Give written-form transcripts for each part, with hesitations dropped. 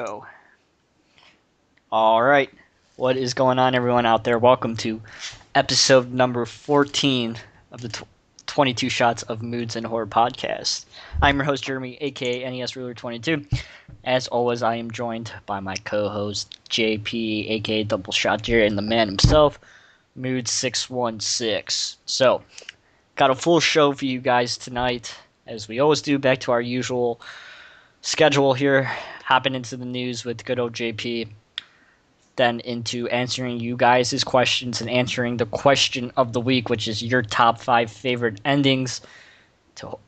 Go. All right. What is going on, everyone out there? Welcome to episode number 14 of the 22 Shots of Moods and Horror podcast. I'm your host, Jeremy, aka NES Ruler 22. As always, I am joined by my co-host, JP, aka Double Shot Jerry, and the man himself, Moodz616. So, got a full show for you guys tonight, as we always do, back to our usual schedule here, hopping into the news with good old JP, then into answering you guys' questions and answering the question of the week, which is your top 5 favorite endings to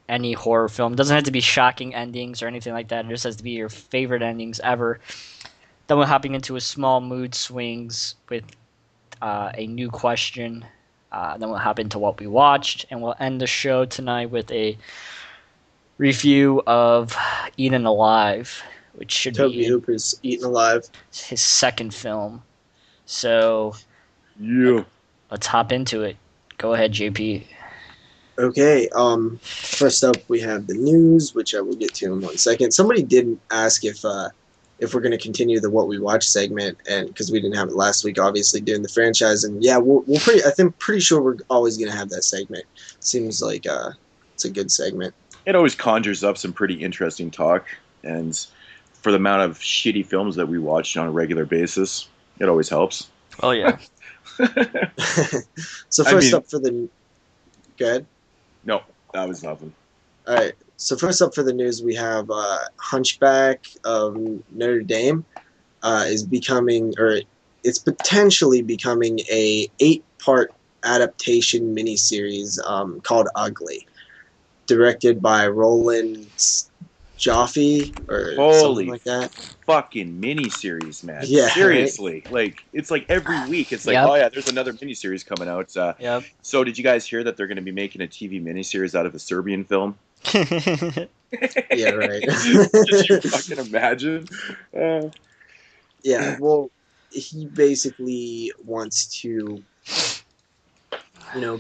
any horror film. Doesn't have to be shocking endings or anything like that. It just has to be your favorite endings ever. Then we're hopping into a small mood swings with a new question. Then we'll hop into what we watched, and we'll end the show tonight with a review of Eaten Alive, which should Toby be Hooper's Eaten Alive, his second film. So, yeah. let's hop into it. Go ahead, JP. Okay. First up, we have the news, which I will get to in 1 second. Somebody did ask if we're going to continue the What We Watch segment, and because we didn't have it last week, obviously doing the franchise, and yeah, pretty sure we're always going to have that segment. Seems like it's a good segment. It always conjures up some pretty interesting talk, and for the amount of shitty films that we watch on a regular basis, it always helps. Oh, yeah. So first up for the... Go ahead. No, that was nothing. All right. So first up for the news, we have Hunchback of Notre Dame is becoming, or it's potentially becoming, a 8-part adaptation miniseries called Ugly, directed by Roland Joffe or something like that. Fucking miniseries, man. Yeah, seriously. Right? Like, it's like every week it's like, Yep. Oh yeah, there's another miniseries coming out. Yep. So did you guys hear that they're going to be making a TV miniseries out of a Serbian film? Yeah, right. Just you fucking imagine. Yeah, well, he basically wants to,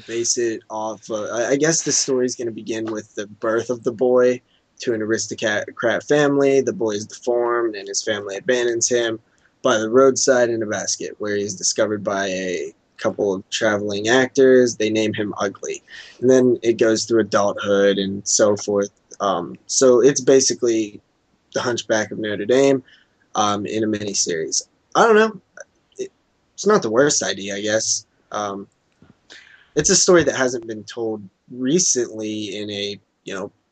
base it off. I guess the story is going to begin with the birth of the boy to an aristocrat family. The boy is deformed, and his family abandons him by the roadside in a basket, where he is discovered by a couple of traveling actors. They name him Ugly, and then it goes through adulthood and so forth. So it's basically the Hunchback of Notre Dame in a miniseries. I don't know. It's not the worst idea, I guess. It's a story that hasn't been told recently in a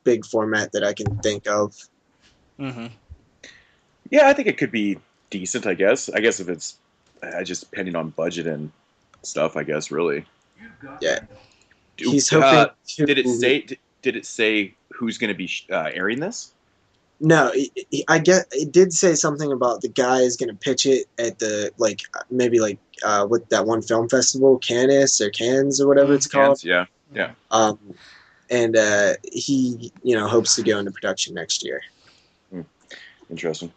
big format that I can think of. Mm-hmm. Yeah, I think it could be decent. I guess if it's just depending on budget and stuff. I guess really. Yeah. He's hoping to... Did it say who's going to be airing this? No, I get it did say something about the guy is going to pitch it at the with that one film festival, Cannes or whatever it's called. Cannes, yeah. And he hopes to go into production next year. Interesting.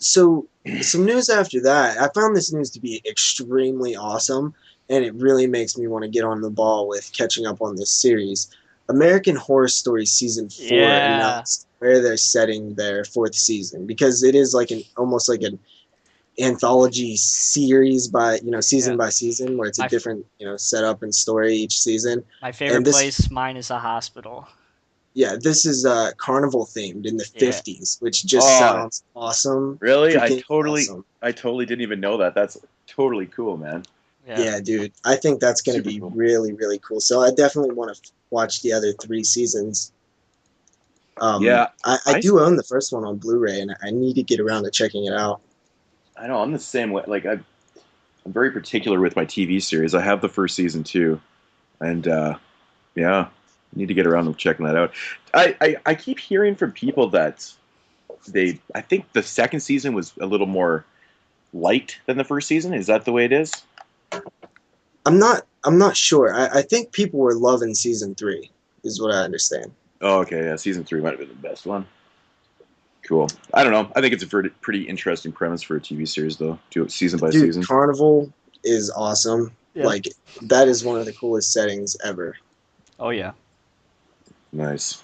So some news after that. I found this news to be extremely awesome, and it really makes me want to get on the ball with catching up on this series. American Horror Story Season 4 announced where they're setting their 4th season, because it is almost like an anthology series by season by season, where it's a different setup and story each season. My favorite place, mine is a hospital. Yeah, this is carnival themed in the 50s, which just sounds awesome. Really? Awesome. I totally didn't even know that. That's totally cool, man. Yeah, dude. I think that's going to be cool. Really, really cool. So I definitely want to watch the other 3 seasons. I do own the first one on Blu-ray, and I need to get around to checking it out. I know, I'm the same way. Like, I'm very particular with my TV series. I have the first season too, and need to get around to checking that out. I keep hearing from people that I think the second season was a little more light than the first season. Is that the way it is? I'm not sure. I think people were loving season 3, is what I understand. Oh, okay. Yeah, season 3 might have been the best one. Cool. I don't know. I think it's a pretty interesting premise for a TV series, though. Do it season by season. Carnival is awesome. Yeah. Like, that is one of the coolest settings ever. Oh, yeah. Nice.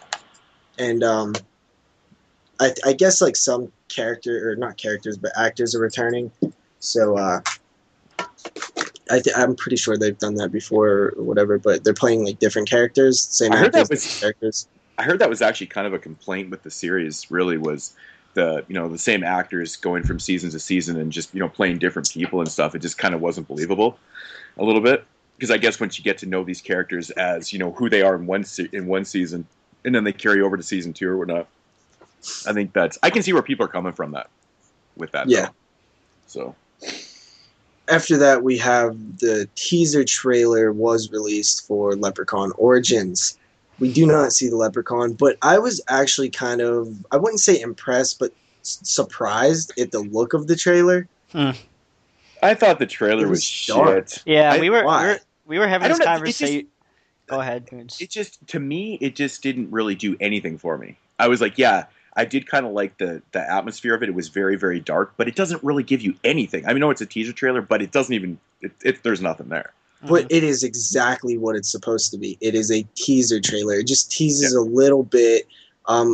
And I guess like some not characters, but actors are returning. So I'm pretty sure they've done that before or whatever, but they're playing like different characters, same actors, different characters. I heard that was actually kind of a complaint with the series. Really, was the same actors going from season to season and just playing different people and stuff. It just kind of wasn't believable a little bit, because I guess once you get to know these characters as who they are in one season, and then they carry over to season 2 or whatnot, I think I can see where people are coming from with that. Yeah. So after that, we have the teaser trailer was released for Leprechaun Origins. We do not see the Leprechaun, but I was actually kind of, I wouldn't say impressed, but surprised at the look of the trailer. I thought the trailer was shit. Yeah, we were having this conversation. Go ahead. It just, to me, it just didn't really do anything for me. I was like, yeah, I did kind of like the atmosphere of it. It was very, very dark, but it doesn't really give you anything. I know it's a teaser trailer, but it doesn't even, there's nothing there. But it is exactly what it's supposed to be. It is a teaser trailer. It just teases a little bit,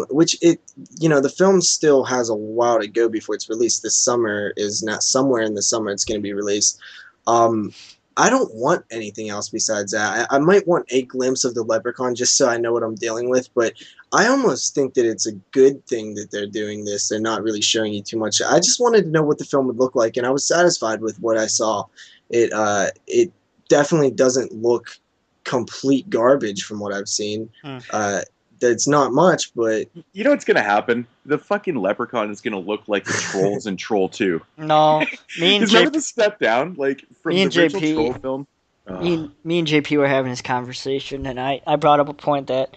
which the film still has a while to go before it's released. This summer is not somewhere in the summer it's going to be released. I don't want anything else besides that. I might want a glimpse of the Leprechaun just so I know what I'm dealing with, but I almost think that it's a good thing that they're doing this. They're not really showing you too much. I just wanted to know what the film would look like, and I was satisfied with what I saw. It definitely doesn't look complete garbage from what I've seen. It's not much, but you know what's gonna happen? The fucking Leprechaun is gonna look like the trolls in Troll 2. No, me and remember the step down, like from the original JP, Troll film. Me and JP were having this conversation, and I brought up a point that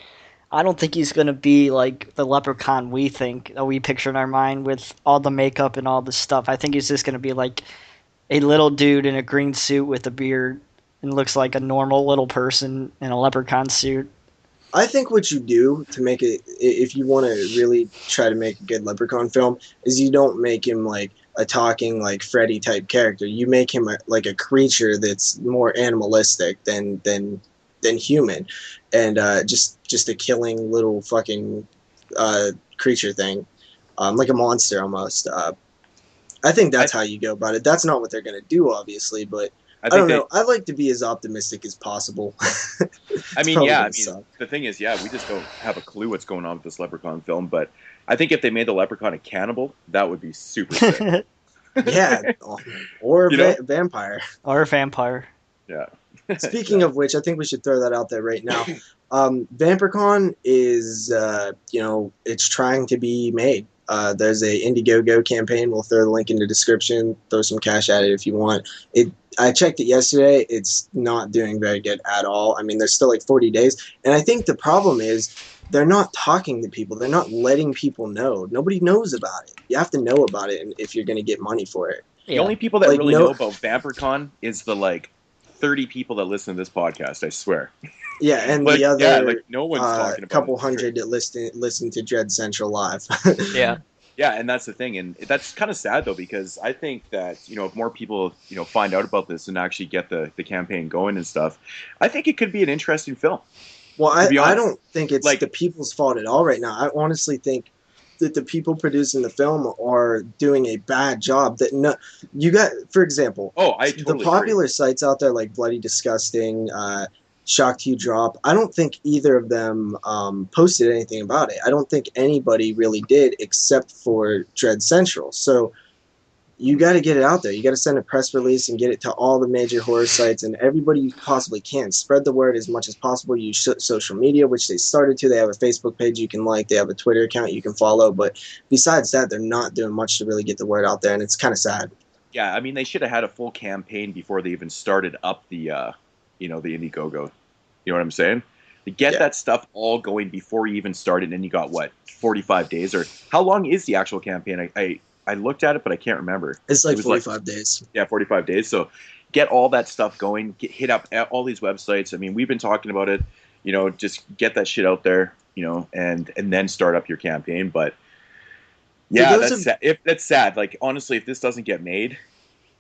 I don't think he's gonna be like the Leprechaun we think, that we picture in our mind with all the makeup and all this stuff. I think he's just gonna be like a little dude in a green suit with a beard and looks like a normal little person in a leprechaun suit. I think what you do to make it, if you want to really try to make a good Leprechaun film, is you don't make him like a talking like Freddy type character. You make him like a creature that's more animalistic than human, and just a killing little fucking creature thing, like a monster almost. I think that's how you go about it. That's not what they're gonna do, obviously, but I don't know. I like to be as optimistic as possible. The thing is, we just don't have a clue what's going on with this Leprechaun film. But I think if they made the Leprechaun a cannibal, that would be super sick. Yeah, or a vampire. Or a vampire. Yeah. Speaking of which, I think we should throw that out there right now. Vampircon is, it's trying to be made. There's a Indiegogo campaign. We'll throw the link in the description. Throw some cash at it if you want. I checked it yesterday. It's not doing very good at all. I mean, there's still like 40 days. And I think the problem is they're not talking to people. They're not letting people know. Nobody knows about it. You have to know about it if you're going to get money for it. The only people that really know about Vampircon is the 30 people that listen to this podcast, I swear. Yeah, and the other no one's talking about couple hundred that listen to Dread Central Live. Yeah. Yeah, and that's the thing, and that's kind of sad though, because I think that if more people find out about this and actually get the campaign going and stuff, I think it could be an interesting film. Well, I don't think it's the people's fault at all right now. I honestly think that the people producing the film are doing a bad job. You got, for example, the popular sites out there like Bloody Disgusting, Shocked You Drop. I don't think either of them posted anything about it. I don't think anybody really did except for Dread Central. So you got to get it out there. You got to send a press release and get it to all the major horror sites and everybody you possibly can. Spread the word as much as possible. Use social media, which they started to. They have a Facebook page you can like. They have a Twitter account you can follow. But besides that, they're not doing much to really get the word out there, and it's kind of sad. Yeah, I mean, they should have had a full campaign before they even started up the the Indiegogo. You know what I'm saying? To get that stuff all going before you even started, and you got 45 days, or how long is the actual campaign? I looked at it, but I can't remember. It's like 45 days. Yeah, 45 days. So get all that stuff going. Hit up all these websites. I mean, we've been talking about it. Just get that shit out there. And then start up your campaign. But yeah, that's sad. Like honestly, if this doesn't get made,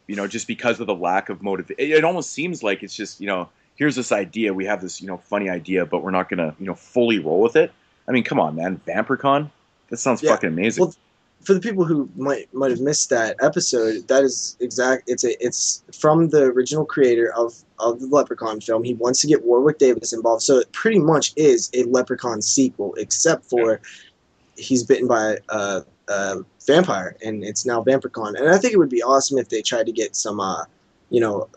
just because of the lack of motivation, it almost seems like it's just here's this idea. We have this funny idea, but we're not gonna fully roll with it. I mean, come on, man, Vampircon. That sounds fucking amazing. Well, for the people who might have missed that episode, that is exact. It's from the original creator of the Leprechaun film. He wants to get Warwick Davis involved, so it pretty much is a Leprechaun sequel, except for he's bitten by a vampire, and it's now Vampiricon. And I think it would be awesome if they tried to get some,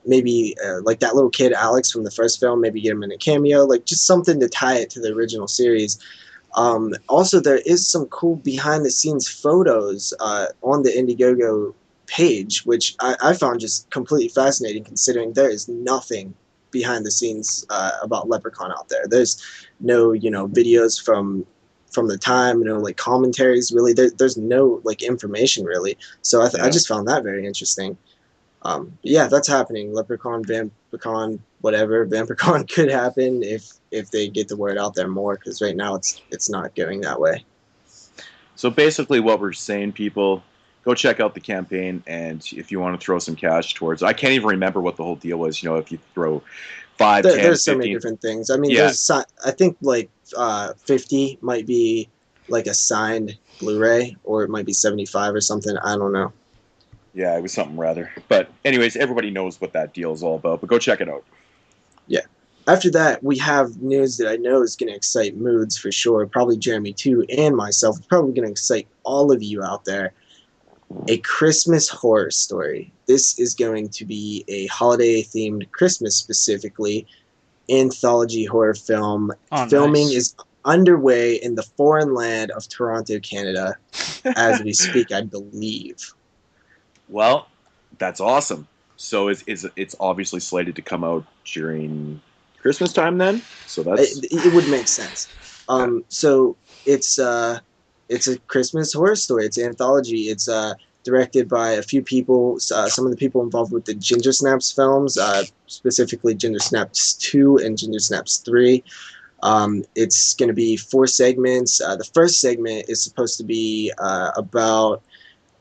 maybe like that little kid Alex from the first film, maybe get him in a cameo, like just something to tie it to the original series. Also, there is some cool behind-the-scenes photos on the Indiegogo page, which I found just completely fascinating, considering there is nothing behind the scenes about Leprechaun out there. There's no, videos from the time, like commentaries. Really, there's no like information really. So I just found that very interesting. Yeah, that's happening. Leprechaun, Vampiricon, whatever. Vampiricon could happen if they get the word out there more, because right now it's not going that way. So basically what we're saying, people, go check out the campaign, and if you want to throw some cash towards, I can't even remember what the whole deal was, if you throw 5, 10, there's 15. So 15. many different things. I mean, there's, I think like 50 might be like a signed Blu-ray, or it might be 75 or something. I don't know. Yeah, it was something rather. But anyways, everybody knows what that deal is all about, but go check it out. Yeah. After that, we have news that I know is going to excite Moodz for sure, probably Jeremy too, and myself. It's probably going to excite all of you out there. A Christmas horror story. This is going to be a holiday-themed, Christmas specifically, anthology horror film. Filming is underway in the foreign land of Toronto, Canada, as we speak, I believe. Well, that's awesome. So it's obviously slated to come out during Christmas time then? So it would make sense. So it's a Christmas horror story. It's an anthology. It's directed by a few people. Some of the people involved with the Ginger Snaps films, specifically Ginger Snaps 2 and Ginger Snaps 3. It's going to be 4 segments. The first segment is supposed to be about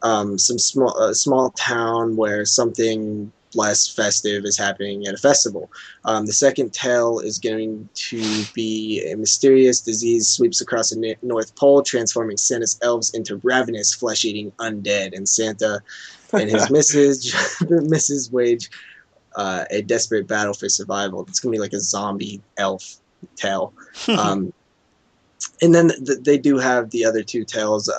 some small town where something less festive is happening at a festival. The second tale is going to be a mysterious disease sweeps across the North Pole, transforming Santa's elves into ravenous, flesh-eating undead, and Santa and his missus wage a desperate battle for survival. It's going to be like a zombie elf tale. And then they do have the other 2 tales.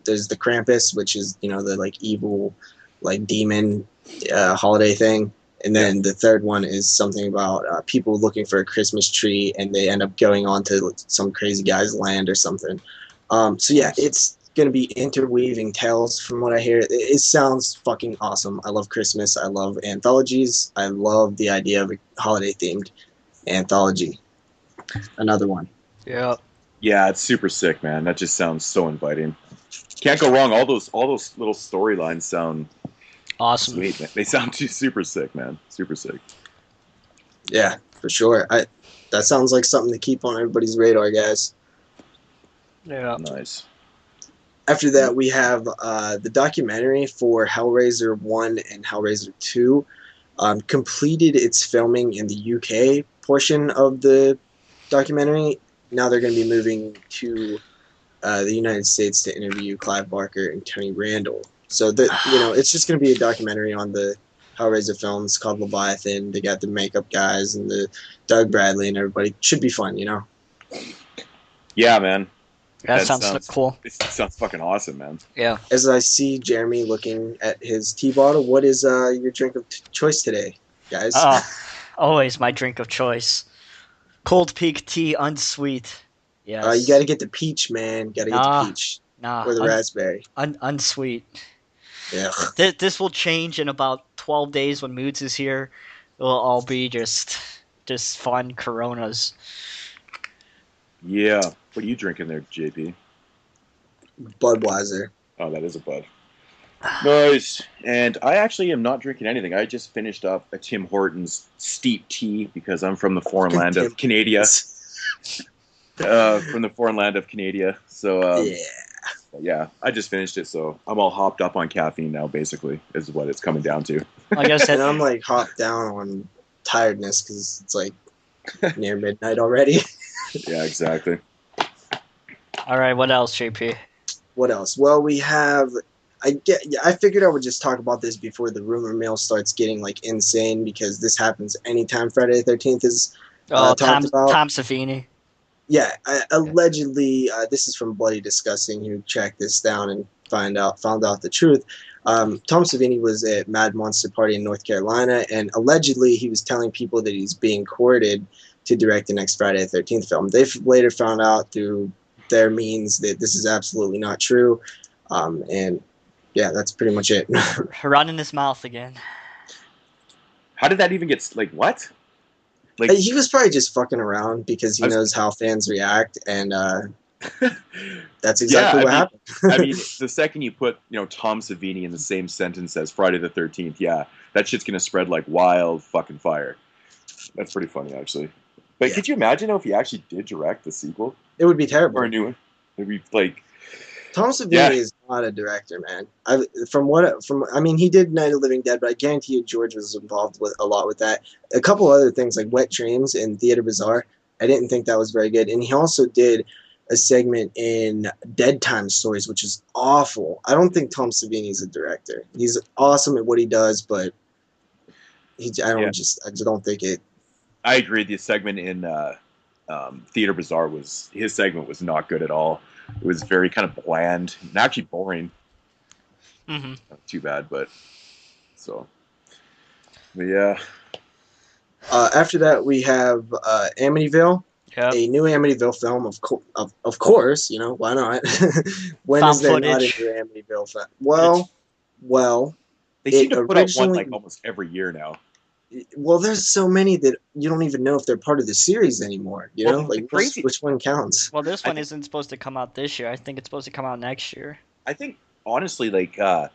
There's the Krampus, which is, the like evil, like demon holiday thing. And then the third one is something about people looking for a Christmas tree, and they end up going on to some crazy guy's land or something. So yeah, it's going to be interweaving tales from what I hear. It sounds fucking awesome. I love Christmas. I love anthologies. I love the idea of a holiday-themed anthology. Another one. Yeah. Yeah, it's super sick, man. That just sounds so inviting. Can't go wrong. All those little storylines sound awesome. Sweet, man. They sound super sick, man. Super sick. Yeah, for sure. That sounds like something to keep on everybody's radar, guys. Yeah. Nice. After that, we have the documentary for Hellraiser 1 and Hellraiser 2 completed its filming in the UK portion of the documentary. Now they're going to be moving to the United States to interview Clive Barker and Tony Randall. So it's just going to be a documentary on the Hellraiser films called Leviathan. They got the makeup guys and the Doug Bradley and everybody. Should be fun, Yeah, man. That sounds cool. It sounds fucking awesome, man. Yeah. As I see Jeremy looking at his tea bottle, what is your drink of choice today, guys? Always my drink of choice. Cold Peak tea, unsweet. Yes. You got to get the peach, man. Got to get the peach. Or the raspberry. Unsweet. Yeah. This will change in about 12 days when Moodz is here. It will all be just fun Coronas. Yeah. What are you drinking there, JP? Budweiser. Oh, that is a Bud. Nice. And I actually am not drinking anything. I just finished up a Tim Hortons steep tea because I'm from the foreign land of Canada. From the foreign land of Canada. So, yeah, I just finished it, so I'm all hopped up on caffeine now, basically, is what it's coming down to. I guess and I'm like hopped down on tiredness because it's like near midnight already. Yeah, exactly. All right, what else, JP? What else? Well, we have. I figured I would just talk about this before the rumor mill starts getting like insane, because this happens anytime Friday the 13th is Oh, talked about. Tom Savini. Yeah, allegedly, this is from Bloody Disgusting, who tracked this down and found out the truth. Tom Savini was at Mad Monster Party in North Carolina, and allegedly he was telling people that he's being courted to direct the next Friday the 13th film. They've later found out through their means that this is absolutely not true, and yeah, that's pretty much it. Running his mouth again. How did that even get like what? Like, he was probably just fucking around because he knows how fans react, and that's exactly what happened. I mean, the second you put Tom Savini in the same sentence as Friday the 13th, yeah, that shit's gonna spread like wild fucking fire. That's pretty funny, actually. But could you imagine if he actually did direct the sequel? It would be terrible. Or a new one. It'd be like Tom Savini is not a director, man. I mean, he did Night of the Living Dead, but I guarantee you George was involved with a lot with that. A couple other things like Wet Dreams and Theater Bazaar, I didn't think that was very good. And he also did a segment in Dead Time Stories, which is awful. I don't think Tom Savini is a director. He's awesome at what he does, but I just don't think it. I agree. The segment in Theater Bazaar his segment was not good at all. It was very kind of bland and actually boring. Mm-hmm. Not too bad, but yeah. After that, we have Amityville, a new Amityville film. Of course, why not? When Found is there not a footage. new Amityville film? Well, they seem to put out one like almost every year now. Well, there's so many that you don't even know if they're part of the series anymore. Which one counts? Well, this one isn't supposed to come out this year. I think it's supposed to come out next year. I think honestly, like when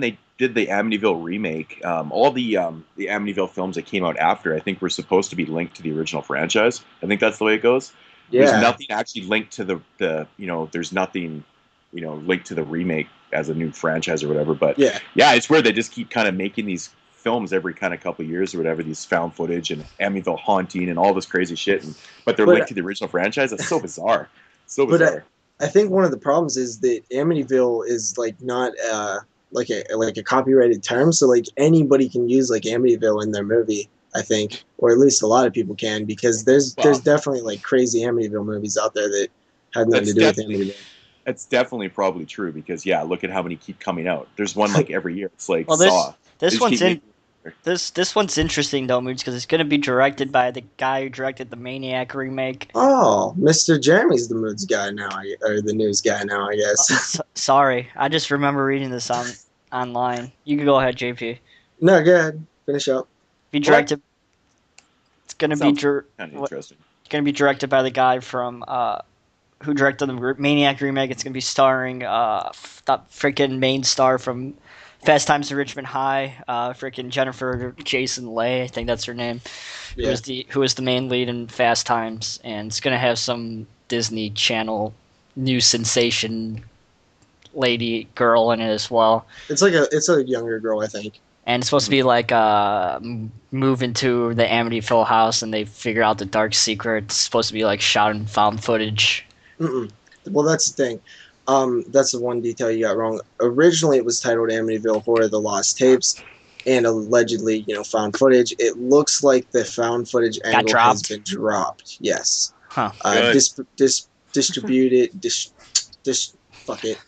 they did the Amityville remake, all the Amityville films that came out after, I think were supposed to be linked to the original franchise. I think that's the way it goes. Yeah. There's nothing actually linked to the there's nothing linked to the remake as a new franchise or whatever. But yeah, it's weird. They just keep kind of making these films every kind of couple of years or whatever, these found footage and Amityville Haunting and all this crazy shit, but they're linked to the original franchise. That's so bizarre. So bizarre. I think one of the problems is that Amityville is like not like a copyrighted term, so like anybody can use like Amityville in their movie, I think, or at least a lot of people can, because there's definitely like crazy Amityville movies out there that have nothing to do with Amityville. That's definitely probably true, because look at how many keep coming out. There's one like every year. It's like Saw. This one's interesting though, Moodz, because it's going to be directed by the guy who directed the Maniac remake. Oh, Mr. Jeremy's the Moodz guy now, or the news guy now, I guess. Sorry, I just remember reading this online. You can go ahead, JP. No, go ahead. Finish up. Be directed. It's going to be kind of interesting. It's going to be directed by the guy from who directed the Maniac remake. It's going to be starring that freaking main star from Fast Times at Richmond High, freaking Jennifer Jason Leigh, I think that's her name, who was the main lead in Fast Times, and it's gonna have some Disney Channel new sensation lady girl in it as well. It's a younger girl, I think. And it's supposed to be like move into the Amityville house and they figure out the dark secret. It's supposed to be like shot and found footage. Mm-mm. Well, that's the thing. That's the one detail you got wrong. Originally, it was titled Amityville Horror: The Lost Tapes, and allegedly, found footage. It looks like the found footage angle has been dropped. Yes. Huh. Distributed. Fuck it.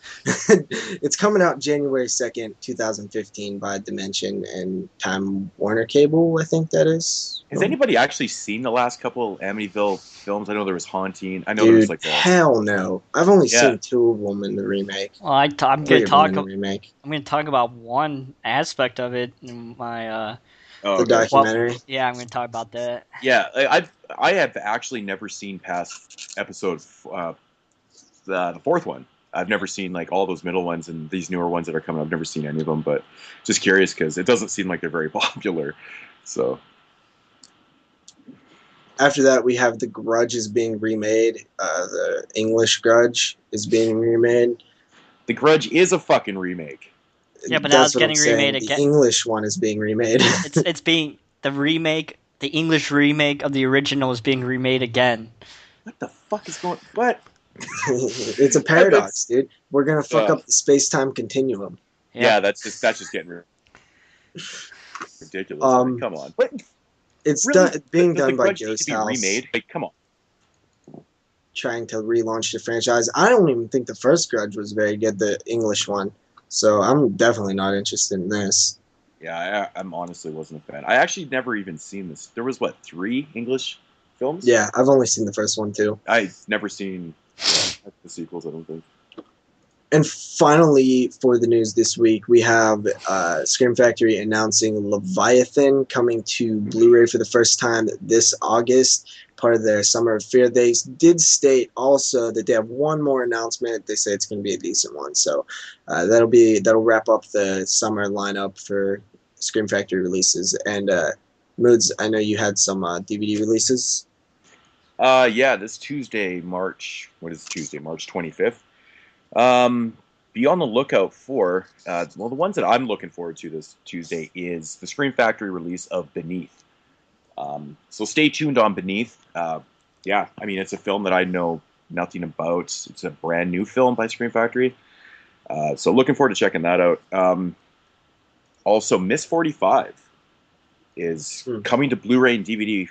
It's coming out January 2nd, 2015 by Dimension and Time Warner Cable, I think that is. Has anybody actually seen the last couple Amityville films? I know there was Haunting. I know there was like hell no. I've only seen 2 of them in the remake. Well, I'm going to talk about one aspect of it in my the documentary. Yeah, I'm going to talk about that. Yeah, I have actually never seen past episode the 4th one. I've never seen like all those middle ones and these newer ones that are coming. I've never seen any of them, but just curious because it doesn't seem like they're very popular. So after that, we have The Grudge is being remade. The English Grudge is being remade. The Grudge is a fucking remake. Yeah, but now it's getting remade again. The English one is being remade. It's being the remake. The English remake of the original is being remade again. What the fuck is going? What? It's a paradox, dude. We're gonna fuck up the space-time continuum. Yeah, that's just getting ridiculous. Come on. But It's really, being does done The by Grudge need Ghost to be House, remade? Like, come on. trying to relaunch the franchise. I don't even think the first Grudge was very good, the English one. So I'm definitely not interested in this. Yeah, I'm honestly wasn't a fan. I actually never even seen this. There was, what, 3 English films? Yeah, I've only seen the first one too. I've never seen the sequels, I don't think. And finally, for the news this week, we have Scream Factory announcing Leviathan coming to Blu-ray for the first time this August, part of their Summer of Fear. They did state also that they have one more announcement. They say it's going to be a decent one, so that'll wrap up the summer lineup for Scream Factory releases. And Moodz, I know you had some DVD releases. Yeah, this Tuesday, March 25th. Be on the lookout for, the ones that I'm looking forward to this Tuesday is the Scream Factory release of Beneath. So stay tuned on Beneath. Yeah, I mean, it's a film that I know nothing about. It's a brand new film by Scream Factory. So looking forward to checking that out. Also, Miss 45 is coming to Blu-ray and DVD,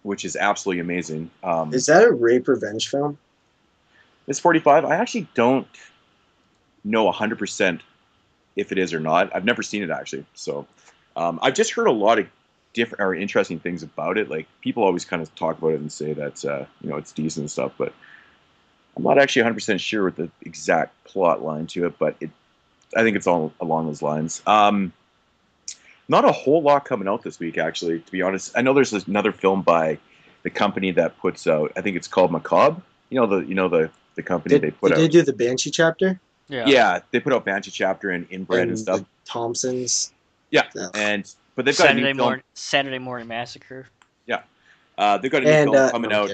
which is absolutely amazing. Is that a rape revenge film? Miss 45, I actually don't know 100% if it is or not. I've never seen it, actually. So I've just heard a lot of different or interesting things about it. Like, people always kind of talk about it and say that, it's decent and stuff. But I'm not actually 100% sure with the exact plot line to it. But I think it's all along those lines. Not a whole lot coming out this week, actually, to be honest. I know there's another film by the company that puts out, I think it's called Macabre. The company they put out. Did they do the Banshee chapter? Yeah, they put out Banshee chapter and Inbred and stuff. The Thompsons. Yeah, but they've got a new film. Saturday Morning Massacre. Yeah, they've got a new film coming out.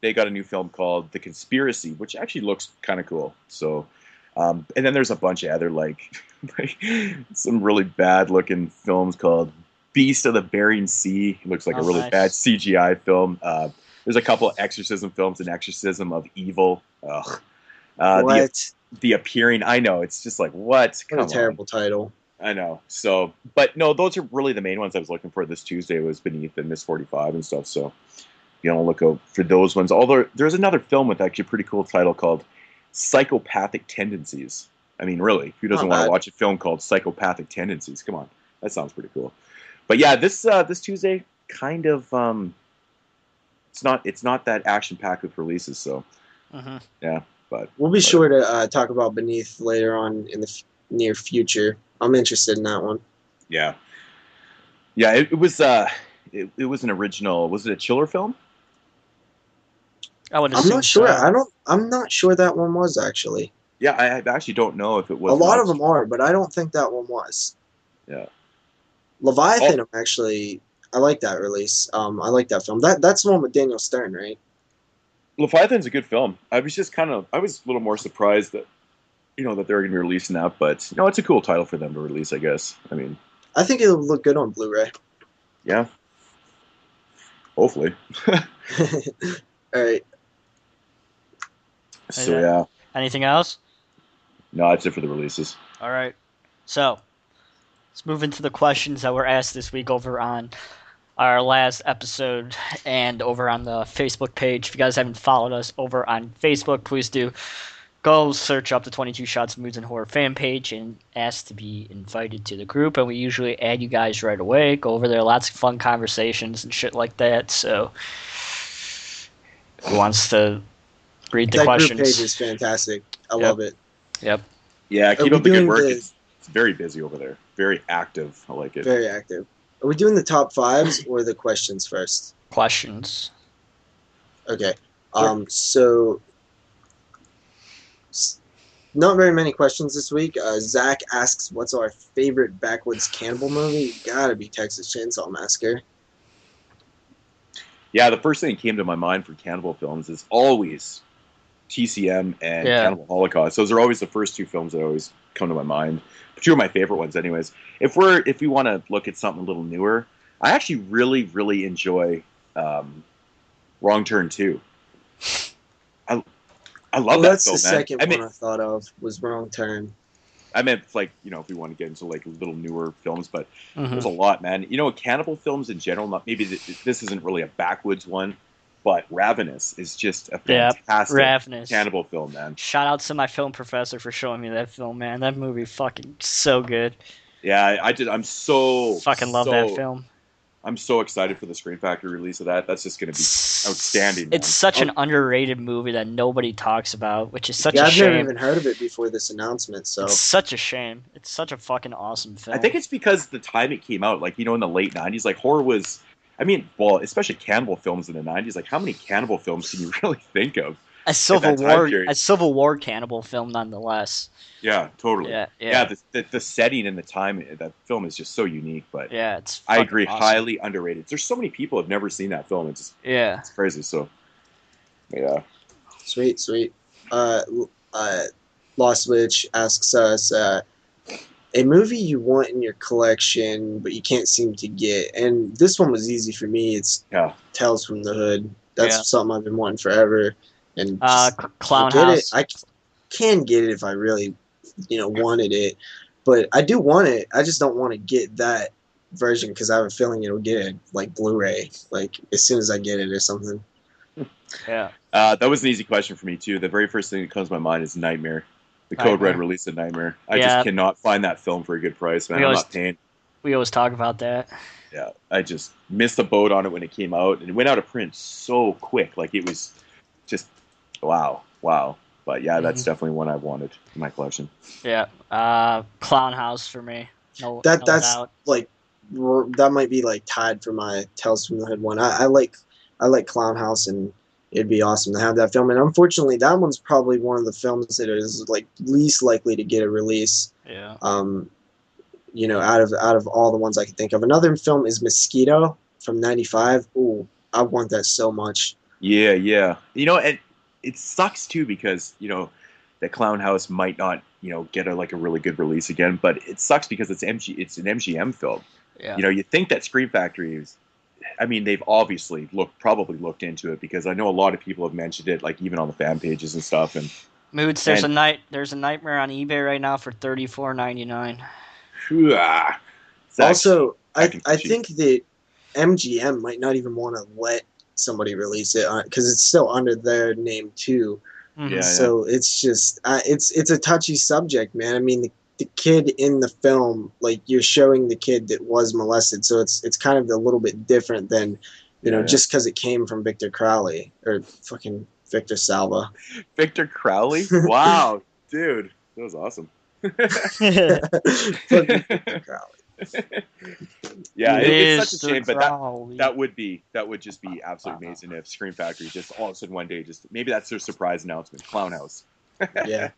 They got a new film called The Conspiracy, which actually looks kind of cool. So, and then there's a bunch of other like some really bad looking films called Beast of the Bering Sea. It looks like a really bad CGI film. There's a couple of exorcism films, An Exorcism of Evil. Ugh. What? The Appearing. I know. It's just like, what? What a terrible title. I know. So, but no, those are really the main ones I was looking for this Tuesday was Beneath and Miss 45 and stuff. So, look out for those ones. Although there's another film with actually a pretty cool title called Psychopathic Tendencies. I mean, really, who doesn't want to watch a film called Psychopathic Tendencies? Come on. That sounds pretty cool. But yeah, this Tuesday kind of it's not that action packed with releases, so yeah. But we'll be sure to talk about Beneath later on in the near future. I'm interested in that one. Yeah. It was it was an original. Was it a Chiller film? I'm not sure. I'm not sure that one was actually. Yeah, I actually don't know if it was. A lot of them are, but I don't think that one was. Yeah. Leviathan, I like that release. I like that film. That's the one with Daniel Stern, right? Leviathan's a good film. I was a little more surprised that, that they're going to be releasing that, but it's a cool title for them to release, I guess. I mean, I think it'll look good on Blu-ray. Yeah. Hopefully. All right. So yeah. Anything else? No, that's it for the releases. All right. So let's move into the questions that were asked this week over on our last episode and over on the Facebook page. If you guys haven't followed us over on Facebook, please do. Go search up the 22 Shots of Moodz and Horror fan page and ask to be invited to the group. And we usually add you guys right away. Go over there. Lots of fun conversations and shit like that. So who wants to read the questions? That group page is fantastic. I love it. Yep. Yeah, keep up the good work. It's very busy over there. Very active. I like it. Very active. Are we doing the top fives or the questions first? Questions. Okay. So not very many questions this week. Zach asks, what's our favorite backwoods cannibal movie? Gotta be Texas Chainsaw Massacre. Yeah, the first thing that came to my mind for cannibal films is always TCM and Cannibal Holocaust. Those are always the first two films that always come to my mind. Two of my favorite ones, anyways. If we want to look at something a little newer, I actually really, really enjoy Wrong Turn 2. I I love Well, that that's film, the man. second I mean, one I thought of was Wrong Turn. I meant like if we want to get into like little newer films, but Mm-hmm. there's a lot, man. Cannibal films in general. Not maybe this isn't really a backwoods one, but Ravenous is just a Yeah, fantastic Ravenous. cannibal film, man. Shout out to my film professor for showing me that film, man. That movie fucking so good. Yeah, I'm so Fucking love that film. I'm so excited for the Screen Factory release of that. That's just going to be outstanding, man. It's such an underrated movie that nobody talks about, which is such Yeah, a I've never shame. even heard of it before this announcement. So It's such a shame. It's such a fucking awesome film. I think it's because the time it came out, like, in the late 90s, like, horror was, especially cannibal films in the 90s, like, how many cannibal films can you really think of? a Civil War cannibal film, nonetheless. Yeah, totally. Yeah. The setting and the time, that film is just so unique, but yeah, it's I agree, awesome. highly underrated. There's so many people have never seen that film. It's crazy, so, yeah. Sweet. Lost Witch asks us, a movie you want in your collection but you can't seem to get, and this one was easy for me. It's Tales from the Hood. That's something I've been wanting forever, and Clown House. I can get it if I really, wanted it, but I do want it. I just don't want to get that version because I have a feeling it'll get it like Blu-ray, like as soon as I get it or something. Yeah. That was an easy question for me too. The very first thing that comes to my mind is Nightmare. The Code Red release of Nightmare. I just cannot find that film for a good price, man. I'm not paying. We always talk about that. Yeah, I just missed the boat on it when it came out, and it went out of print so quick. Like, it was just wow. But yeah, that's definitely one I wanted in my collection. Yeah, Clown House for me. That's doubt. like that might be like tied for my Tales from the Hood one. I like Clown House, and it'd be awesome to have that film. And unfortunately, that one's probably one of the films that is like least likely to get a release. Yeah. Out of all the ones I can think of. Another film is Mosquito from '95. Ooh, I want that so much. Yeah. And it sucks too because that Clown House might not get a really good release again, but it sucks because it's an MGM film. Yeah. You think that Scream Factory is. I mean, they've obviously probably looked into it because I know a lot of people have mentioned it, like even on the fan pages and stuff. And Moodz, there's a Nightmare on eBay right now for $34.99. Also, I think that MGM might not even want to let somebody release it because it's still under their name too. Mm-hmm. So it's just it's a touchy subject, man. I mean, the kid in the film, like you're showing the kid that was molested, so it's kind of a little bit different than just because it came from Victor Crowley or fucking Victor Salva. Victor Crowley? Wow, dude, that was awesome. Victor Crowley. Yeah, it's such a shame, but that would just be absolutely amazing if Scream Factory just all of a sudden one day just maybe that's their surprise announcement, Clown House. Yeah,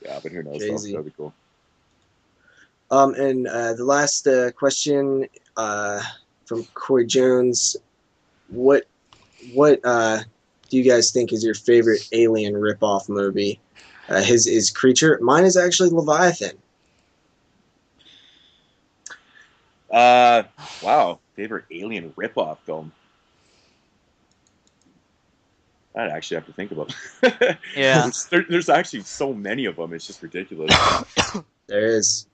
but who knows? Crazy. That'd be cool. And the last question from Corey Jones: What do you guys think is your favorite Alien ripoff movie? His is Creature. Mine is actually Leviathan. Wow, favorite Alien ripoff film. I'd actually have to think about. Yeah, there's actually so many of them. It's just ridiculous. There is.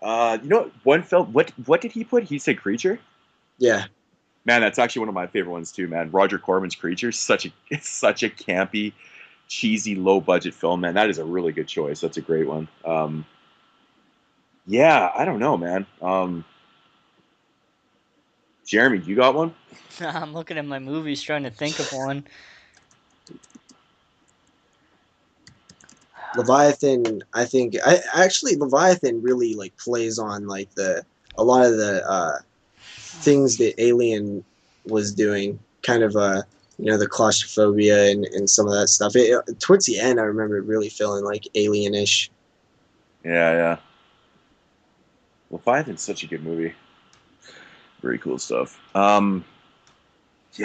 One film. What did he put? He said Creature. Yeah. Man, that's actually one of my favorite ones too. Man, Roger Corman's Creature. It's such a campy, cheesy, low budget film. Man, that is a really good choice. That's a great one. Yeah, I don't know, man. Jeremy, you got one? I'm looking at my movies trying to think of one. Leviathan, I think Leviathan really like plays on like a lot of the things that Alien was doing, kind of the claustrophobia and some of that stuff. Towards the end, I remember it really feeling like Alien-ish. Yeah. Leviathan's such a good movie. Very cool stuff. Yeah,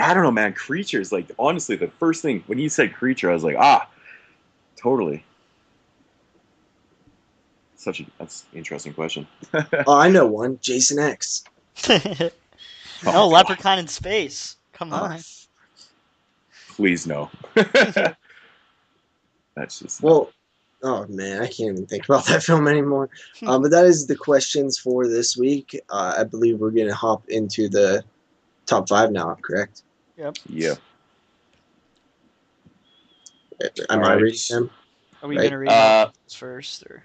I don't know, man. Creatures, like, honestly, the first thing when you said Creature, I was like, totally. That's an interesting question. Oh, I know one. Jason X. Leprechaun in Space. Come on. Please no. That's just Well, oh man, I can't even think about that film anymore. But that is the questions for this week. I believe we're gonna hop into the top 5 now. Correct? Yep. yeah. Am All I right. reading them? Are we Right. gonna read off first, or?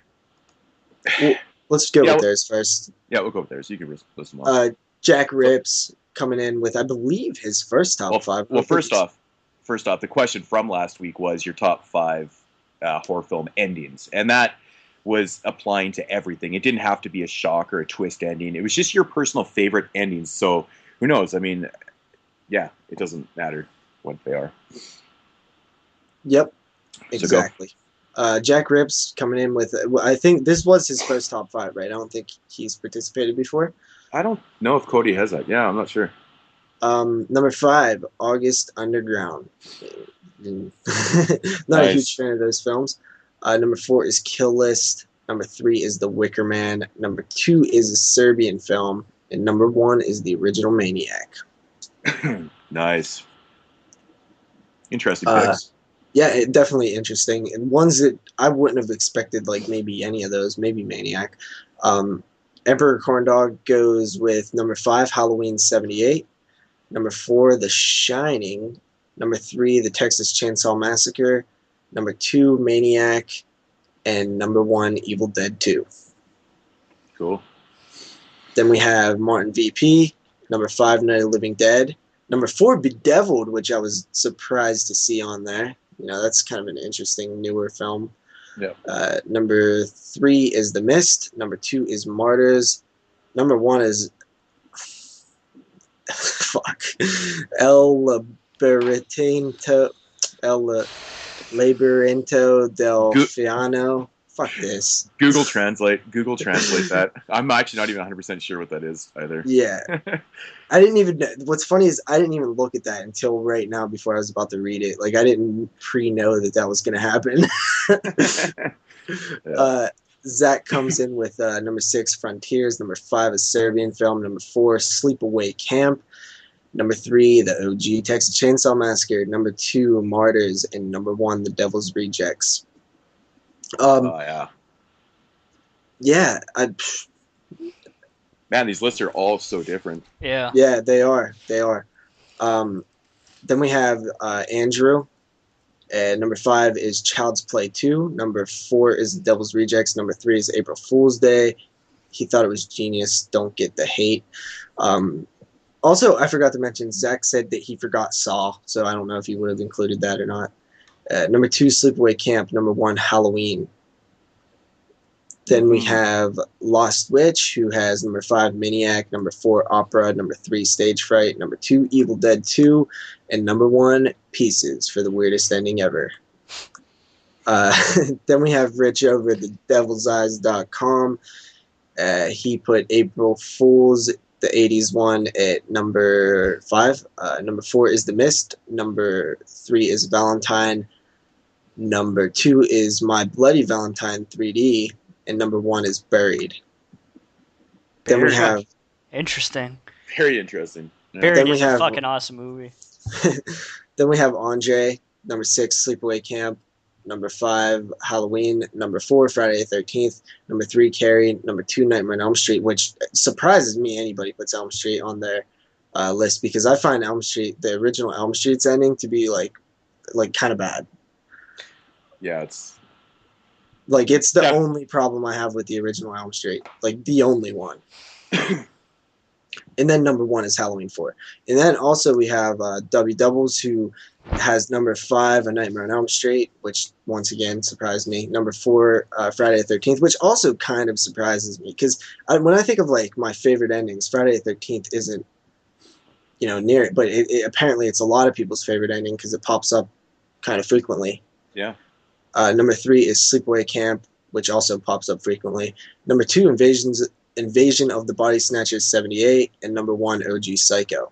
Well, let's go Yeah, with well- theirs first. Yeah, we'll go with there. So you can list them off. Jack Rips coming in with, I believe, his first top 5. Well, first off, the question from last week was your top 5 horror film endings, and that was applying to everything. It didn't have to be a shock or a twist ending. It was just your personal favorite endings. So who knows? I mean, yeah, it doesn't matter what they are. Yep, So exactly. Jack Rips coming in with, I think this was his first top 5, right? I don't think he's participated before. I don't know if Cody has that. Yeah, I'm not sure. Number 5, August Underground. Not Nice. a huge fan of those films. Number 4 is Kill List. Number 3 is The Wicker Man. Number 2 is a Serbian film. And number 1 is the original Maniac. Nice. Interesting picks. Yeah, definitely interesting. And ones that I wouldn't have expected, like maybe any of those, maybe Maniac. Emperor Corndog goes with number 5, Halloween 78. Number 4, The Shining. Number 3, The Texas Chainsaw Massacre. Number 2, Maniac. And number 1, Evil Dead 2. Cool. Then we have Martin VP. Number 5, Night of the Living Dead. Number 4, Bedeviled, which I was surprised to see on there. You know, that's kind of an interesting newer film. Yeah. Number 3 is The Mist. Number 2 is Martyrs. Number 1 is El Labyrinto del Fiano. Fuck this. Google Translate that. I'm actually not even 100% sure what that is either. Yeah. I didn't even know. What's funny is I didn't even look at that until right now before I was about to read it. Like, I didn't pre-know that was going to happen. Yeah. Zach comes in with number 6, Frontiers. Number 5, a Serbian film. Number 4, Sleepaway Camp. Number 3, the OG Texas Chainsaw Massacre. Number 2, Martyrs. And number 1, The Devil's Rejects. Yeah. Yeah. Man, these lists are all so different. Yeah. Yeah, they are. They are. Then we have Andrew. Number 5 is Child's Play 2. Number 4 is The Devil's Rejects. Number 3 is April Fool's Day. He thought it was genius. Don't get the hate. Also, I forgot to mention, Zach said that he forgot Saw, so I don't know if he would have included that or not. Number 2, Sleepaway Camp. Number 1, Halloween. Then we have Lost Witch, who has number 5, Maniac. Number 4, Opera. Number 3, Stage Fright. Number 2, Evil Dead 2. And number 1, Pieces, for the weirdest ending ever. Then we have Rich over at thedevilseyes.com. He put April Fool's, the 80s one, at number 5. Number 4 is The Mist. Number 3 is Valentine. Number 2 is My Bloody Valentine 3D. And number 1 is Buried. Then we have... Interesting. Very interesting. Yeah. Buried Then we is a have- fucking awesome movie. Then we have Andre. Number 6, Sleepaway Camp. Number 5, Halloween. Number 4, Friday the 13th. Number 3, Carrie. Number 2, Nightmare on Elm Street, which surprises me anybody puts Elm Street on their list, because I find Elm Street, the original Elm Street's ending, to be like kind of bad. Yeah, it's the Yeah. only problem I have with the original Elm Street. Like, the only one. And then number 1 is Halloween 4. And then also we have W Doubles, who has number 5, A Nightmare on Elm Street, which once again surprised me. Number 4, Friday the 13th, which also kind of surprises me, because when I think of like my favorite endings, Friday the 13th isn't, near it, but apparently it's a lot of people's favorite ending because it pops up kind of frequently. yeah. Number 3 is Sleepaway Camp, which also pops up frequently. Number 2, Invasion of the Body Snatchers 78, and number 1, OG Psycho.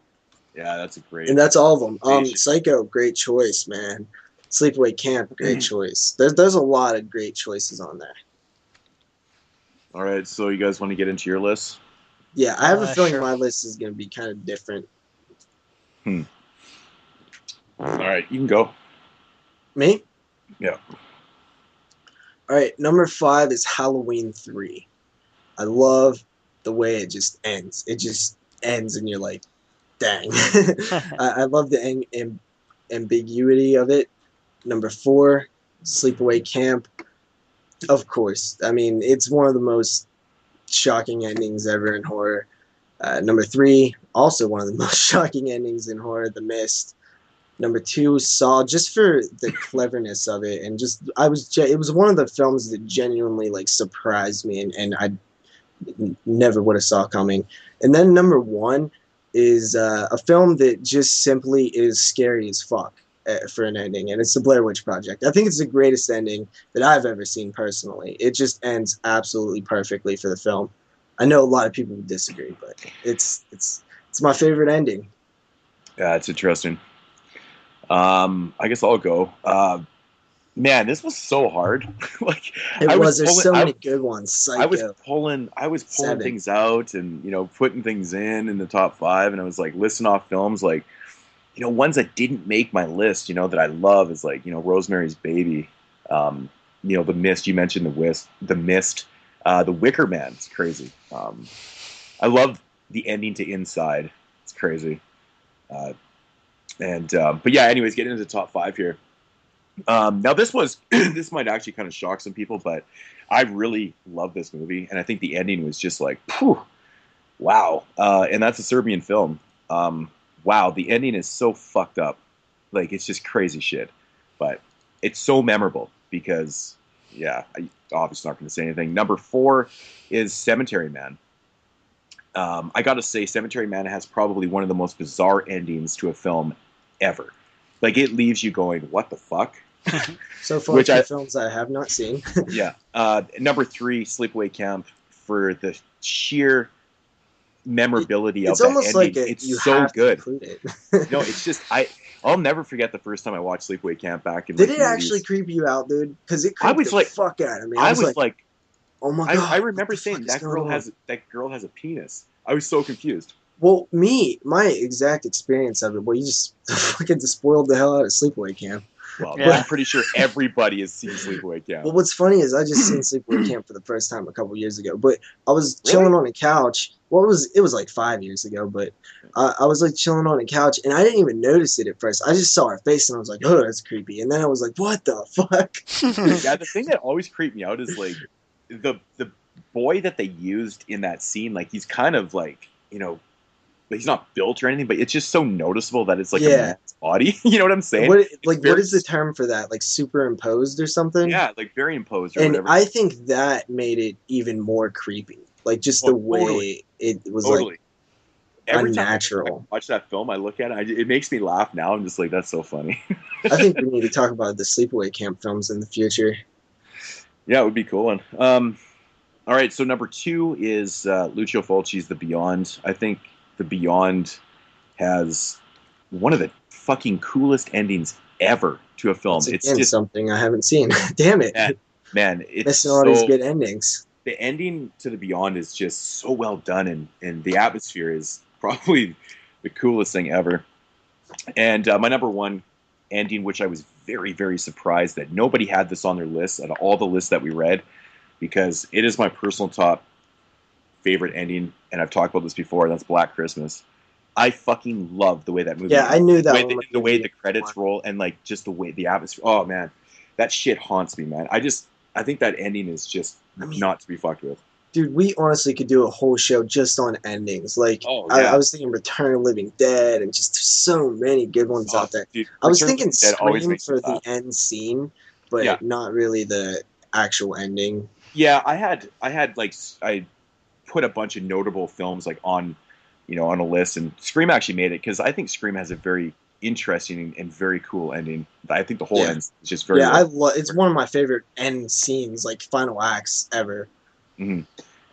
Yeah, that's a great. And that's all of them. Invasion. Psycho, great choice, man. Sleepaway Camp, great choice. There's a lot of great choices on there. All right, so you guys want to get into your list? Yeah, I have a feeling Sure. my list is going to be kind of different. All right, you can go. Me? Yeah. All right, number 5 is Halloween 3. I love the way it just ends. It just ends, and you're like, dang. I love the ambiguity of it. Number 4, Sleepaway Camp. Of course. I mean, it's one of the most shocking endings ever in horror. Number 3, also one of the most shocking endings in horror, The Mist. Number 2, Saw, just for the cleverness of it, and just it was one of the films that genuinely like surprised me, and I never would have saw coming. And then number 1 is a film that just simply is scary as fuck for an ending, and it's the Blair Witch Project. I think it's the greatest ending that I've ever seen personally. It just ends absolutely perfectly for the film. I know a lot of people would disagree, but it's my favorite ending. Yeah, it's interesting. I guess I'll go. Man, this was so hard. Like There's so many good ones. Psycho. I was pulling 7. things out and putting things in the top 5, and I was like listing off films like ones that didn't make my list. That I love is like Rosemary's Baby, The Mist. You mentioned The Mist, The Wicker Man. It's crazy. I love the ending to Inside. It's crazy. But yeah, anyways, getting into the top 5 here. Now this might actually kind of shock some people, but I really love this movie, and I think the ending was just like, whew, wow. And that's a Serbian film. Wow, the ending is so fucked up, like it's just crazy shit, but it's so memorable because, yeah, I obviously not going to say anything. Number 4 is Cemetery Man. I got to say, Cemetery Man has probably one of the most bizarre endings to a film ever. Like, it leaves you going, what the fuck? So far, two films I have not seen. Yeah. Number 3, Sleepaway Camp, for the sheer memorability of that ending. Like it's so good. It. No, it's just I'll never forget the first time I watched Sleepaway Camp back in. Did it actually creep you out, dude? Because it creeped the fuck out of me. I was like, oh my god! I remember saying that girl has a penis. I was so confused. Well, my exact experience of it. Well, you just fucking spoiled the hell out of Sleepaway Camp. Well, yeah. I'm pretty sure everybody has seen Sleepaway Camp. Well, what's funny is I just seen Sleepaway Camp for the first time a couple years ago. But I was chilling on a couch. Well, it was like 5 years ago. But I was like chilling on a couch, and I didn't even notice it at first. I just saw her face, and I was like, "Oh, that's creepy." And then I was like, "What the fuck?" Yeah, the thing that always creeped me out is like the boy that they used in that scene. Like, he's kind of like, he's not built or anything, but it's just so noticeable that it's like a man's body. You know what I'm saying? What is the term for that? Like superimposed or something? Yeah, like very imposed or and whatever. I think that made it even more creepy. Like just the way it was like every unnatural. Time I watch that film, I look at it, it makes me laugh now. I'm just like, that's so funny. I think we need to talk about the Sleepaway Camp films in the future. Yeah, it would be a cool one. All right, so number 2 is Lucio Fulci's The Beyond. I think The Beyond has one of the fucking coolest endings ever to a film. It's just something I haven't seen. Damn it. Man, it's missing all these good endings. The ending to The Beyond is just so well done, and the atmosphere is probably the coolest thing ever. And my number 1 ending, which I was very, very surprised that nobody had this on their list out of all the lists that we read, because it is my personal top favorite ending, and I've talked about this before, that's Black Christmas. I fucking love the way that movie ends. I knew that the way the credits roll, and like just the way the atmosphere. Oh man, that shit haunts me, man. I think that ending is just not to be fucked with. Dude, we honestly could do a whole show just on endings. Like, I was thinking Return of the Living Dead, and just so many good ones out there. Dude, I was thinking Scream for the end scene, but not really the actual ending. Yeah, I had I put a bunch of notable films like on a list, and Scream actually made it because I think Scream has a very interesting and very cool ending. I think the whole end is just very it's one of my favorite end scenes, like final acts ever. Mm-hmm.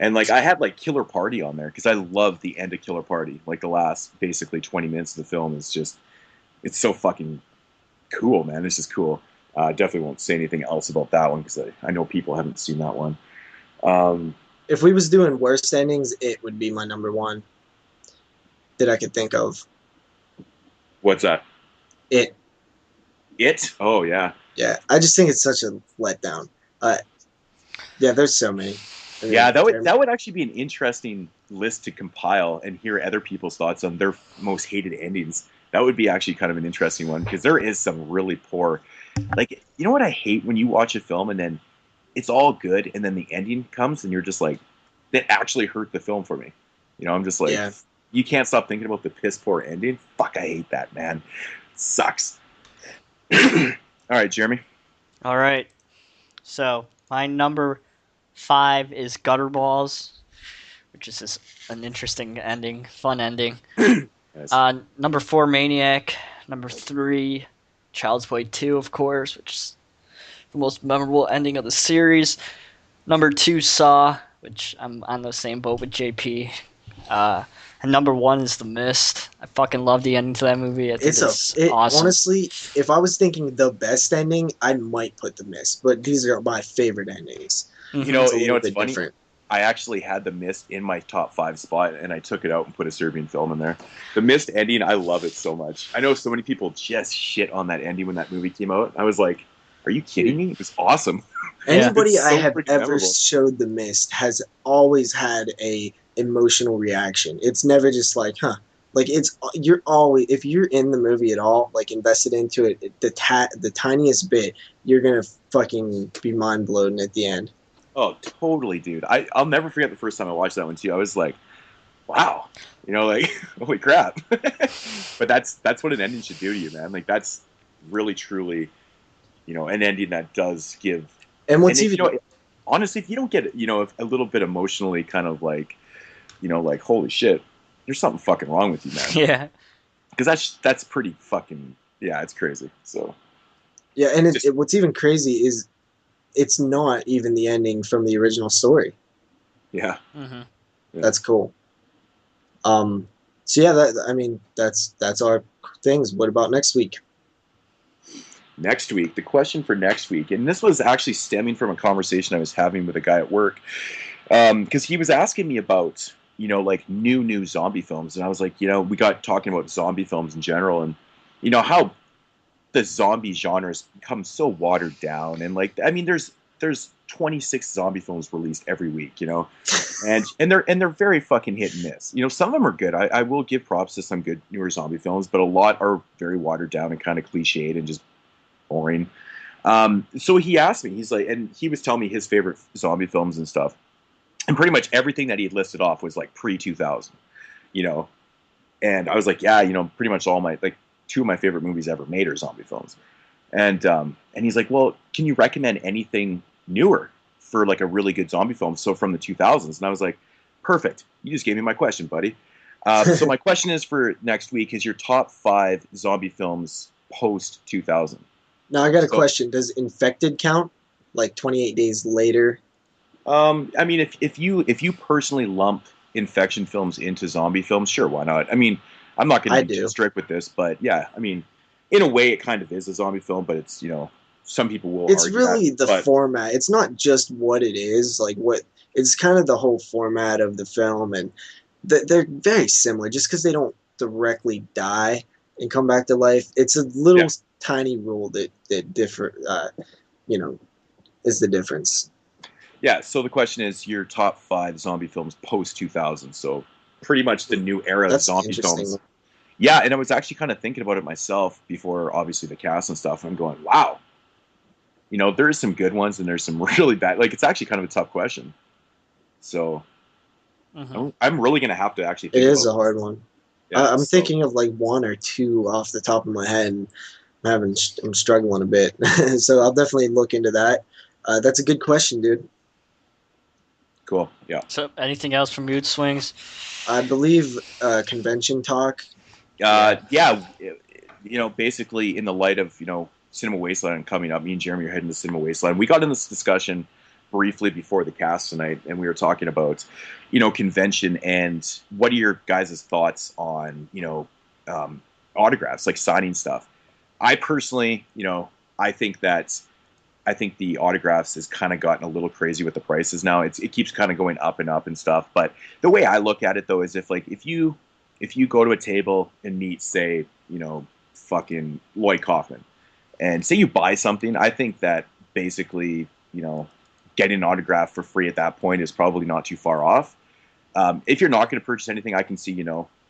And like I had like Killer Party on there because I love the end of Killer Party. Like the last basically 20 minutes of the film is just, it's so fucking cool, man. It's just cool. Definitely won't say anything else about that one because I know people haven't seen that one. If we was doing worst endings, it would be my number 1 that I could think of. What's that? It? Oh, yeah. Yeah, I just think it's such a letdown. Yeah, there's so many. I Yeah, mean, that would actually be an interesting list to compile and hear other people's thoughts on their most hated endings. That would be actually kind of an interesting one because there is some really poor. Like, you know what I hate when you watch a film and then it's all good and then the ending comes and you're just like, that actually hurt the film for me. You know, I'm just like, yeah. you can't stop thinking about the piss poor ending. Fuck, I hate that, man. It sucks. All right, Jeremy. All right. So my number 5 is Gutter Balls, which is just an interesting ending, fun ending. Yes. Number 4, Maniac. Number 3, Child's Play 2, of course, which is the most memorable ending of the series. Number 2, Saw, which I'm on the same boat with JP. And number 1 is The Mist. I fucking love the ending to that movie. I think it's awesome. Honestly, if I was thinking the best ending, I might put The Mist, but these are my favorite endings. Mhm. It's funny. Different. I actually had The Mist in my top 5 spot, and I took it out and put a Serbian film in there. The Mist ending, I love it so much. I know so many people just shit on that ending when that movie came out. I was like, are you kidding me? It was awesome. Anybody I have ever memorable. showed The Mist has always had a emotional reaction. It's never just like, huh. Like you're always, if you're in the movie at all, like invested into it, the tiniest bit, you're gonna fucking be mind blown at the end. Oh, totally, dude. I'll never forget the first time I watched that one too. I was like, wow, like holy crap. But that's what an ending should do to you, man. Like that's really truly, an ending that does give. And what's even honestly, if you don't get a little bit emotionally kind of like, like holy shit, there's something fucking wrong with you, man. Yeah. Because that's pretty fucking it's crazy. So. Yeah, and what's even crazy is it's not even the ending from the original story. Yeah. Mm-hmm. Yeah. That's cool. So yeah, that's our things. What about next week? Next week, the question for next week, and this was actually stemming from a conversation I was having with a guy at work, because he was asking me about, like new zombie films, and I was like, we got talking about zombie films in general, and how the zombie genre has become so watered down, and like, I mean, there's 26 zombie films released every week, and they're very fucking hit and miss. Some of them are good. I will give props to some good newer zombie films, but a lot are very watered down and kind of cliched and just boring. So he asked me, he's like, and he was telling me his favorite zombie films and stuff, and pretty much everything that he listed off was like pre-2000, and I was like, yeah, pretty much all my, like, 2 of my favorite movies ever made are zombie films. And he's like, well, can you recommend anything newer for like a really good zombie film? So from the 2000s. And I was like, perfect. You just gave me my question, buddy. So my question is for next week is your top 5 zombie films post 2000. Now I got a question. Does Infected count? Like 28 Days Later? I mean, if you personally lump infection films into zombie films, sure, why not? I mean, I'm not going to be too strict with this, but yeah, I mean, in a way, it kind of is a zombie film, but it's, some people will It's argue really that, format. It's not just what it is, like it's kind of the whole format of the film, and they're very similar. Just because they don't directly die and come back to life, it's a little tiny rule that differ, is the difference. Yeah, so the question is your top 5 zombie films post 2000. So pretty much the new era of zombie films. Yeah, and I was actually kind of thinking about it myself before, obviously, the cast and stuff. And I'm going, wow, there's some good ones and there's some really bad. Like, it's actually kind of a tough question. So I'm really going to have to actually think about it. It is a hard one. Yeah, I'm thinking of like 1 or 2 off the top of my head, and I'm struggling a bit. So I'll definitely look into that. That's a good question, dude. Cool. Yeah. So, anything else from MoodzSwingz? I believe convention talk. Basically in the light of Cinema Wasteland coming up, me and Jeremy are heading to Cinema Wasteland. We got in this discussion briefly before the cast tonight, and we were talking about convention and what are your guys' thoughts on autographs, like signing stuff. I personally, I think the autographs has kind of gotten a little crazy with the prices now. It keeps kind of going up and stuff. But the way I look at it though is if you go to a table and meet, say, fucking Lloyd Kaufman, and say you buy something, I think that basically, getting an autograph for free at that point is probably not too far off. If you're not going to purchase anything, I can see,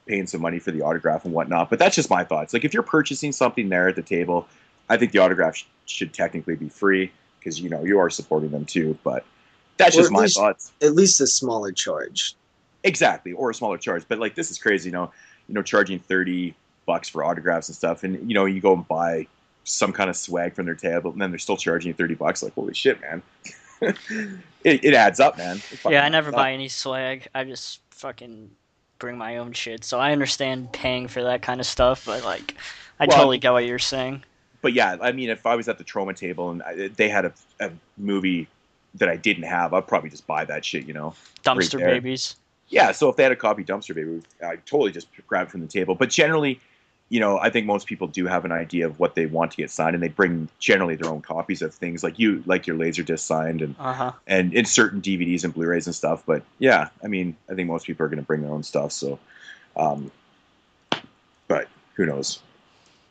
paying some money for the autograph and whatnot. But that's just my thoughts. Like, if you're purchasing something there at the table, I think the autograph should technically be free because, you are supporting them too. But that's just my thoughts. At least a smaller charge. Exactly, or a smaller charge. But like, this is crazy, charging $30 for autographs and stuff, and you go and buy some kind of swag from their table, and then they're still charging you $30. Like, holy shit, man! it adds up, man. Yeah, I never buy any swag. I just fucking bring my own shit. So I understand paying for that kind of stuff, but like, I totally get what you're saying. But yeah, I mean, if I was at the Trauma table and they had a movie that I didn't have, I'd probably just buy that shit, Dumpster right babies. Yeah, so if they had a copy Dumpster Baby, I'd totally just grab it from the table. But generally, I think most people do have an idea of what they want to get signed, and they bring generally their own copies of things, like your Laserdisc signed, and in certain DVDs and Blu-rays and stuff. But yeah, I mean, I think most people are going to bring their own stuff. So, but who knows?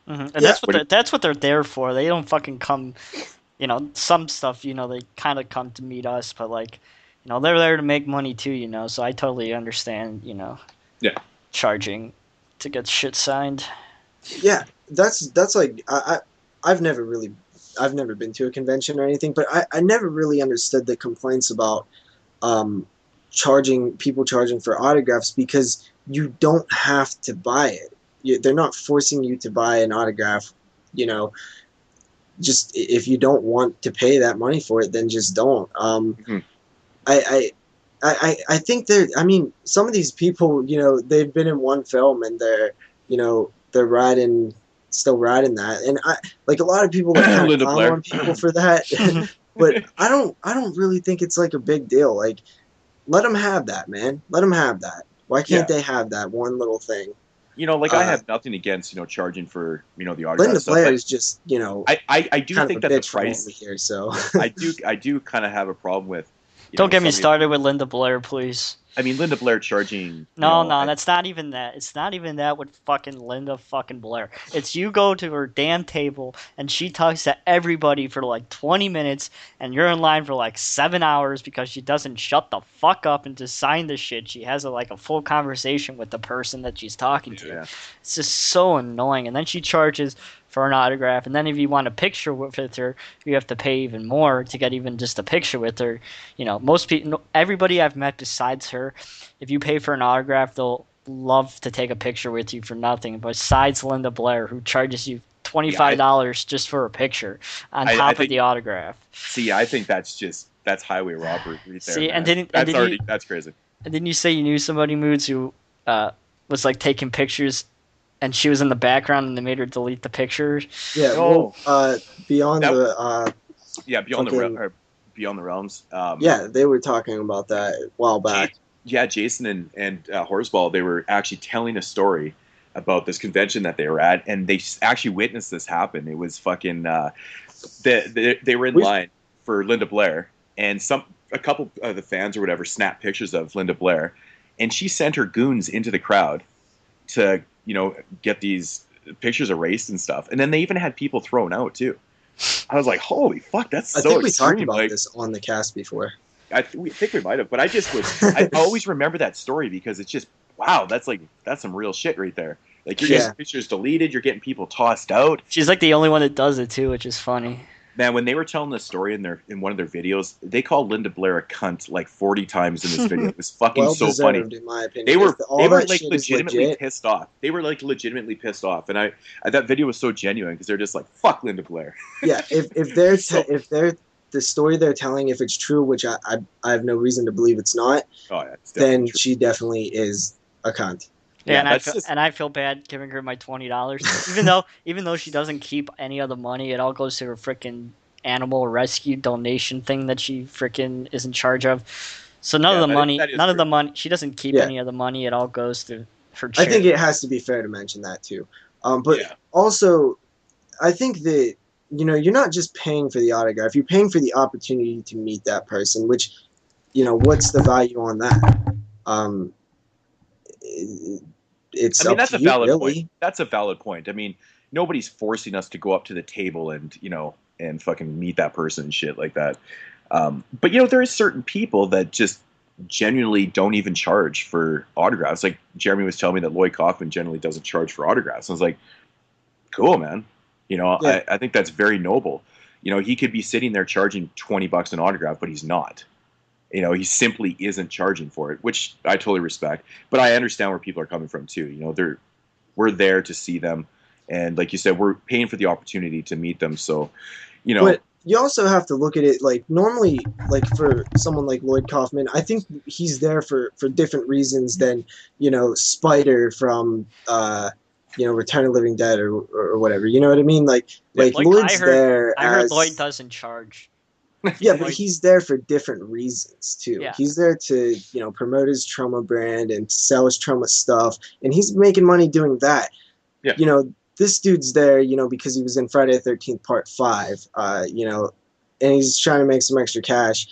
Mm-hmm. And that's what they're there for. They don't fucking come, some stuff, they kind of come to meet us, but like, they're there to make money too, so I totally understand, charging to get shit signed. Yeah, that's like I've never been to a convention or anything, but I never really understood the complaints about people charging for autographs, because you don't have to buy it. They're not forcing you to buy an autograph, just if you don't want to pay that money for it, then just don't. I think some of these people, they've been in one film and they're still riding that. And like a lot of people that kind of clown on people for that, but I don't really think it's like a big deal. Like, let them have that, man. Let them have that. Why can't they have that one little thing? I have nothing against, charging for, the autograph Linda stuff. Blair is just, I do think that the price here, so I do kind of have a problem with. Don't get me started with Linda Blair, please. I mean, Linda Blair charging... No, that's not even that. It's not even that with fucking Linda fucking Blair. It's you go to her damn table, and she talks to everybody for like 20 minutes, and you're in line for like 7 hours because she doesn't shut the fuck up and just sign the shit. She has a full conversation with the person that she's talking to. Yeah. It's just so annoying. And then she charges for an autograph, and then if you want a picture with her, you have to pay even more to get even just a picture with her. Most people, everybody I've met besides her, if you pay for an autograph, they'll love to take a picture with you for nothing. Besides Linda Blair, who charges you $25 just for a picture on top of the autograph. See, I think that's highway robbery right there. See, that's crazy. And didn't you say you knew somebody, Moodz, who was like taking pictures, and she was in the background, and they made her delete the pictures? Yeah. Beyond the Realms. Yeah, they were talking about that a while back. Yeah, Jason and Horseball, they were actually telling a story about this convention that they were at, and they actually witnessed this happen. It was fucking they were in line for Linda Blair, and a couple of the fans or whatever snapped pictures of Linda Blair, and she sent her goons into the crowd to get these pictures erased and stuff. And then they even had people thrown out too. I was like, holy fuck, that's so extreme. I think we talked about this on the cast before. I think we might have, but I always remember that story because it's just, wow, that's some real shit right there. Like, you're getting pictures deleted, you're getting people tossed out. She's like the only one that does it too, which is funny. Man, when they were telling this story in one of their videos, they called Linda Blair a cunt like 40 times in this video. It was fucking so funny. In my opinion. They were like legitimately pissed off. They were like legitimately pissed off, and I that video was so genuine because they're just like, fuck Linda Blair. Yeah, if they're the story they're telling, if it's true, which I have no reason to believe it's not, then true. She definitely is a cunt. Yeah, and I feel bad giving her my $20, even though she doesn't keep any of the money. It all goes to her freaking animal rescue donation thing that she freaking is in charge of. So none of the money, she doesn't keep any of the money. It all goes to her charity. I think it has to be fair to mention that too. Also, I think that you're not just paying for the autograph. You're paying for the opportunity to meet that person. Which, what's the value on that? That's a valid point. That's a valid point. I mean, nobody's forcing us to go up to the table and and fucking meet that person and shit like that. But you know, there is certain people that just genuinely don't even charge for autographs. Like Jeremy was telling me that Lloyd Kaufman generally doesn't charge for autographs. I was like, cool, man. You know, Yeah. I think that's very noble. You know, he could be sitting there charging $20 an autograph, but he's not. You know, he simply isn't charging for it, which I totally respect. But I understand where people are coming from too. You know, we're there to see them, and like you said, we're paying for the opportunity to meet them. So, you know, But you also have to look at it like normally, like for someone like Lloyd Kaufman, I think he's there for different reasons than Spider from Return of the Living Dead or whatever. You know what I mean? Like Like Lloyd's there I heard as Lloyd doesn't charge. yeah, but Lloyd, he's there for different reasons too. yeah. He's there to promote his trauma brand and sell his trauma stuff, and he's making money doing that. Yeah. This dude's there, because he was in Friday the 13th Part 5, and he's trying to make some extra cash,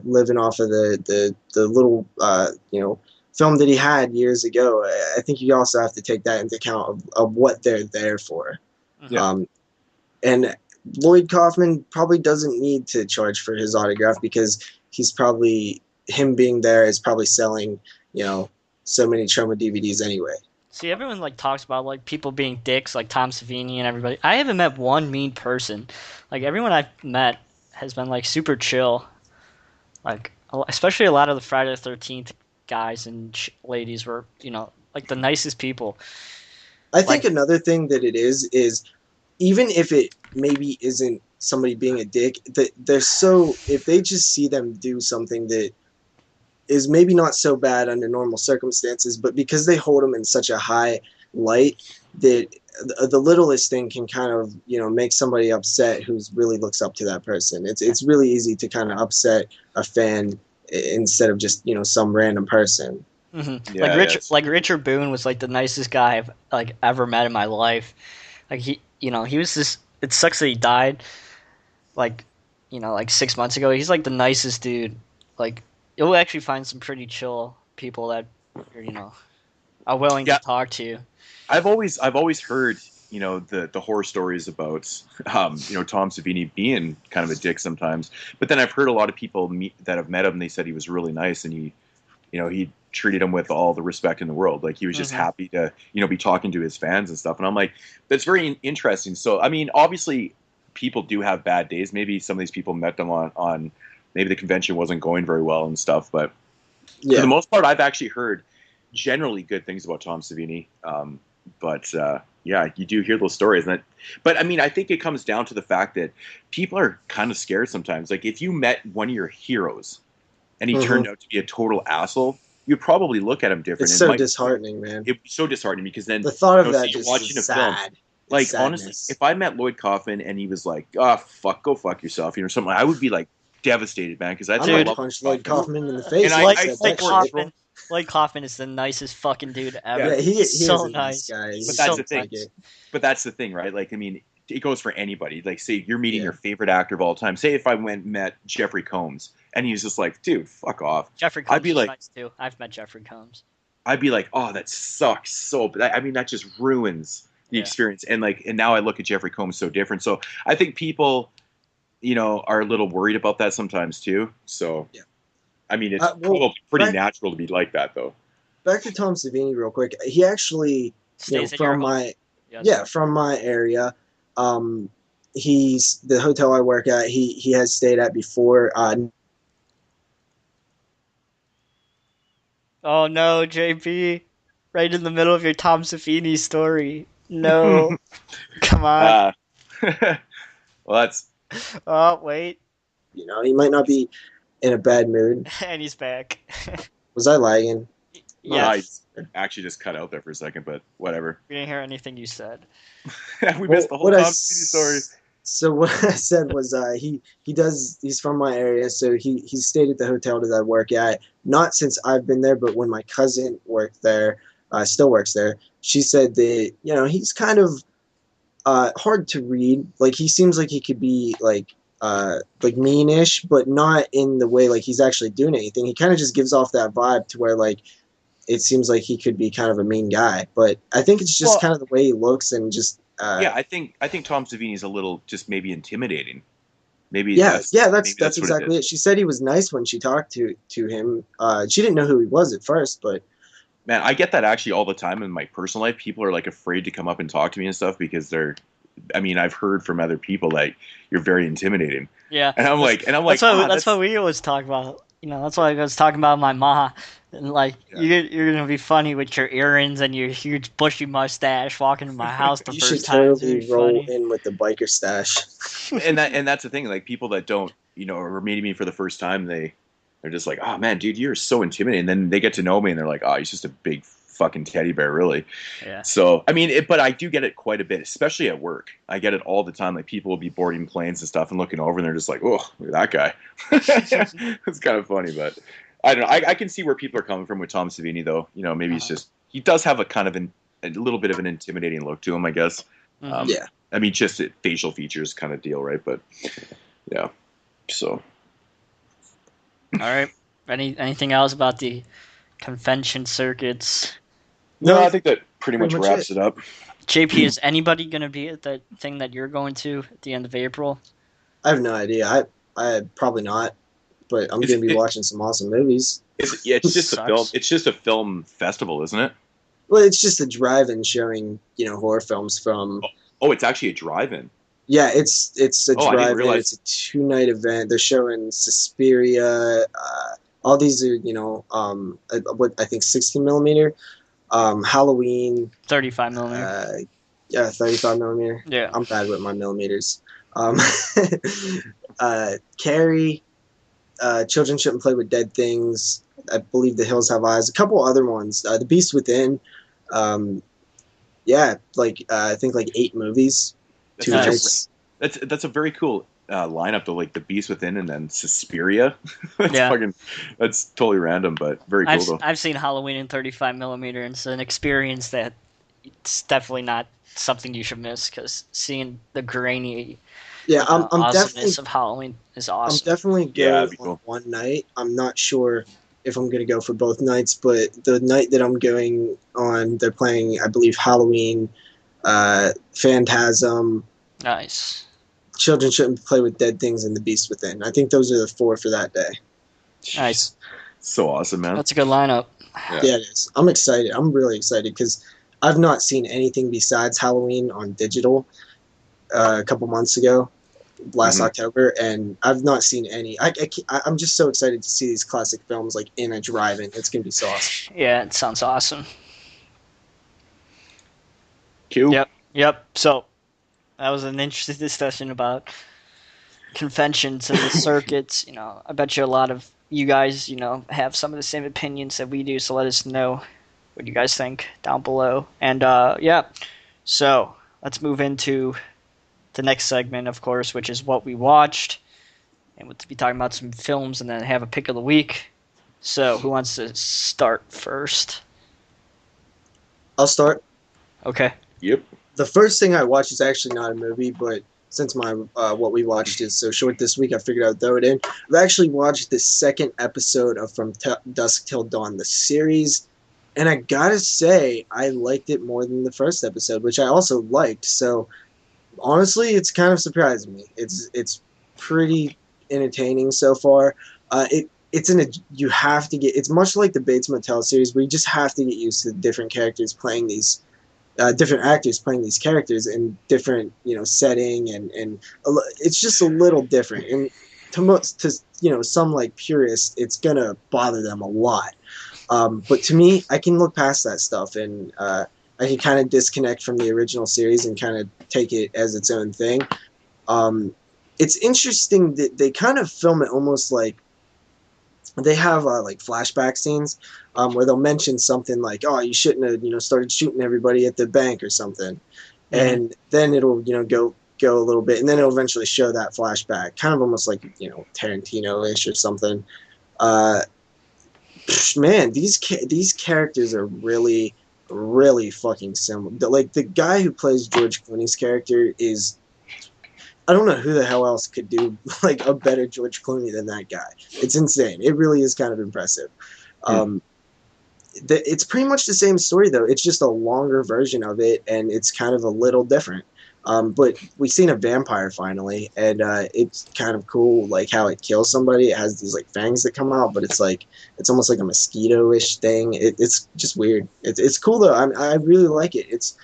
living off of the little, film that he had years ago. I think you also have to take that into account of what they're there for. Yeah. And Lloyd Kaufman probably doesn't need to charge for his autograph because him being there is probably selling, so many trauma DVDs anyway. See, everyone like talks about like people being dicks, like Tom Savini and everybody. I haven't met one mean person. Like everyone I've met has been like super chill. Like especially a lot of the Friday the 13th guys and ladies were, like the nicest people. I think another thing that it is even if it maybe isn't somebody being a dick, that if they just see them do something that is maybe not so bad under normal circumstances, but because they hold them in such a high light, that the littlest thing can kind of make somebody upset who really looks up to that person. It's really easy to kind of upset a fan instead of just some random person. Mm-hmm. Yeah, like Richard Boone was like the nicest guy I've like ever met in my life. Like he was this. It sucks that he died. Like 6 months ago. He's like the nicest dude. Like you'll actually find some pretty chill people that are willing to talk to you. I've always heard the horror stories about Tom Savini being kind of a dick sometimes, but then I've heard a lot of people that have met him and they said he was really nice and he treated him with all the respect in the world. Like he was just happy to be talking to his fans and stuff, and I'm like, that's very interesting. So I mean, obviously people do have bad days. Maybe some of these people met them on maybe the convention wasn't going very well and stuff, but for the most part I've actually heard generally good things about Tom Savini. But you do hear those stories. But I mean, I think it comes down to the fact that people are kind of scared sometimes. Like if you met one of your heroes and he turned out to be a total asshole, you'd probably look at him different. It's so disheartening, man. It'd be so disheartening because then the thought of that you're just watching is a film. sad. Like Sadness. honestly, if I met Lloyd Kaufman and he was like, "Oh fuck, go fuck yourself," something, I would be like devastated, man. Because I might punch Lloyd Kaufman in the face. And Lloyd Kaufman is the nicest fucking dude ever. Yeah, he's so a nice. Guy. But that's the thing. But that's the thing, right? Like, I mean, it goes for anybody. Like, say you're meeting your favorite actor of all time. Say if I went and met Jeffrey Combs, and he was just like, "Dude, fuck off." Jeffrey Combs is nice too. I've met Jeffrey Combs. I'd be like, "Oh, that sucks so." But I mean, that just ruins the experience. And now I look at Jeffrey Combs so different. So I think people, are a little worried about that sometimes too. So, I mean, it's probably pretty natural to be like that, though. Back to Tom Savini real quick. He actually, from my area, he's the hotel I work at. He has stayed at before. Oh no, JP! Right in the middle of your Tom Savini story. No, come on. Well, that's. Oh wait. He might not be in a bad mood. And he's back. Was I lagging? Yes. I actually just cut out there for a second, but whatever. We didn't hear anything you said. We missed the whole Tom Savini story. So what I said was he's from my area, so he stayed at the hotel that I work at. Not since I've been there, but when my cousin worked there, still works there. She said that he's kind of hard to read. Like he seems like he could be like meanish, but not in the way like he's actually doing anything. He kind of just gives off that vibe to where like it seems like he could be kind of a mean guy. But I think it's just kind of the way he looks and just. I think Tom Savini's a little just maybe intimidating. Maybe Yeah, that's yeah, maybe that's that's what it exactly is. it. She said he was nice when she talked to him. She didn't know who he was at first, but Man, I get that actually all the time in my personal life. People are like afraid to come up and talk to me and stuff because they're. I mean, I've heard from other people that you're very intimidating, Yeah, and I'm like, that's what we always talk about. That's why I was talking about my ma. And like yeah. you're gonna be funny with your earrings and your huge bushy mustache walking in my house the you should first time. It's gonna totally be roll funny. in with the biker stash. And that's the thing. Like people that don't, are meeting me for the first time, they're just like, oh man, dude, you're so intimidating. And then they get to know me, and they're like, oh, he's just a big fucking teddy bear, really. Yeah. So I mean, but I do get it quite a bit, especially at work. I get it all the time. Like people will be boarding planes and stuff, and looking over, and they're just like, oh, look at that guy. It's kind of funny, but I don't know. I can see where people are coming from with Tom Savini, though. Maybe it's just he does have a kind of a little bit of an intimidating look to him, I guess. Mhm. Yeah. I mean, just facial features kind of deal, right? But yeah, so All right. Anything else about the convention circuits? no, No, I think that pretty pretty much much wraps it. it up. JP, is anybody gonna be at that thing that you're going to at the end of April? I have no idea. I probably not, but I'm Is gonna be it, watching some awesome movies. yeah, it's just a film. Sucks. It's just a film festival, isn't it? Well, it's just a drive-in showing, horror films from. Oh, it's actually a drive-in. Yeah, it's a Oh, I didn't drive-in. realize. It's a two-night event. They're showing Suspiria. All these are, what I think 16 millimeter. Halloween. 35 millimeter. Yeah, 35 millimeter. Yeah. I'm bad with my millimeters. Um, Carrie. Children Shouldn't Play with Dead Things. I believe The Hills Have Eyes. A couple other ones. The Beast Within. Yeah, I think 8 movies. That's Two such nights. that's a very cool lineup, though. Like the Beast Within and then Suspiria. That's Yeah. that's totally random, but very cool though. I've seen Halloween in 35 millimeter, and it's an experience that it's definitely not something you should miss because seeing the grainy Yeah, I'm awesomeness definitely of Halloween is I'm awesome. definitely Yeah, going that'd be on cool. one night. I'm not sure if I'm going to go for both nights, but the night that I'm going on, they're playing, I believe, Halloween, Phantasm, Nice. Children Shouldn't Play with Dead Things, and The Beast Within. I think those are the 4 for that day. Nice. So awesome, man. That's a good lineup. Yeah. Yeah, it is. I'm excited. I'm really excited because I've not seen anything besides Halloween on digital a couple months ago, last Mhm. October, and I've not seen any. I'm just so excited to see these classic films in a drive-in. It's gonna be so awesome. Yeah, it sounds awesome. Q. Yep. So that was an interesting discussion about conventions and the circuits. I bet you a lot of you guys, have some of the same opinions that we do. So let us know what you guys think down below. And yeah, so let's move into the next segment, of course, which is what we watched, and we'll be talking about some films, and then have a pick of the week. So who wants to start first? I'll start. Okay. Yep. The first thing I watched is actually not a movie, but since my what we watched is so short this week, I figured I'd throw it in. I've actually watched the second episode of From Dusk Till Dawn, the series, and I gotta say I liked it more than the first episode, which I also liked. So honestly, it's kind of surprised me. It's pretty entertaining so far. You have to get. It's much like the Bates Motel series, where you just have to get used to different characters playing these. Different actors playing these characters in different, setting, and it's just a little different. And to some purists, it's gonna bother them a lot. But to me, I can look past that stuff, and I can kind of disconnect from the original series and kind of take it as its own thing. It's interesting that they kind of film it almost like they have flashback scenes where they'll mention something like, "Oh, you shouldn't have started shooting everybody at the bank" or something, and then it'll go a little bit, and then it'll eventually show that flashback, kind of almost like Tarantino-ish or something. Man, these characters are really, really fucking similar. The guy who plays George Clooney's character is, I don't know who the hell else could do a better George Clooney than that guy. It's insane. It really is kind of impressive. It's pretty much the same story though. It's just a longer version of it, and it's kind of a little different. But we've seen a vampire finally, and it's kind of cool, like how it kills somebody. It has these like fangs that come out, but it's almost like a mosquito-ish thing. It's just weird. It's cool though. I really like it. It's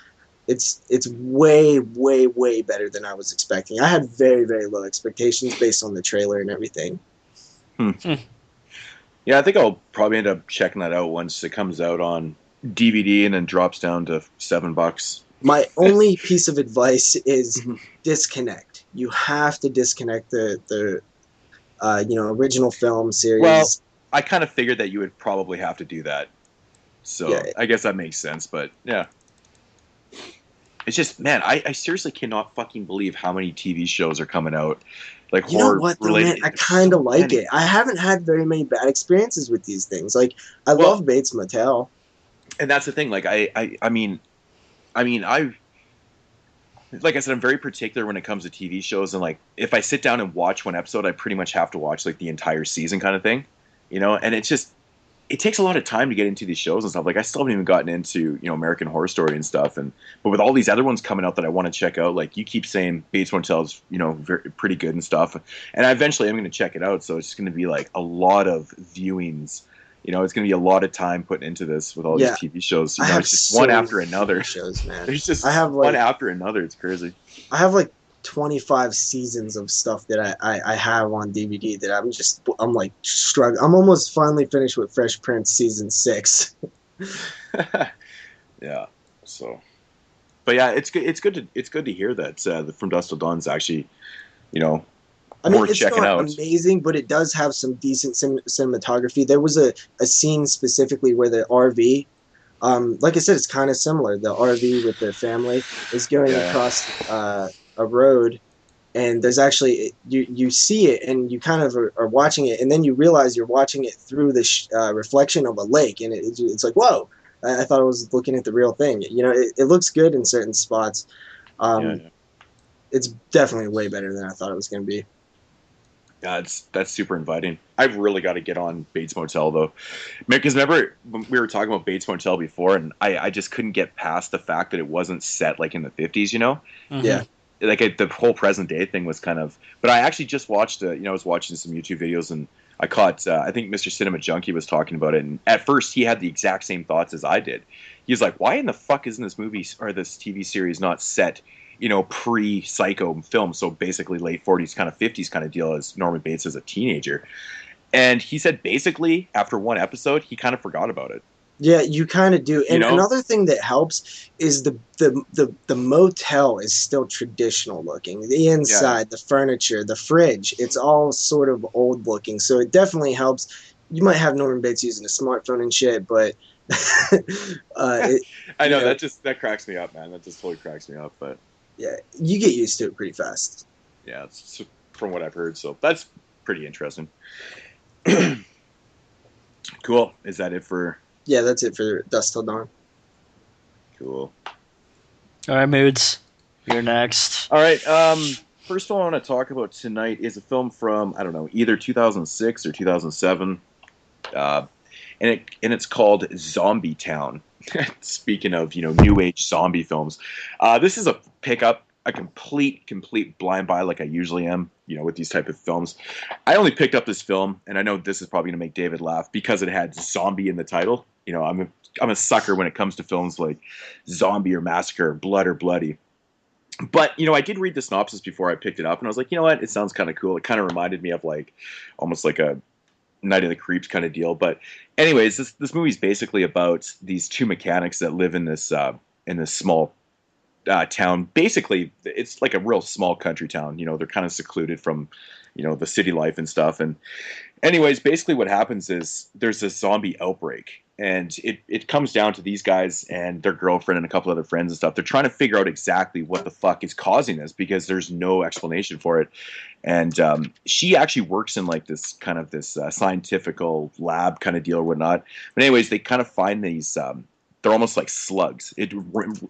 way way better than I was expecting. I had very very low expectations based on the trailer and everything. Yeah, I think I'll probably end up checking that out once it comes out on DVD and then drops down to $7. My only piece of advice is disconnect. You have to disconnect the original film series. Well, I kind of figured that you would probably have to do that. So Yeah. I guess that makes sense, but yeah. It's just, man, I seriously cannot fucking believe how many TV shows are coming out. Like You know horror what, though, related. man? I kind of like many. it. I haven't had very many bad experiences with these things. Like, I Well- love Bates Motel. And that's the thing. Like I mean, like I said, I'm very particular when it comes to TV shows, and like if I sit down and watch one episode, I pretty much have to watch like the entire season kind of thing, you know. And it's just it takes a lot of time to get into these shows and stuff. Like I still haven't even gotten into American Horror Story and stuff, but with all these other ones coming out that I want to check out, like you keep saying Bates Motel's pretty good and stuff, and I eventually am going to check it out. So it's going to be like a lot of viewings. It's going to be a lot of time put into this with all these TV shows. I have It's just so one after many another. shows, man. There's just I have one after another. It's crazy. I have like 25 seasons of stuff that I have on DVD that I'm like struggling. I'm almost finally finished with Fresh Prince season 6. Yeah. So, but yeah, it's good. It's good to hear that the From Dusk Till Dawn's actually, I mean, worth it's checking not out. amazing, but it does have some decent cinematography. There was a scene specifically where the RV, like I said, it's kind of similar. The RV with the family is going across a road, and there's actually you see it, and you kind of are watching it, and then you realize you're watching it through the reflection of a lake, and it's like, whoa! I thought I was looking at the real thing. It looks good in certain spots. It's definitely way better than I thought it was going to be. Yeah, that's super inviting. I've really got to get on Bates Motel though, because remember when we were talking about Bates Motel before, and I just couldn't get past the fact that it wasn't set like in the 50s, Yeah. Like the whole present day thing was kind of. But I actually just watched I was watching some YouTube videos and I caught I think Mr. Cinema Junkie was talking about it, and at first he had the exact same thoughts as I did. He's like, why in the fuck isn't this movie or this TV series not set pre-Psycho film, so basically late 40s, kind of 50s kind of deal as Norman Bates as a teenager. And he said basically after one episode, he kind of forgot about it. Yeah, you kind of do. And another thing that helps is the motel is still traditional looking. The inside, the furniture, the fridge, it's all sort of old looking. So it definitely helps. You might have Norman Bates using a smartphone and shit, but I know that cracks me up, man. That just totally cracks me up, but yeah, you get used to it pretty fast. Yeah, it's from what I've heard, so that's pretty interesting. Cool. Is that it for? Yeah, that's it for Dusk Till Dawn. Cool. All right, Moodz, you're next. All right. First one I want to talk about tonight is a film from either 2006 or 2007, and it's called Zombie Town. Speaking of new age zombie films, this is a pickup, a complete blind buy like I usually am, with these type of films. I only picked up this film, and I know this is probably gonna make David laugh because it had zombie in the title. I'm a sucker when it comes to films like Zombie or Massacre, or Blood or Bloody. But I did read the synopsis before I picked it up, and I was like, you know what, it sounds kind of cool. It kind of reminded me of like almost like a Night of the Creeps kind of deal. But anyways, this movie's basically about these two mechanics that live in this small town. Basically, it's like a real small country town. They're kind of secluded from the city life and stuff. And anyways, basically what happens is there's this zombie outbreak, and it comes down to these guys and their girlfriend and a couple other friends and stuff. They're trying to figure out exactly what the fuck is causing this because there's no explanation for it. And she actually works in like this scientific lab kind of deal or whatnot. But anyways, they kind of find these they're almost like slugs. It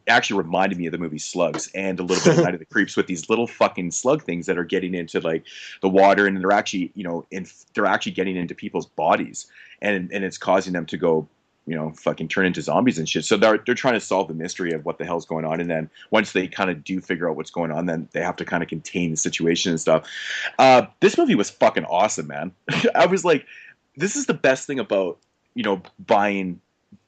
actually reminded me of the movie Slugs and a little bit of Night of the Creeps with these little fucking slug things that are getting into like the water, and they're actually they're actually getting into people's bodies, and it's causing them to go fucking turn into zombies and shit. So they're trying to solve the mystery of what the hell's going on, and then once they kind of do figure out what's going on, then they have to kind of contain the situation and stuff. This movie was fucking awesome, man. I was like, this is the best thing about buying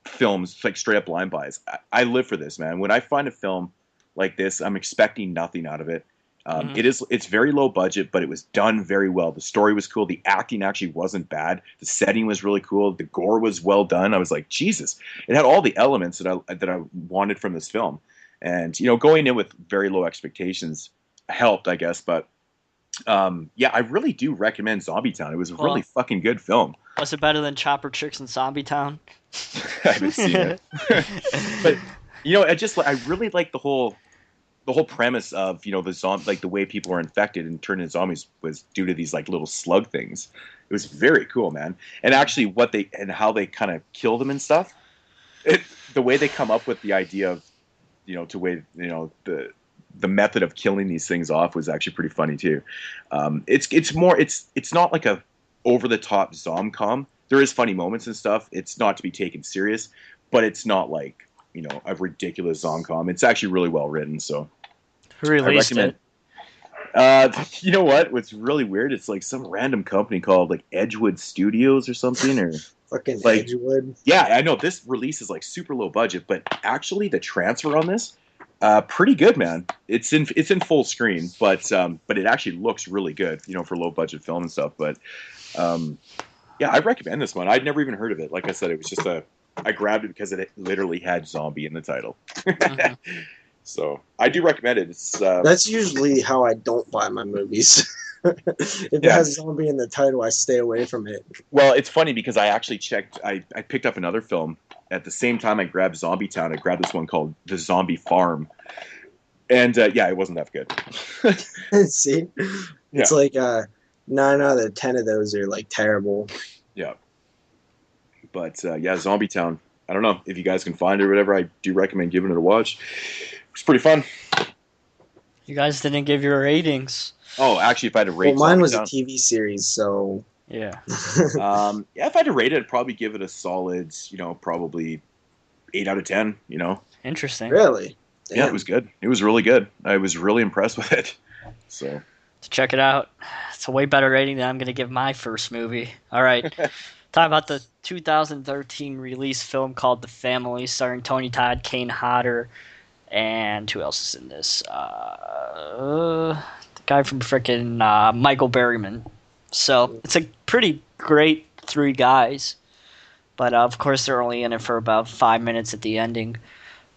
films, like straight up blind buys. I live for this, man. When I find a film like this, I'm expecting nothing out of it. It's very low budget, but it was done very well. The story was cool. The acting actually wasn't bad. The setting was really cool. The gore was well done. I was like, Jesus, it had all the elements that I wanted from this film. And going in with very low expectations helped, I guess. But yeah, I really do recommend Zombie Town. It was a really fucking good film. Was it better than Chopper Chicks and Zombie Town? I haven't seen it, but I really like the whole premise of the zombie, like the way people are infected and turned into zombies was due to these like little slug things. It was very cool, man. And actually, how they kind of kill them and stuff. The way they come up with the idea of the method of killing these things off was actually pretty funny too. It's not like a over the top zom-com. There is funny moments and stuff. It's not to be taken serious, but it's not like a ridiculous zom-com. It's actually really well written. So who released it? You know what? What's really weird? It's like some random company called like Edgewood Studios or something, or fucking like, Edgewood. Yeah, I know this release is like super low budget, but actually the transfer on this, pretty good, man. It's in full screen, but it actually looks really good, for low budget film and stuff. But yeah, I recommend this one. I'd never even heard of it. Like I said, it was just I grabbed it because it literally had zombie in the title. Mm-hmm. So I do recommend it. It's that's usually how I don't buy my movies. If it has zombie in the title, I stay away from it. Well, it's funny because I actually checked. I picked up another film at the same time I grabbed Zombie Town. I grabbed this one called The Zombie Farm, and yeah, it wasn't that good. See, it's like 9 out of 10 of those are like terrible. Yeah, but yeah, Zombie Town. I don't know if you guys can find it or whatever. I do recommend giving it a watch. It's pretty fun. You guys didn't give your ratings. Oh, actually, if I had to rate, well, mine was Town, a TV series, so yeah. Yeah, if I had to rate it, I'd probably give it a solid, probably 8 out of 10. Interesting. Really? Damn. Yeah, it was good. It was really good. I was really impressed with it. So to check it out, it's a way better rating than I'm going to give my first movie. All right. Talk about the 2013 release film called The Family, starring Tony Todd, Kane Hodder, and who else is in this? The guy from frickin' Michael Berryman. So it's a pretty great 3 guys, but of course they're only in it for about 5 minutes at the ending.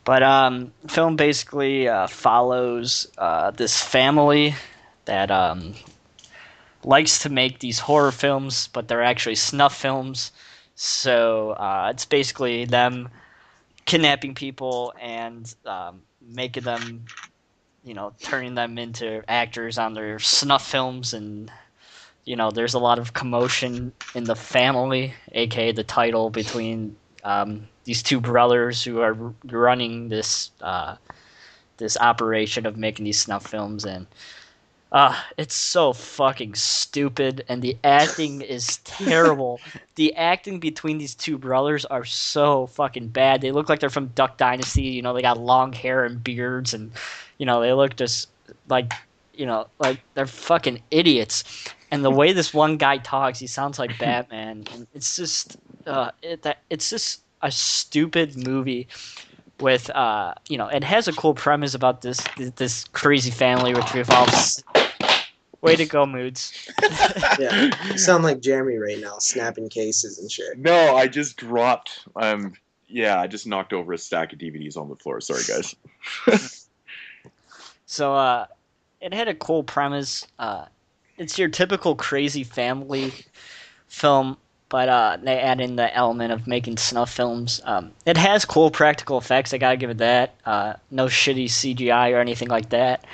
But film basically follows this family that likes to make these horror films, but they're actually snuff films. So it's basically them kidnapping people and making them, turning them into actors on their snuff films. And, there's a lot of commotion in the family, aka the title, between these 2 brothers who are running this this operation of making these snuff films. And it's so fucking stupid, and the acting is terrible. The acting between these 2 brothers are so fucking bad. They look like they're from Duck Dynasty. They got long hair and beards, and they look just like they're fucking idiots. And the way this one guy talks, he sounds like Batman. And it's just it's just a stupid movie. With it has a cool premise about this crazy family which revolves. Way to go, Moodz. Yeah, you sound like Jeremy right now, snapping cases and shit. No, I just dropped. I just knocked over a stack of DVDs on the floor. Sorry, guys. So, it had a cool premise. It's your typical crazy family film, but they add in the element of making snuff films. It has cool practical effects. I gotta give it that. No shitty CGI or anything like that.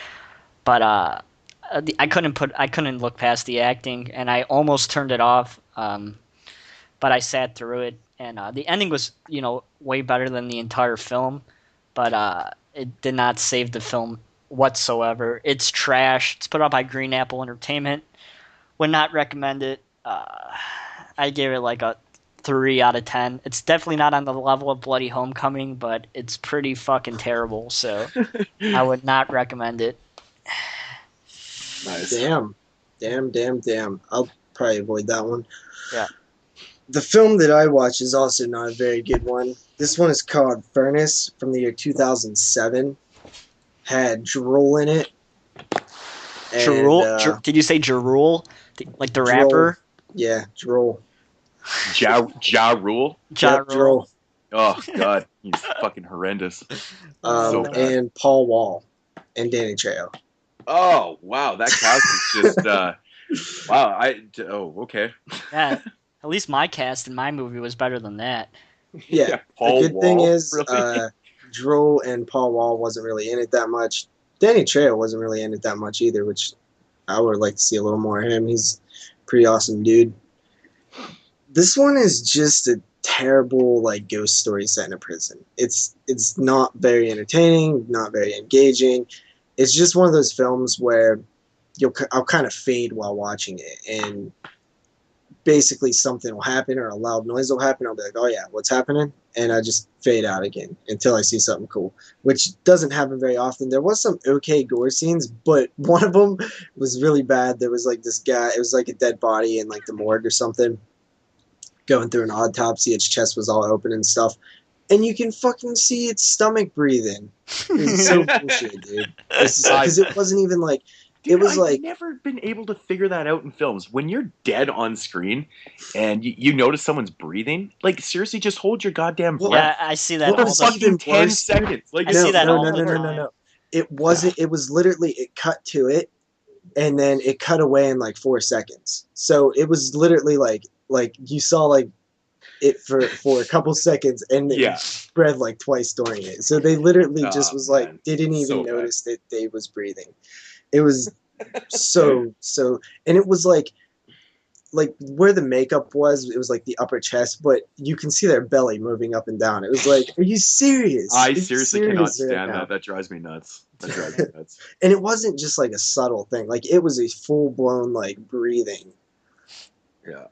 But I couldn't look past the acting, and I almost turned it off. But I sat through it, and the ending was way better than the entire film. But it did not save the film whatsoever. It's trash. It's put out by Green Apple Entertainment. Would not recommend it. I gave it like a 3 out of 10. It's definitely not on the level of Bloody Homecoming, but it's pretty fucking terrible. So I would not recommend it. Nice. Damn. I'll probably avoid that one. Yeah. The film that I watch is also not a very good one. This one is called Furnace from the year 2007. Had drool in it. And, Did you say Jarul? Like the Drool. rapper? Yeah, drool. Ja Rule. Yep, drool. Oh god, he's fucking horrendous. So bad. And Paul Wall and Danny Trejo. Oh wow, that cast is just wow. Okay. Yeah. At least my cast in my movie was better than that. Yeah. Paul The good Wall, thing is, really? Drool and Paul Wall wasn't really in it that much. Danny Trejo wasn't really in it that much either, which I would like to see a little more of him. He's a pretty awesome dude. This one is just a terrible like ghost story set in a prison. It's not very entertaining, not very engaging. It's just one of those films where I'll kind of fade while watching it, and basically something will happen or a loud noise will happen. I'll be like, oh yeah, what's happening? And I just fade out again until I see something cool, which doesn't happen very often. There was some okay gore scenes, but one of them was really bad. There was like this guy, it was like a dead body in like the morgue or something, going through an autopsy. Its chest was all open and stuff. And you can fucking see its stomach breathing. It's so bullshit, dude. Because it wasn't even like, Dude, it was I've like, never been able to figure that out in films. When you're dead on screen and you notice someone's breathing, like seriously, just hold your goddamn breath. Yeah, I see that What all was the fucking 10 worse? seconds. Like I see that all the time. No. It wasn't. It was literally. It cut to it, and then it cut away in like 4 seconds. So it was literally like you saw like it for a couple seconds, and it spread like twice during it. So they literally just was man. like didn't even So notice that they was breathing. It was so, and it was like where the makeup was, it was like the upper chest, but you can see their belly moving up and down. It was like, are you serious? I seriously cannot stand right that. That drives me nuts. That drives me nuts. And it wasn't just like a subtle thing. Like it was a full blown like breathing. Yeah.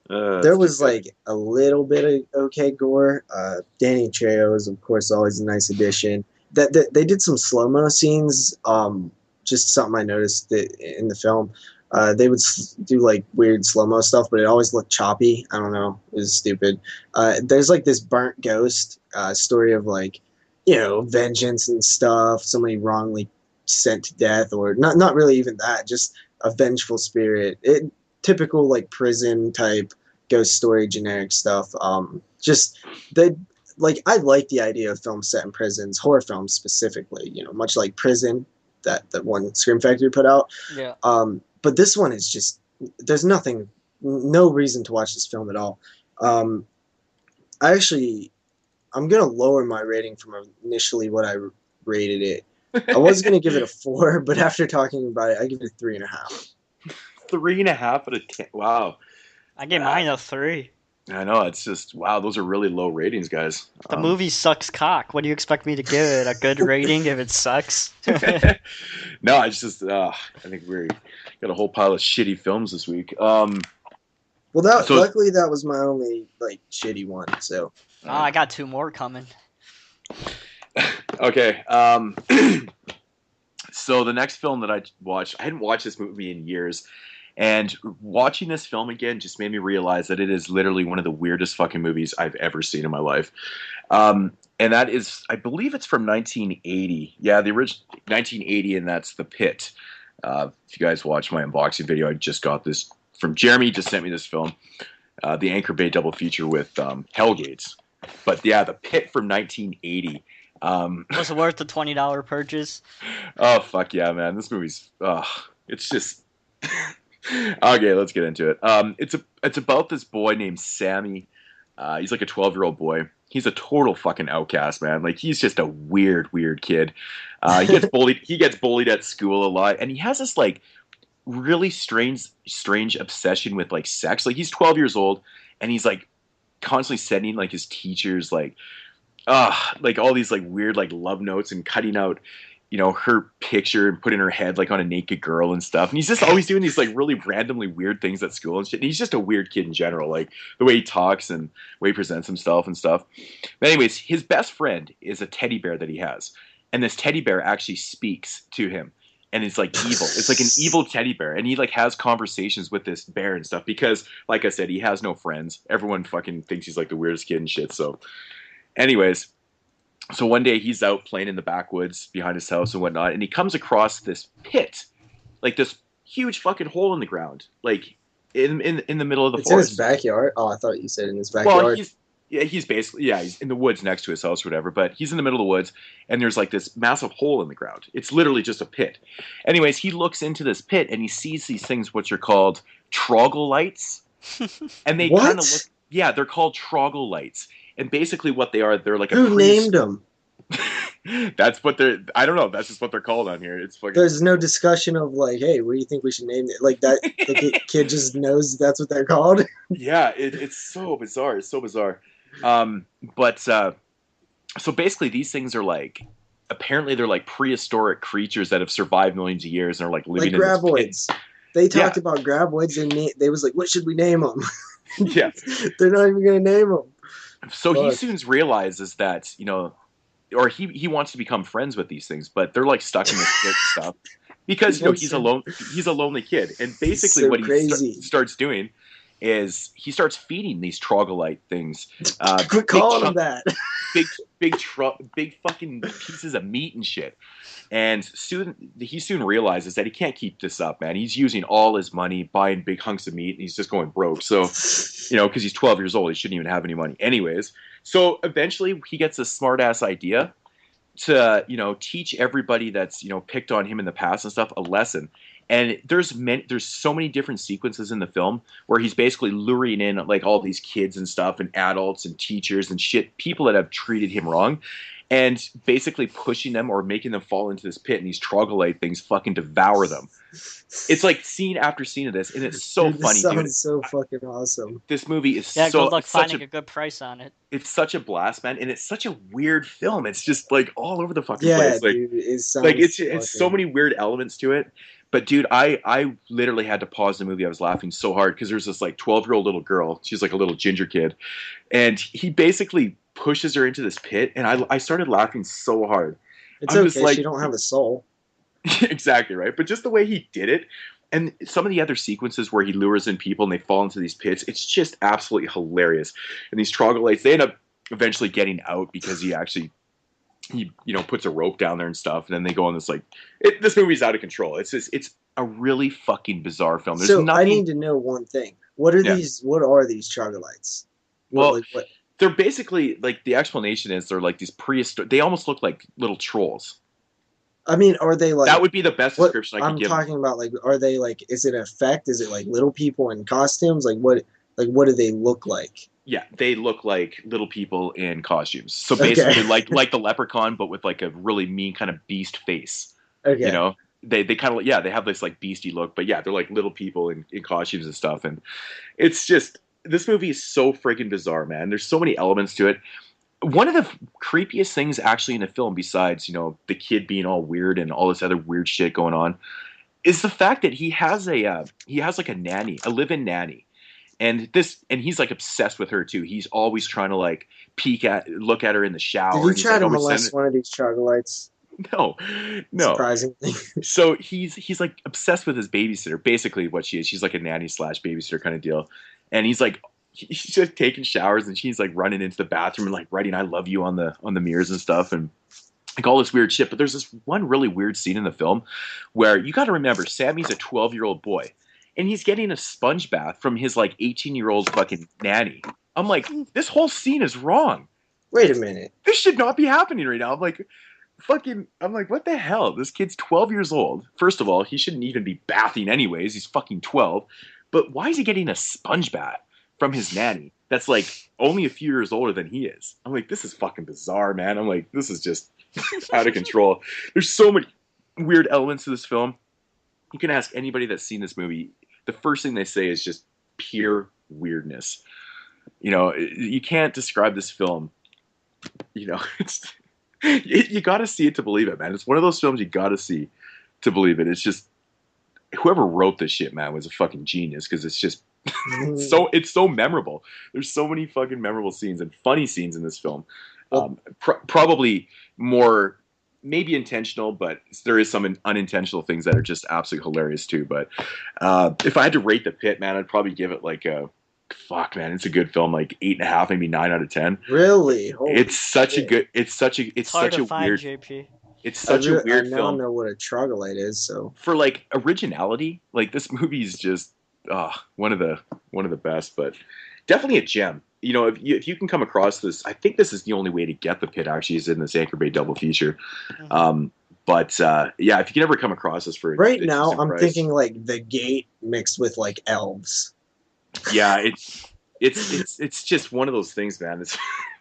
There was like a little bit of okay gore. Danny Trejo is of course always a nice addition. That they did some slow-mo scenes. Just something I noticed in the film. They would do like weird slow-mo stuff, but it always looked choppy. I don't know. It was stupid. There's like this burnt ghost story of like, vengeance and stuff. Somebody wrongly sent to death, or not really even that. Just a vengeful spirit. Typical like prison type ghost story, generic stuff. I like the idea of films set in prisons, horror films specifically. Much like Prison, that one Scream Factory put out. Yeah. But this one is just, there's no reason to watch this film at all. I'm gonna lower my rating from initially what I rated it. I was gonna give it a 4, but after talking about it, I give it a 3.5. 3.5 out of 10. Wow. I gave mine a 3. I know, it's just, wow, those are really low ratings, guys. The movie sucks cock. What do you expect me to give it? A good rating if it sucks? No, I think we got a whole pile of shitty films this week. Luckily that was my only like shitty one. So I got 2 more coming. Okay. So the next film that I watched, I hadn't watched this movie in years. And watching this film again just made me realize that it is literally one of the weirdest fucking movies I've ever seen in my life. And that is, I believe it's from 1980. Yeah, the original 1980, and that's The Pit. If you guys watch my unboxing video, I just got this from Jeremy. He just sent me this film, the Anchor Bay double feature with Hellgates. But yeah, The Pit from 1980. Was it worth the $20 purchase? Oh, fuck yeah, man. This movie's, it's just... Okay, let's get into it. It's about this boy named Sammy. He's like a 12-year-old boy. He's a total fucking outcast, man. Like, he's just a weird kid. He gets bullied. He gets bullied at school a lot, and he has this like really strange obsession with like sex. Like, he's 12 years old, and he's like constantly sending like his teachers like all these like weird like love notes and cutting out her picture and put in her head like on a naked girl and stuff. And he's just always doing these like really randomly weird things at school and shit. And he's just a weird kid in general, like the way he talks and the way he presents himself and stuff. But anyways, his best friend is a teddy bear that he has. And this teddy bear actually speaks to him. And it's like evil. It's like an evil teddy bear. And he like has conversations with this bear and stuff because, like I said, he has no friends. Everyone fucking thinks he's like the weirdest kid and shit. So anyways, so one day he's out playing in the backwoods behind his house and whatnot, and he comes across this pit, like this huge fucking hole in the ground, like in the middle of the It's forest. in his backyard. Oh, I thought you said in his backyard. Well, he's basically he's in the woods next to his house or whatever, but he's in the middle of the woods, and there's like this massive hole in the ground. It's literally just a pit. Anyways, he looks into this pit and he sees these things which are called troglodytes, and they kind of look. Yeah, they're called troglodytes. And basically what they are, they're like Who named them? That's what they're. I don't know. That's just what they're called on here. It's fucking. There's no discussion of like, hey, what do you think we should name it? Like that, the kid just knows that's what they're called. Yeah, it's so bizarre. It's so bizarre. So basically, these things are like. Apparently, they're like prehistoric creatures that have survived millions of years and are like living like in this graboids. pit. They talked about graboids and they was like, what should we name them? Yeah, they're not even gonna name them. So he soon realizes that, or he wants to become friends with these things, but they're like stuck in this pit stuff because he's a lonely kid, and basically so what he starts doing is he starts feeding these troglodyte things. Quit calling them that. big fucking pieces of meat and shit. And he soon realizes that he can't keep this up, man. He's using all his money buying big hunks of meat, and he's just going broke. So, because he's 12 years old, he shouldn't even have any money. Anyways, so eventually he gets a smart-ass idea to, teach everybody that's, picked on him in the past and stuff a lesson. And there's so many different sequences in the film where he's basically luring in like all these kids and stuff and adults and teachers and shit, people that have treated him wrong, and basically pushing them or making them fall into this pit, and these troglodyte things fucking devour them. It's like scene after scene of this, and it's so funny, dude. Sounds so fucking awesome. This movie is good luck finding a good price on it. It's such a blast, man, and it's such a weird film. It's just like all over the fucking place. Like, dude, it's so many weird elements to it. But dude, I literally had to pause the movie. I was laughing so hard because there's this like 12-year-old little girl. She's like a little ginger kid, and he basically pushes her into this pit, and I started laughing so hard. It's okay, just like, she don't have a soul. Exactly, right? But just the way he did it, and some of the other sequences where he lures in people and they fall into these pits, it's just absolutely hilarious. And these troglodytes, they end up eventually getting out because he puts a rope down there and stuff, and then they go on this like this movie's out of control. It's a really fucking bizarre film. There's nothing... I need to know one thing. What are these troglodytes? What? They're basically like, the explanation is they're like these prehistoric. They almost look like little trolls. I mean, are they like... That would be the best description I could give. I'm talking about, like, are they like... Is it an effect? Is it like little people in costumes? Like, what do they look like? Yeah, they look like little people in costumes. So basically, like the leprechaun, but with like a really mean kind of beast face. Okay. They kind of they have this like beastie look, but yeah, they're like little people in costumes and stuff, and it's just... This movie is so freaking bizarre, man. There's so many elements to it. One of the creepiest things actually in the film, besides, the kid being all weird and all this other weird shit going on, is the fact that he has like a nanny, a live-in nanny. And he's like obsessed with her too. He's always trying to like look at her in the shower. Did he try to molest one of these troglodytes? No. Surprisingly. So he's like obsessed with his babysitter. Basically what she is. She's like a nanny / babysitter kind of deal. And he's just taking showers, and she's like running into the bathroom and like writing "I love you" on the mirrors and stuff, and like all this weird shit. But there's this one really weird scene in the film where you got to remember, Sammy's a 12-year-old boy, and he's getting a sponge bath from his like 18-year-old fucking nanny. I'm like, this whole scene is wrong. Wait a minute. This should not be happening right now. I'm like, what the hell? This kid's 12 years old. First of all, he shouldn't even be bathing anyways. He's fucking 12. But why is he getting a sponge bath from his nanny that's like only a few years older than he is? I'm like, this is fucking bizarre, man. I'm like, this is just out of control. There's so many weird elements to this film. You can ask anybody that's seen this movie. The first thing they say is just pure weirdness. You can't describe this film. It's You got to see it to believe it, man. It's one of those films you got to see to believe it. It's just whoever wrote this shit, man, was a fucking genius because it's just it's so memorable. There's so many fucking memorable scenes and funny scenes in this film. Probably more maybe intentional, but there is some unintentional things that are just absolutely hilarious too. But if I had to rate The Pit, man, I'd probably give it like a fuck, man. It's a good film, like 8.5, maybe 9 out of 10. Really? Holy it's such shit. a good. It's hard such to a find, weird. JP. It's such a weird I now film. know what a troglodyte is. So For like originality, like this movie is just one of the best, but definitely a gem. You know, if you can come across this, I think this is the only way to get The Pit. Actually, is in this Anchor Bay double feature. But yeah, if you can ever come across this for right a now, decent I'm price. thinking like The Gate mixed with like elves. Yeah, it's just one of those things, man. It's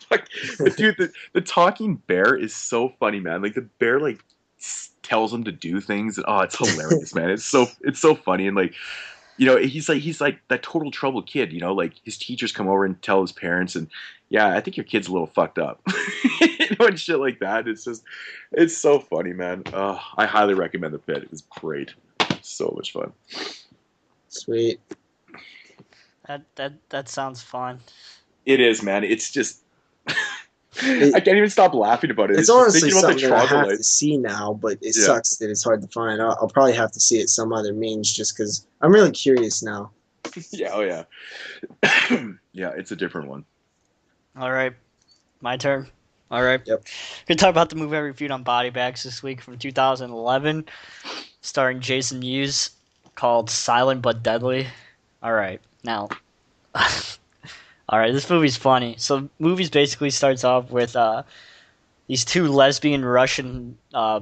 like, dude, the talking bear is so funny, man. Like the bear like tells him to do things. Oh, it's hilarious, man. It's so funny, and like, you know, he's like that total trouble kid. You know, like his teachers come over and tell his parents, and yeah, I think your kid's a little fucked up, you know, and shit like that. It's so funny, man. I highly recommend The Pit. It was great, so much fun. Sweet. That sounds fun. It is, man. It's just I can't even stop laughing about it. It's honestly thinking about something that I have to troglodytes. see now, but it sucks that it's hard to find. I'll probably have to see it some other means just because I'm really curious now. Yeah, oh yeah. Yeah, it's a different one. All right, my turn. All right. Yep. Gonna talk about the movie I reviewed on Body Bags this week from 2011, starring Jason Mewes, called Silent but Deadly. All right, now. All right, this movie's funny. So, movies basically starts off with these two lesbian Russian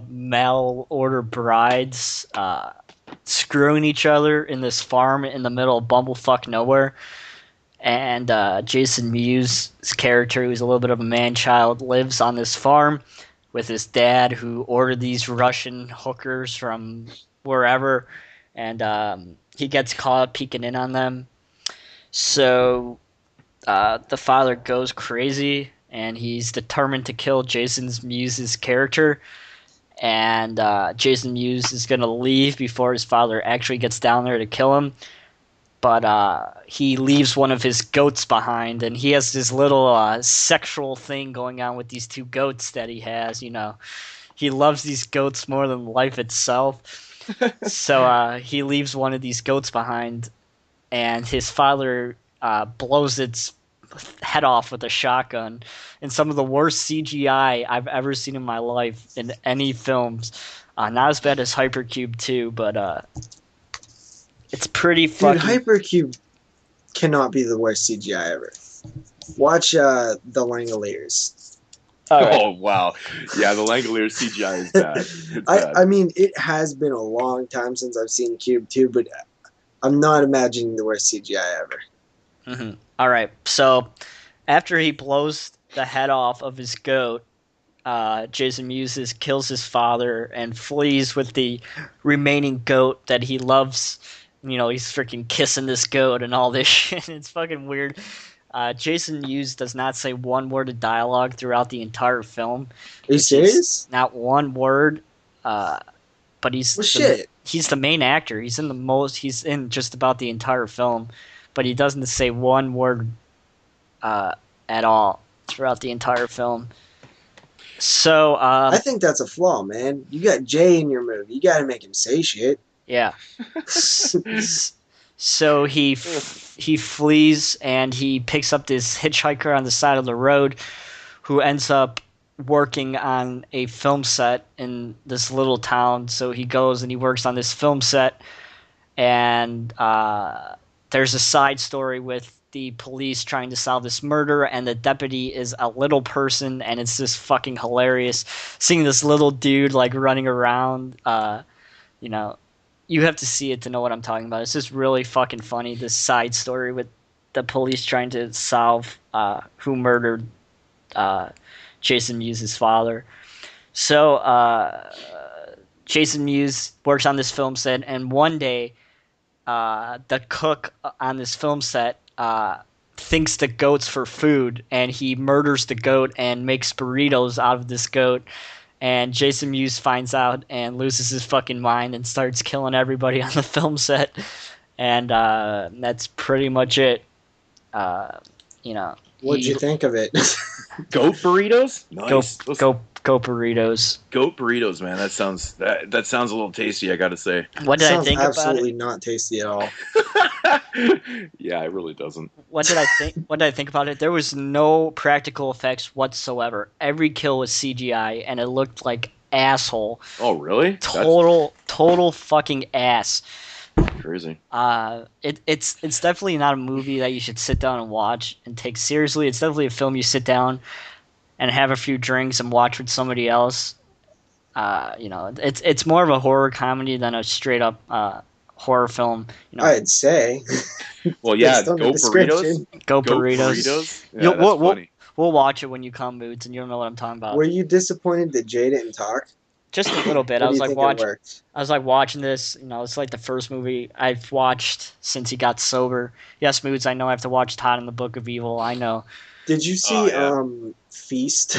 mail order brides screwing each other in this farm in the middle of bumblefuck nowhere. And Jason Mewes' character, who's a little bit of a man-child, lives on this farm with his dad, who ordered these Russian hookers from wherever, and he gets caught peeking in on them. So the father goes crazy, and he's determined to kill Jason Mewes' character. And Jason Mewes is going to leave before his father actually gets down there to kill him. But he leaves one of his goats behind, and he has this little sexual thing going on with these two goats that he has. You know, he loves these goats more than life itself. So he leaves one of these goats behind, and his father blows its head off with a shotgun in some of the worst CGI I've ever seen in my life in any films. Not as bad as Hypercube 2, but it's pretty fucking... Dude, Hypercube cannot be the worst CGI ever. Watch The Langoliers. Right. Oh, wow. Yeah, the Langoliers CGI is bad. It's bad. I mean, it has been a long time since I've seen Cube 2, but I'm not imagining the worst CGI ever. Mm-hmm. All right, so after he blows the head off of his goat, Jason Mewes kills his father and flees with the remaining goat that he loves. You know, he's freaking kissing this goat and all this shit. It's fucking weird. Jason Mewes does not say one word of dialogue throughout the entire film. Are you serious? Not one word. But he's he's the main actor. He's in just about the entire film, but he doesn't say one word at all throughout the entire film. So I think that's a flaw, man. You got Jay in your movie. You got to make him say shit. Yeah. So he flees, and he picks up this hitchhiker on the side of the road who ends up working on a film set in this little town. So he goes and he works on this film set, and there's a side story with the police trying to solve this murder, and the deputy is a little person, and it's just fucking hilarious seeing this little dude like running around. You know, you have to see it to know what I'm talking about. It's just really fucking funny, this side story with the police trying to solve who murdered Jason Mewes' father. So Jason Mewes works on this film set, and one day the cook on this film set thinks the goat's for food, and he murders the goat and makes burritos out of this goat. And Jason Mewes finds out and loses his fucking mind and starts killing everybody on the film set. And that's pretty much it. What'd you think of it? Goat burritos? Nice. Go burritos. Goat burritos, man. That sounds a little tasty, I gotta say. What did I think about it? Absolutely not tasty at all. Yeah, it really doesn't. What did I think about it? There was no practical effects whatsoever. Every kill was CGI, and it looked like asshole. Oh, really? Total fucking ass. Crazy. It's definitely not a movie that you should sit down and watch and take seriously. It's definitely a film you sit down and have a few drinks and watch with somebody else. It's more of a horror comedy than a straight up horror film. I'd say. Well, yeah, Go Burritos. Go Burritos. Yeah, that's funny. We'll watch it when you come, Moodz, and you'll know what I'm talking about. Were you disappointed that Jay didn't talk? Just a little bit. I was like watching this. It's like the first movie I've watched since he got sober. Yes, Moodz, I know I have to watch Todd and the Book of Evil. I know. Did you see Feast?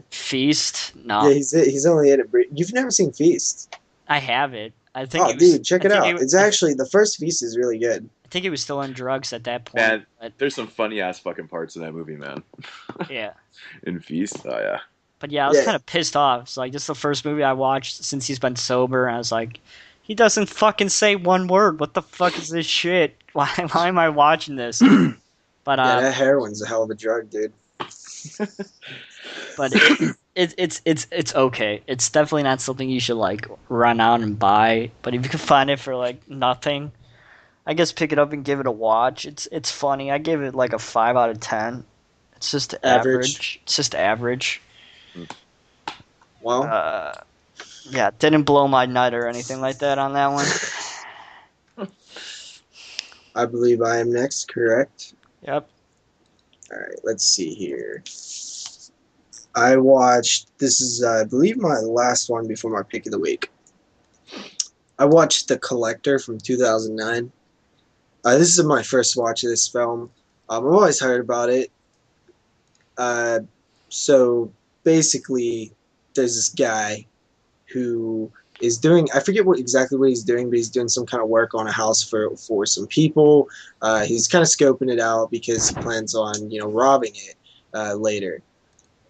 Feast? No. Yeah, he's only in it. You've never seen Feast? I have it. I think. Dude, check it out. It's actually the first Feast is really good. I think he was still on drugs at that point. Man, there's some funny ass fucking parts in that movie, man. Yeah. In Feast, oh yeah. But yeah, I was kind of pissed off. It's like, this is the first movie I watched since he's been sober, and I was like, he doesn't fucking say one word. What the fuck is this shit? Why am I watching this? But that heroin's a hell of a drug, dude. But it's okay. It's definitely not something you should like run out and buy. But if you can find it for like nothing, I guess pick it up and give it a watch. It's funny. I gave it like a 5 out of 10. It's just average. It's just average. Well, yeah, didn't blow my nut or anything like that on that one. I believe I am next, correct? Yep. All right, let's see here. I watched, this is, I believe, my last one before my pick of the week. I watched The Collector from 2009. This is my first watch of this film. I've always heard about it. So basically, there's this guy who is doing, I forget exactly what he's doing, but he's doing some kind of work on a house for some people. He's kind of scoping it out because he plans on, robbing it later.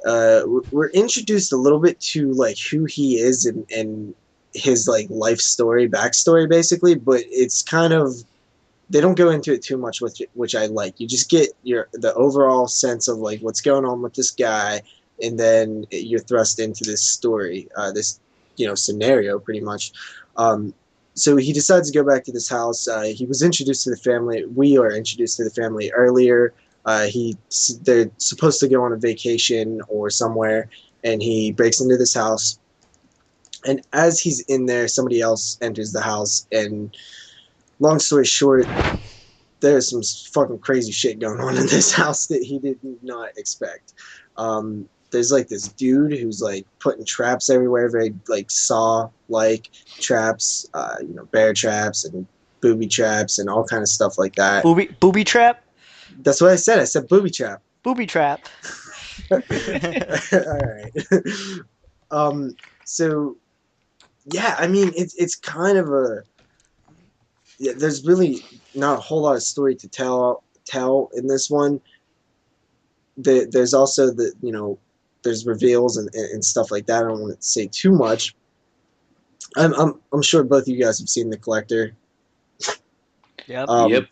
We're introduced a little bit to like who he is and his like life story, backstory basically, but it's kind of, they don't go into it too much, which I like. You just get the overall sense of like what's going on with this guy, and then you're thrust into this story, this scenario pretty much. So he decides to go back to this house. He was introduced to the family. We are introduced to the family earlier. They're supposed to go on a vacation or somewhere, and he breaks into this house. And as he's in there, somebody else enters the house, and long story short, there's some fucking crazy shit going on in this house that he did not expect. There's like this dude who's like putting traps everywhere, very like Saw-like traps, bear traps and booby traps and all kind of stuff like that. Booby trap? That's what I said. I said booby trap. Booby trap. All right. So yeah, I mean it's kind of a, there's really not a whole lot of story to tell in this one. There's also there's reveals and stuff like that. I don't want to say too much. I'm sure both of you guys have seen The Collector. Yep. Yep.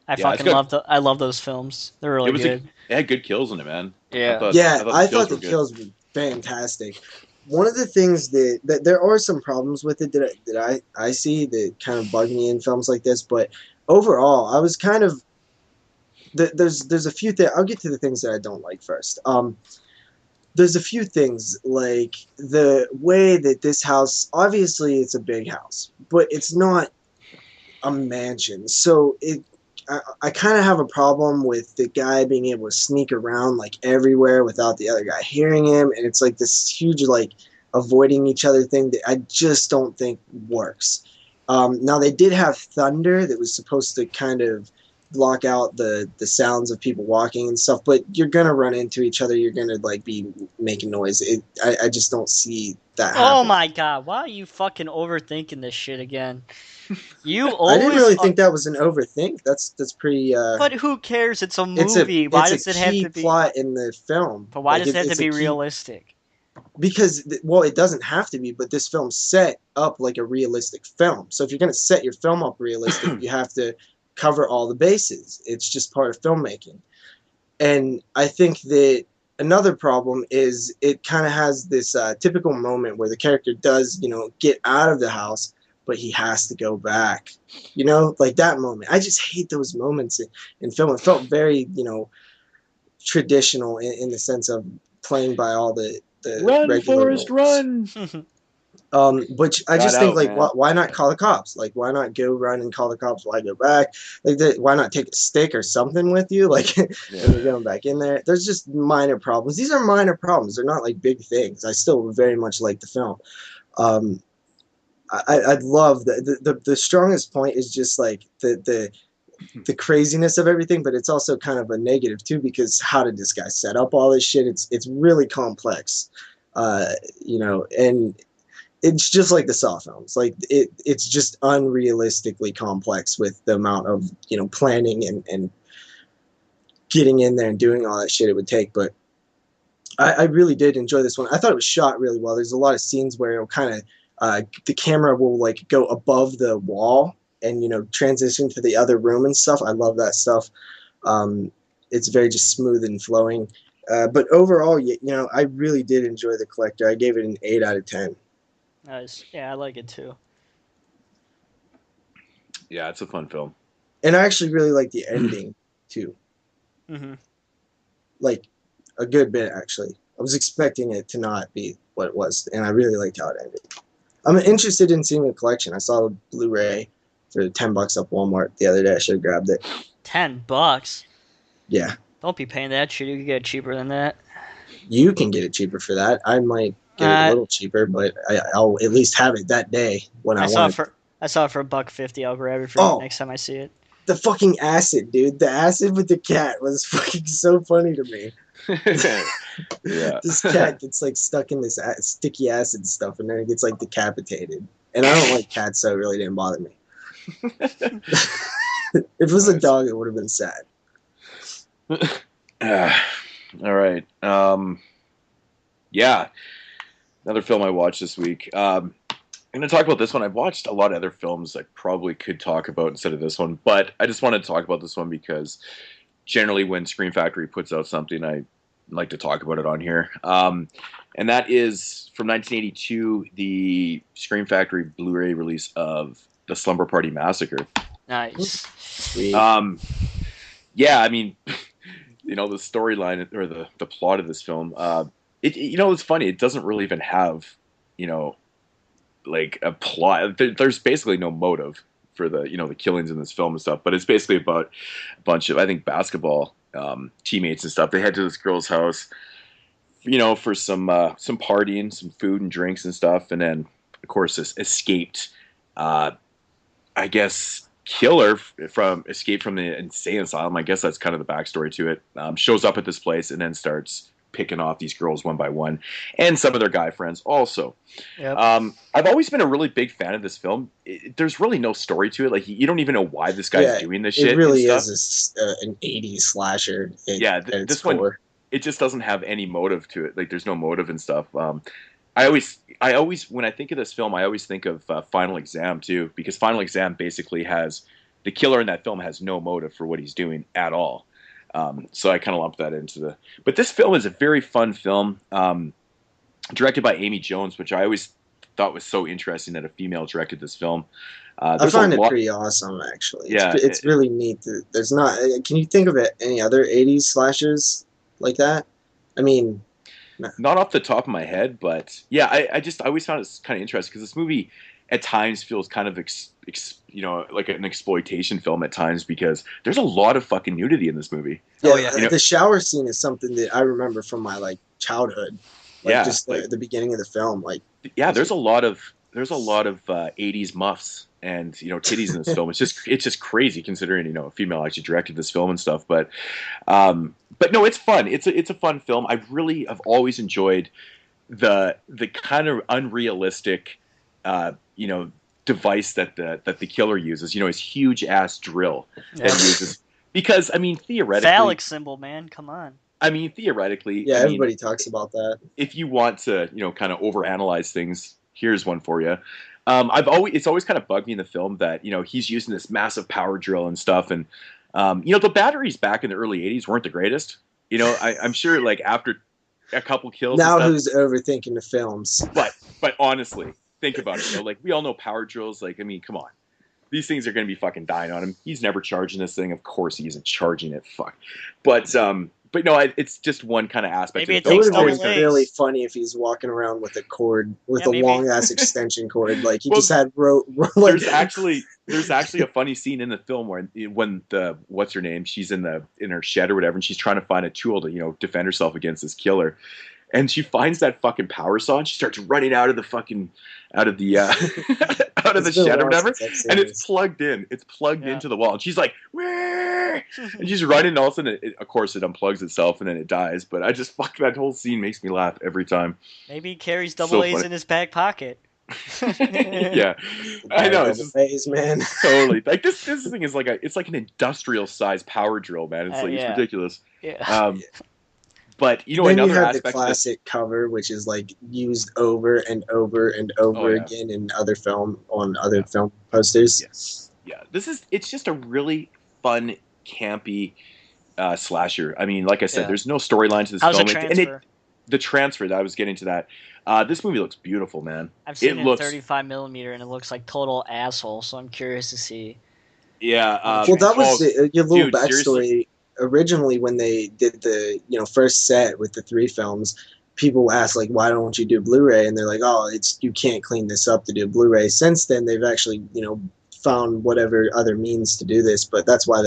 I love those films. They're really good. They had good kills in it, man. Yeah. I thought the kills were fantastic. One of the things that there are some problems with it that I see that kind of bug me in films like this, but overall, I was kind of, there's a few things. I'll get to the things that I don't like first. There's a few things, like the way that this house, obviously it's a big house, but it's not a mansion. So I kind of have a problem with the guy being able to sneak around like everywhere without the other guy hearing him. And it's like this huge like avoiding each other thing that I just don't think works. Now they did have thunder that was supposed to kind of block out the sounds of people walking and stuff, but you're gonna run into each other. You're gonna like be making noise. I just don't see that Oh happen. my god, why are you fucking overthinking this shit again? You I didn't always really think that was an overthink. That's pretty. But who cares? It's a It's a movie. Why does it's a it have key to be plot in the film. But why Like does it have to it's a be key realistic? because well, it doesn't have to be, but this film's set up like a realistic film. So if you're gonna set your film up realistic, you have to cover all the bases. It's just part of filmmaking. And I think that another problem is it kind of has this typical moment where the character does, get out of the house, but he has to go back. Like that moment. I just hate those moments in film. It felt very, traditional in the sense of playing by all the Run, regular Forrest, rules. run! Which I Got just think out, like man. why not call the cops? Like why not go run and call the cops? Why go back? Like why not take a stick or something with you? Like when you're going back in there. There's just minor problems. These are minor problems. They're not like big things. I still very much like the film. I love the strongest point is just like the craziness of everything, but it's also kind of a negative too because how did this guy set up all this shit? It's really complex, and it's just like the Saw films. Like it's just unrealistically complex with the amount of planning and getting in there and doing all that shit it would take. But I really did enjoy this one. I thought it was shot really well. There's a lot of scenes where it'll kind of the camera will like go above the wall and transition to the other room and stuff. I love that stuff. It's very just smooth and flowing. But overall, I really did enjoy The Collector. I gave it an 8 out of 10. Nice. Yeah, I like it too. Yeah, it's a fun film. And I actually really like the ending too. Mm-hmm. Like a good bit actually. I was expecting it to not be what it was, and I really liked how it ended. I'm interested in seeing the collection. I saw the Blu-ray for $10 up Walmart the other day. I should have grabbed it. $10? Yeah. Don't be paying that shit. You can get it cheaper than that. You can get it cheaper for that. I might get it a little cheaper, but I'll at least have it that day when I want it. I saw it for $1.50. I'll grab it for you next time I see it. The fucking acid, dude. The acid with the cat was fucking so funny to me. Yeah. This cat gets like stuck in this sticky acid stuff, and then it gets like decapitated. And I don't like cats, so it really didn't bother me. If it was a dog, it would have been sad. All right. Yeah. Another film I watched this week. I'm going to talk about this one. I've watched a lot of other films I probably could talk about instead of this one, but I just wanted to talk about this one because generally when Scream Factory puts out something, I like to talk about it on here. And that is from 1982, the Scream Factory Blu-ray release of The Slumber Party Massacre. Nice. Sweet. Yeah, I mean, the storyline or the plot of this film, it's funny. It doesn't really even have, like a plot. There's basically no motive for the killings in this film and stuff, but it's basically about a bunch of, I think, basketball teammates and stuff. They head to this girl's house, for some partying, some food and drinks and stuff, and then of course this escaped, I guess, killer escaped from the insane asylum. I guess that's kind of the backstory to it. Shows up at this place and then starts picking off these girls one by one, and some of their guy friends also. Yep. I've always been a really big fan of this film. There's really no story to it. Like, you don't even know why this guy's doing this shit. It really is an 80s slasher. This one, it just doesn't have any motive to it. Like, there's no motive and stuff. I always, when I think of this film, I always think of Final Exam too, because Final Exam basically has the killer in that film has no motive for what he's doing at all. So I kind of lumped that into but this film is a very fun film, directed by Amy Jones, which I always thought was so interesting that a female directed this film. I find it pretty awesome, actually. Yeah, it's really neat. There's not. Can you think of any other 80s slashers like that? I mean, not off the top of my head, but yeah, I always found it kind of interesting because this movie at times feels kind of like an exploitation film at times, because there's a lot of fucking nudity in this movie. Yeah, the shower scene is something that I remember from my childhood. Just the beginning of the film. Yeah, there's a lot of 80s muffs and titties in this film. It's just crazy considering a female actually directed this film and stuff. But no, it's fun. It's a fun film. I really have always enjoyed the kind of unrealistic, device that the killer uses. His huge ass drill that he uses. Because I mean, theoretically, phallic symbol, man. Come on. I mean, theoretically, yeah, everybody talks about that. If you want to, kind of overanalyze things, here's one for you. It's always kind of bugged me in the film that he's using this massive power drill and stuff, and the batteries back in the early '80s weren't the greatest. I'm sure like after a couple kills. Now and stuff, who's overthinking the films? But honestly, think about it. Like we all know power drills. Like I mean, come on. These things are going to be fucking dying on him. He's never charging this thing. Of course he isn't charging it. Fuck. But no, it's just one kind of aspect. Maybe of the it film. takes It would have double been A's. really funny if he's walking around with a cord, with a maybe. long ass extension cord. Like he Well, just had there's actually a funny scene in the film when the what's her name, she's in her shed or whatever, and she's trying to find a tool to defend herself against this killer, and she finds that fucking power saw and she starts running out of the out of the shed or whatever, and it's plugged in. It's plugged into the wall, and she's like, "Where?" And she's running, and all of a sudden, of course, it unplugs itself, and then it dies. But that whole scene makes me laugh every time. Maybe he carries double A's funny. in his back pocket. Yeah, I know. It's just, phase, man. totally. Like this thing is it's like an industrial size power drill, man. It's it's ridiculous. Yeah. But then another you have aspect the classic cover, which is like used over and over and over again in other film posters. Yes. Yeah. It's just a really fun, campy slasher. I mean, like I said, there's no storyline to this How's film. the transfer? The transfer that I was getting to that. This movie looks beautiful, man. I've seen it in 35 millimeter, and it looks like total asshole. So I'm curious to see. Yeah. Well, that was your little dude, backstory. seriously. Originally, when they did the first set with the 3 films, people asked like, "Why don't you do Blu-ray?" And they're like, "Oh, you can't clean this up to do Blu-ray." Since then, they've actually found whatever other means to do this. But that's why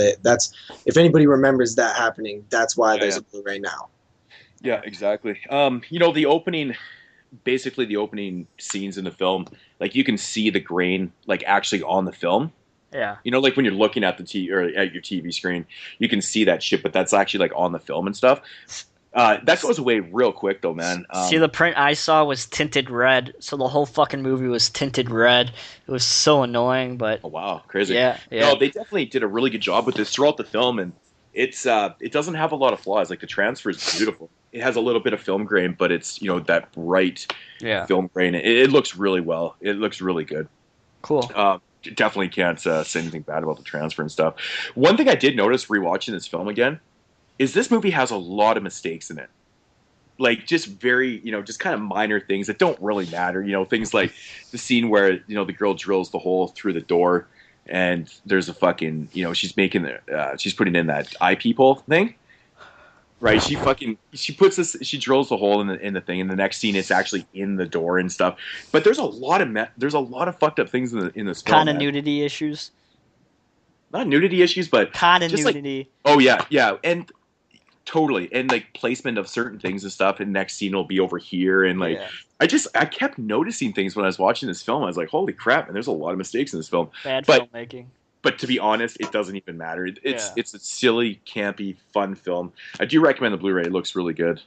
if anybody remembers that happening, that's why there's a Blu-ray now. Yeah, exactly. The opening scenes in the film, like you can see the grain like actually on the film. Yeah. Like when you're looking at or at your TV screen, you can see that shit, but that's actually like on the film and stuff. That goes away real quick though, man. See, the print I saw was tinted red, so the whole fucking movie was tinted red. It was so annoying, but oh wow, crazy. Yeah. No, they definitely did a really good job with this throughout the film, and it doesn't have a lot of flaws. Like the transfer is beautiful. It has a little bit of film grain, but it's that bright film grain. It looks really well. It looks really good. Cool. Definitely can't say anything bad about the transfer and stuff. One thing I did notice rewatching this film again is this movie has a lot of mistakes in it. Like just very, just kind of minor things that don't really matter. Things like the scene where, the girl drills the hole through the door and there's a fucking, she's putting in that eye peephole thing. Right, she drills the hole in the thing, and the next scene it's actually in the door and stuff. But there's a lot of fucked up things in this film. Kind of nudity issues. Not nudity issues, but kind of just nudity. Oh yeah, and totally, and like placement of certain things and stuff. And next scene will be over here, and like I kept noticing things when I was watching this film. I was like, holy crap, and there's a lot of mistakes in this film. Bad filmmaking. But to be honest, it doesn't even matter. It's a silly, campy, fun film. I do recommend the Blu-ray. It looks really good.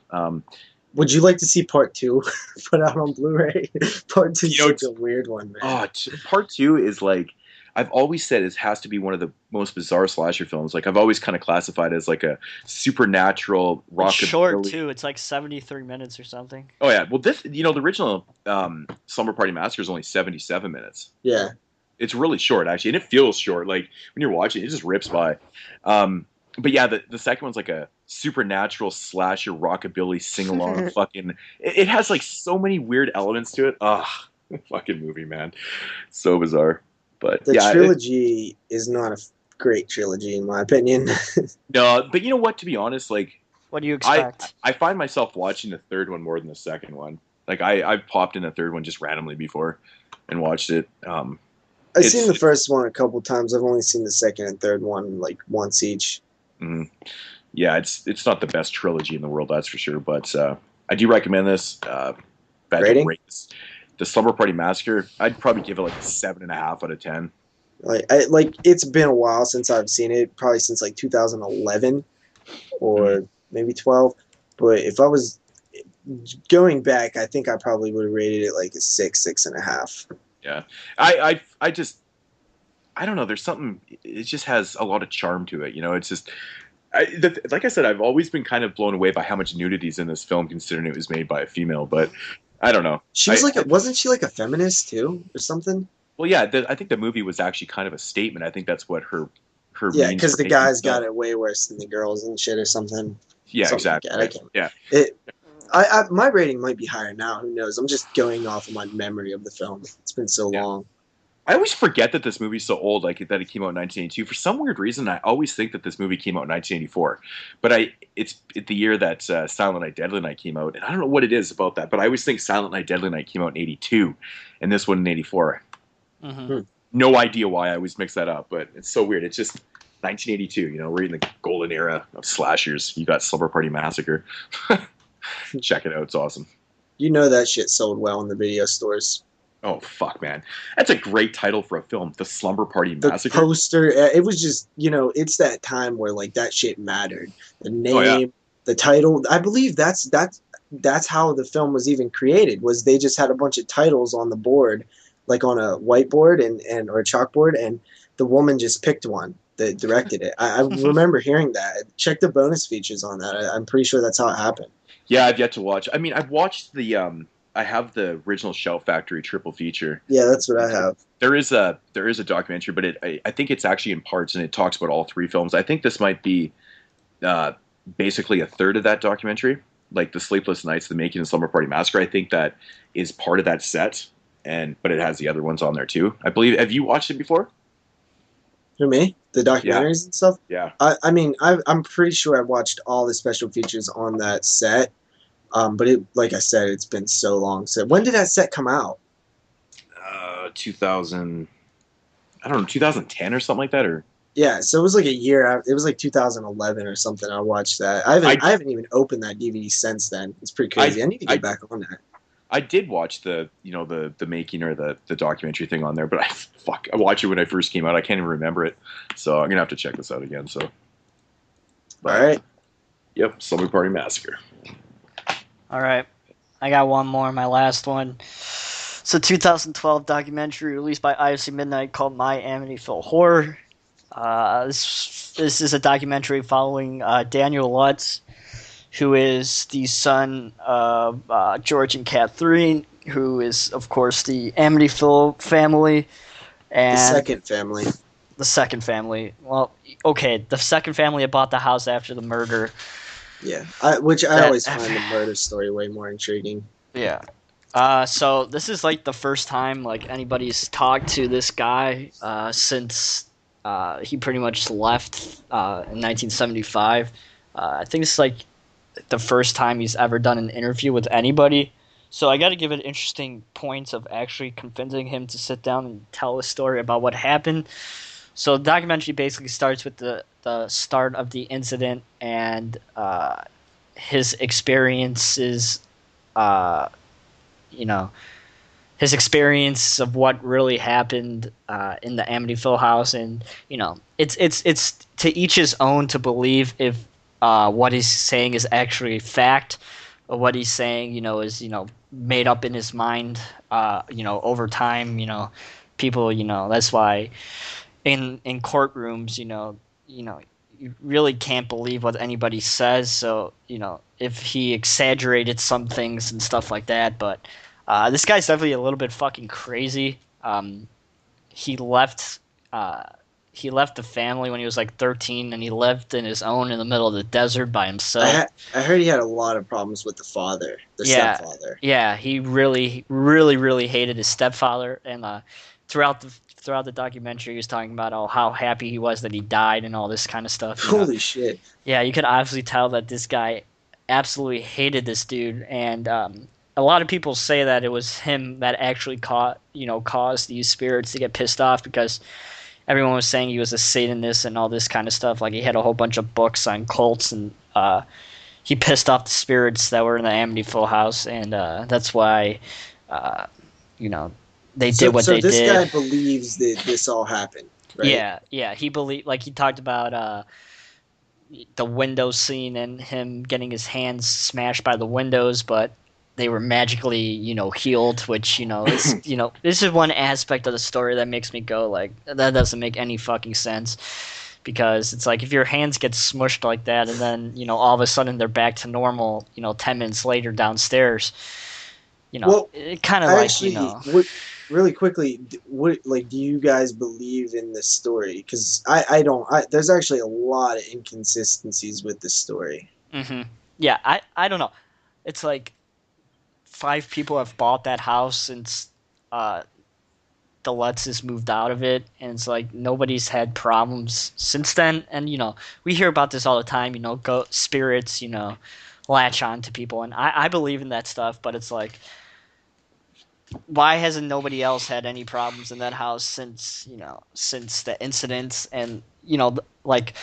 Would you like to see Part 2 put out on Blu-ray? Part 2 is such a weird one, man. Oh, Part 2 is like, I've always said it has to be one of the most bizarre slasher films. Like I've always kind of classified it as like a supernatural rockabilly. It's short too. It's like 73 minutes or something. Oh yeah. Well, this the original Slumber Party Massacre is only 77 minutes. Yeah. It's really short, actually, and it feels short. Like when you're watching, it just rips by. But yeah, the second one's like a supernatural slasher rockabilly sing along. Fucking, it has like so many weird elements to it. Fucking movie, man, so bizarre. But the trilogy is not a great trilogy in my opinion. No, but you know what? To be honest, like, what do you expect? I find myself watching the third one more than the second one. Like I've popped in the third one just randomly before and watched it. I've seen the first one a couple times. I've only seen the second and third one like once each. Mm-hmm. Yeah, it's not the best trilogy in the world, that's for sure. But I do recommend this. Rating? the Slumber Party Massacre, I'd probably give it like a 7.5 out of 10. Like it's been a while since I've seen it, probably since like 2011 or maybe 12. But if I was going back, I think I probably would have rated it like a 6.5. Yeah, I just I don't know. There's something. It just has a lot of charm to it. You know, it's just. Like I said, I've always been kind of blown away by how much nudity is in this film, considering it was made by a female. But I don't know. She was wasn't she like a feminist too, or something? Well, yeah, I think the movie was actually kind of a statement. I think that's what her yeah, because the guys got it way worse than the girls and shit or something. Yeah, something exactly. Like that. Yeah. My rating might be higher now. Who knows? I'm just going off of my memory of the film. It's been so long. I always forget that this movie's so old, like that it came out in 1982. For some weird reason, I always think that this movie came out in 1984. But it's the year that Silent Night, Deadly Night came out, and I don't know what it is about that, but I always think Silent Night, Deadly Night came out in 82, and this one in 84. Mm-hmm. No idea why I always mix that up, but it's so weird. It's just 1982, you know, we're in the golden era of slashers. You got Slumber Party Massacre. Check it out, it's awesome. You know that shit sold well in the video stores. Oh, fuck, man. That's a great title for a film, The Slumber Party Massacre. The poster, it was just, you know, it's that time where, like, that shit mattered. The name, the title. I believe that's how the film was even created, was they just had a bunch of titles on the board, like on a whiteboard or a chalkboard, and the woman just picked one that directed it. I remember hearing that. Check the bonus features on that. I'm pretty sure that's how it happened. Yeah, I've yet to watch. I mean, I've watched I have the original Shout Factory triple feature. Yeah, that's what I have. There is a documentary, but I think it's actually in parts, and it talks about all three films. I think this might be basically a third of that documentary, like The Sleepless Nights, The Making of Slumber Party Massacre. I think that is part of that set, but it has the other ones on there too. I believe. Have you watched it before? Who, me? The documentaries and stuff? Yeah. I mean, I'm pretty sure I've watched all the special features on that set. But like I said, it's been so long. So when did that set come out? 2000. I don't know, 2010 or something like that, or. Yeah, so it was like a year after. It was like 2011 or something. I watched that. I haven't even opened that DVD since then. It's pretty crazy. I need to get back on that. I did watch the making or the documentary thing on there, but I watched it when it first came out. I can't even remember it, so I'm gonna have to check this out again. So. All right. Yep, Slumber Party Massacre. All right. I got one more, my last one. It's a 2012 documentary released by IFC Midnight called My Amityville Horror. This is a documentary following Daniel Lutz, who is the son of George and Catherine, who is, of course, the Amityville family. And the second family. The second family. Well, okay, the second family that bought the house after the murder. Yeah, I always find the murder story way more intriguing. Yeah. So this is like the first time like anybody's talked to this guy since he pretty much left in 1975. I think it's like the first time he's ever done an interview with anybody. So I got to give it interesting points of actually convincing him to sit down and tell a story about what happened. So the documentary basically starts with the start of the incident and his experiences, his experience of what really happened in the Amityville house, and it's to each his own to believe if what he's saying is actually fact, or what he's saying is made up in his mind over time. People that's why in courtrooms you really can't believe what anybody says. So if he exaggerated some things and stuff like that, but this guy's definitely a little bit fucking crazy. He left the family when he was like 13, and he lived in his own in the middle of the desert by himself. I heard he had a lot of problems with the father, stepfather. Yeah, he really, really, really hated his stepfather, and throughout the documentary, he was talking about how happy he was that he died and all this kind of stuff. Holy shit! Yeah, you could obviously tell that this guy absolutely hated this dude, and a lot of people say that it was him that actually caused these spirits to get pissed off, because everyone was saying he was a Satanist and all this kind of stuff. Like, he had a whole bunch of books on cults, and he pissed off the spirits that were in the Amityville house, and that's why they did what So they this did. guy believes that this all happened, right? Yeah. He believed, like he talked about the window scene and him getting his hands smashed by the windows, but they were magically, healed, which, is, this is one aspect of the story that makes me go like, that doesn't make any fucking sense. Because it's like if your hands get smushed like that and then, all of a sudden they're back to normal, 10 minutes later downstairs, Well, it kind of I like, actually, really quickly, what like do you guys believe in this story? Because I don't. There's actually a lot of inconsistencies with this story. Yeah, I don't know. It's like 5 people have bought that house since uh, the Lutzes moved out of it, and it's like nobody's had problems since then. And we hear about this all the time. Go spirits, latch on to people, and I believe in that stuff. But it's like, why hasn't nobody else had any problems in that house since the incident? And like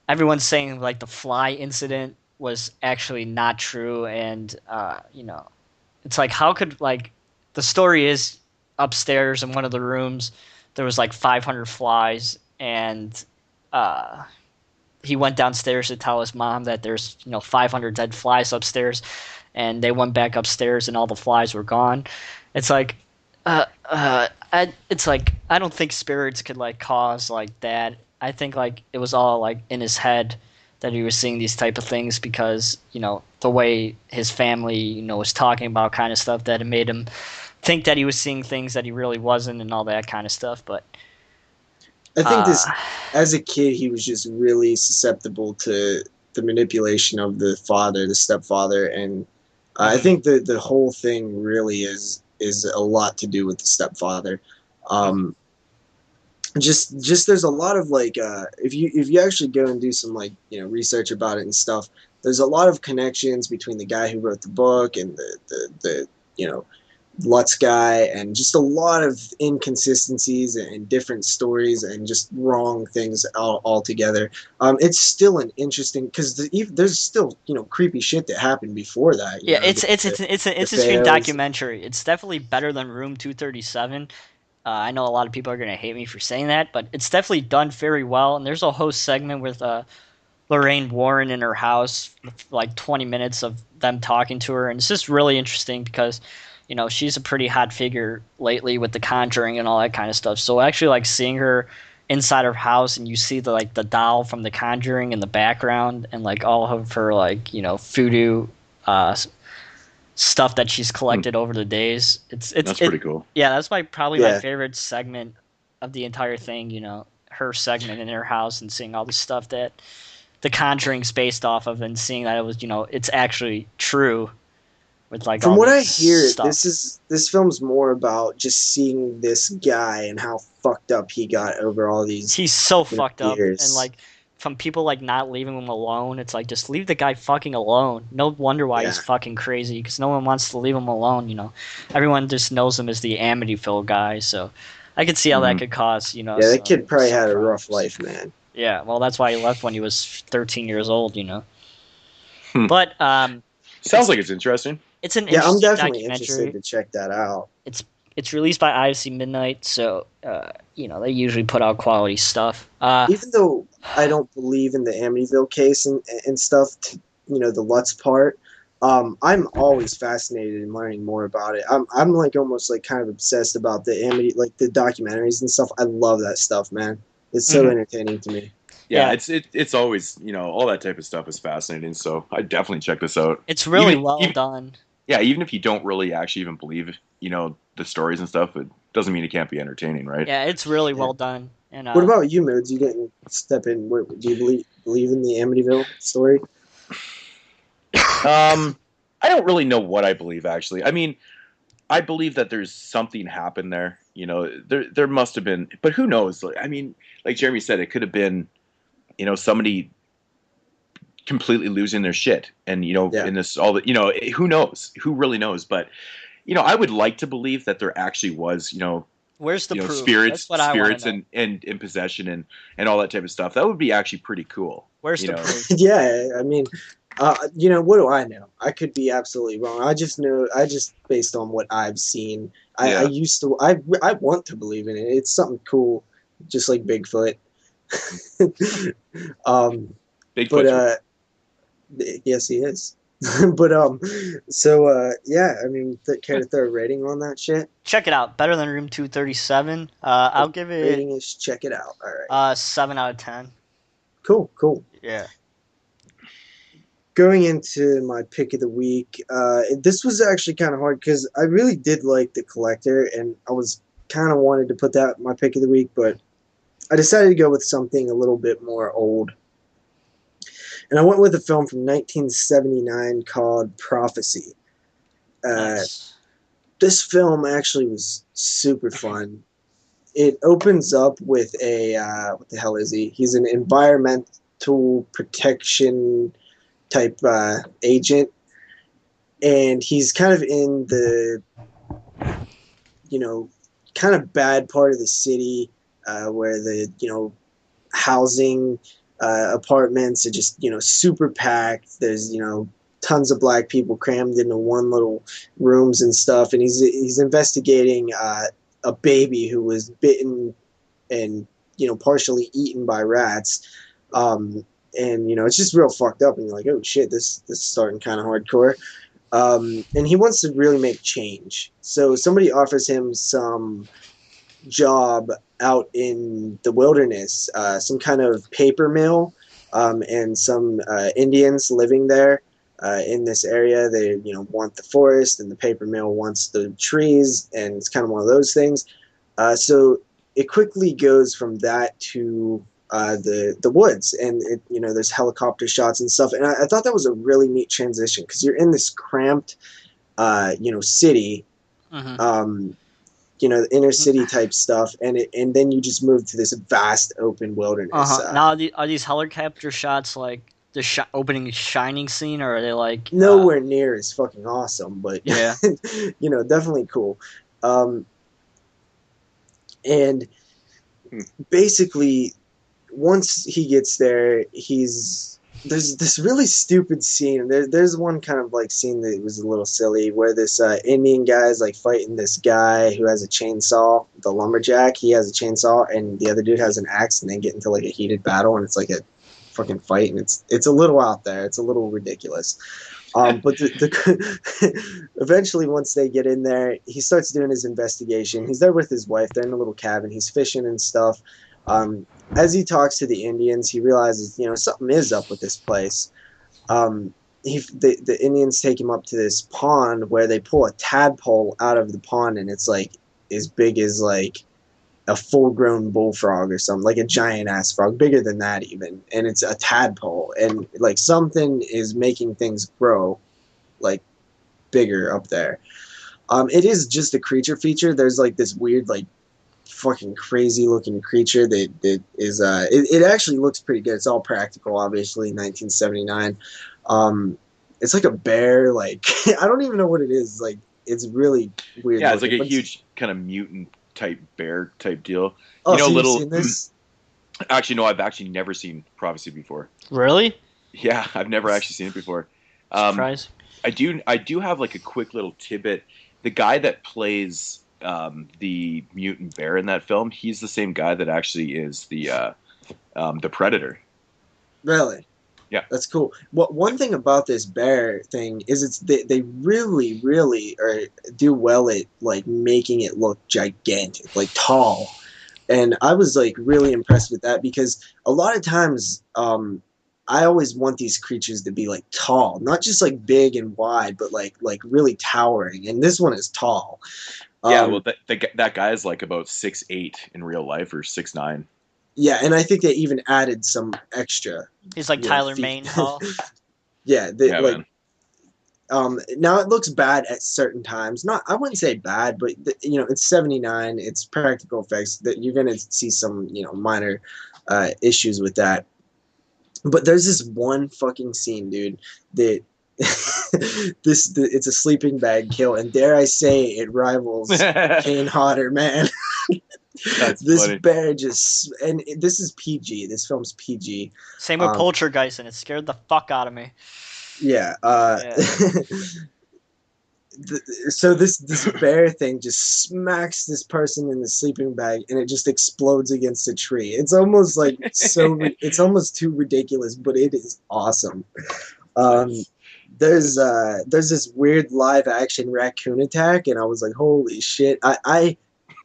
everyone's saying like the fly incident was actually not true, and it's like, how could, like, the story is upstairs in one of the rooms there was like 500 flies, and uh he went downstairs to tell his mom that there's 500 dead flies upstairs, and they went back upstairs and all the flies were gone. It's like it's like, I don't think spirits could like cause like that. I think like it was all like in his head that he was seeing these type of things, because the way his family was talking about kind of stuff, that it made him think that he was seeing things that he really wasn't, and all that kind of stuff. But I think as a kid, he was just really susceptible to the manipulation of the father, the stepfather, and I think the whole thing really is a lot to do with the stepfather. Just there's a lot of like if you actually go and do some like research about it and stuff, there's a lot of connections between the guy who wrote the book and the Lutz guy, and just a lot of inconsistencies and different stories and just wrong things all together. It's still an interesting, because there's still creepy shit that happened before that. yeah, it's an interesting fails. documentary. It's definitely better than Room 237. I know a lot of people are going to hate me for saying that, but it's definitely done very well. And there's a whole segment with Lorraine Warren in her house, like 20 minutes of them talking to her. And it's just really interesting because, she's a pretty hot figure lately with The Conjuring and all that kind of stuff. So actually like seeing her inside her house, and you see the doll from The Conjuring in the background, and like all of her like, voodoo stuff that she's collected over the days. That's pretty cool. Yeah, that's probably my favorite segment of the entire thing. Her segment in her house and seeing all the stuff that The Conjuring's based off of, and seeing that it was it's actually true. With like, from all what I this hear, stuff. this film's more about just seeing this guy and how fucked up he got over all these. He's so fucked up, years. and like from people like not leaving him alone. It's like, just leave the guy fucking alone. No wonder why he's fucking crazy, because no one wants to leave him alone. Everyone just knows him as the Amityville guy, so I could see how that could cause Yeah, that kid probably had a rough life, man. Yeah, well, that's why he left when he was 13 years old. But sounds like it's interesting. It's an I'm definitely documentary. interested to check that out. It's released by IFC Midnight, so they usually put out quality stuff. Even though I don't believe in the Amityville case and stuff, the Lutz part, I'm always fascinated in learning more about it. I'm like almost like kind of obsessed about the the documentaries and stuff. I love that stuff, man. It's so entertaining to me. Yeah, it's always, all that type of stuff is fascinating. So I definitely check this out. It's really well done. Yeah, even if you don't really actually even believe, the stories and stuff, it doesn't mean it can't be entertaining, right? Yeah, it's really well done. And what about you, Moodz? You didn't step in. Do you believe in the Amityville story? I don't really know what I believe, actually. I mean, I believe that there's something happened there. There must have been, but who knows? I mean, like Jeremy said, it could have been, somebody completely losing their shit, and in this all the, who knows? Who really knows? But I would like to believe that there actually was, where's the proof? spirits and possession and all that type of stuff. That would be actually pretty cool. Where's the proof? Yeah, I mean, What do I know? I could be absolutely wrong. I just based on what I've seen. I Yeah. used to, I want to believe in it. It's something cool, just like Bigfoot. um, but Bigfoot's yes, he is. but yeah. I mean, care to throw a rating on that shit? Check it out. Better than Room 237. I'll give it Rating is check it out. All right. 7 out of 10. Cool. Yeah. Going into my pick of the week, this was actually kind of hard because I really did like The Collector, and I was kind of wanted to put that in my pick of the week, but I decided to go with something a little bit more old. And I went with a film from 1979 called Prophecy. Nice. This film actually was super fun. It opens up with what the hell is he? He's an environmental protection type agent, and he's kind of in the kind of bad part of the city where the housing apartments are just super packed. There's tons of black people crammed into one little rooms and stuff, and he's investigating a baby who was bitten and partially eaten by rats. And it's just real fucked up, and you're like, oh shit, this is starting kind of hardcore. And he wants to really make change, so somebody offers him some job out in the wilderness, some kind of paper mill, and some Indians living there in this area. They want the forest, and the paper mill wants the trees, and it's kind of one of those things. So it quickly goes from that to the woods, and there's helicopter shots and stuff, and I thought that was a really neat transition because you're in this cramped city, Mm-hmm. the inner city type stuff, and then you just move to this vast open wilderness. Now, are these helicopter shots like the opening Shining scene, or are they like Nowhere near as fucking awesome, but yeah, definitely cool. And basically, once he gets there, there's this really stupid scene. There's one kind of like scene that was a little silly where this Indian guy is like fighting this guy who has a chainsaw, the lumberjack. He has a chainsaw, and the other dude has an axe, and they get into like a heated battle, and it's like a fucking fight, and it's a little out there. It's a little ridiculous. But eventually, once they get in there, he starts doing his investigation. He's there with his wife. They're in a little cabin. He's fishing and stuff. As he talks to the Indians, he realizes, something is up with this place. The Indians take him up to this pond where they pull a tadpole out of the pond, and it's like as big as like a full-grown bullfrog or something, like a giant-ass frog, bigger than that even, and it's a tadpole, and like something is making things grow like bigger up there. It is just a creature feature. There's like this weird like fucking crazy looking creature that is it actually looks pretty good. It's all practical, obviously, 1979. It's like a bear, like I don't even know what it is. Like it's really weird. Yeah, looking, it's like a huge kind of mutant type bear type deal. Oh, so little. you've seen this? Actually, no, I've actually never seen Prophecy before. really? Yeah, I've never actually seen it before. Surprise. I do have like a quick little tidbit. The guy that plays the mutant bear in that film, he's the same guy that actually is the Predator. Really? Yeah, that's cool. One thing about this bear thing is they really do well at like making it look gigantic, like tall, and I was like really impressed with that because a lot of times I always want these creatures to be like tall, not just like big and wide, but like really towering, and this one is tall. Yeah, well, that guy is like about 6'8" in real life, or 6'9". Yeah, and I think they even added some extra. He's like Tyler Mane tall. Yeah, Man. Now it looks bad at certain times. Not, I wouldn't say bad, but it's 79. It's practical effects that you're gonna see some minor issues with that. But there's this one fucking scene, dude, that it's a sleeping bag kill, and dare I say it rivals Kane Hodder, man. This funny. bear just, and this is PG. This film's PG. Same with Poltergeist, and it scared the fuck out of me. Yeah. Yeah. So this bear thing just smacks this person in the sleeping bag, and it just explodes against a tree. It's almost like it's almost too ridiculous, but it is awesome. Um, Nice. there's this weird live action raccoon attack, and I was like, holy shit! I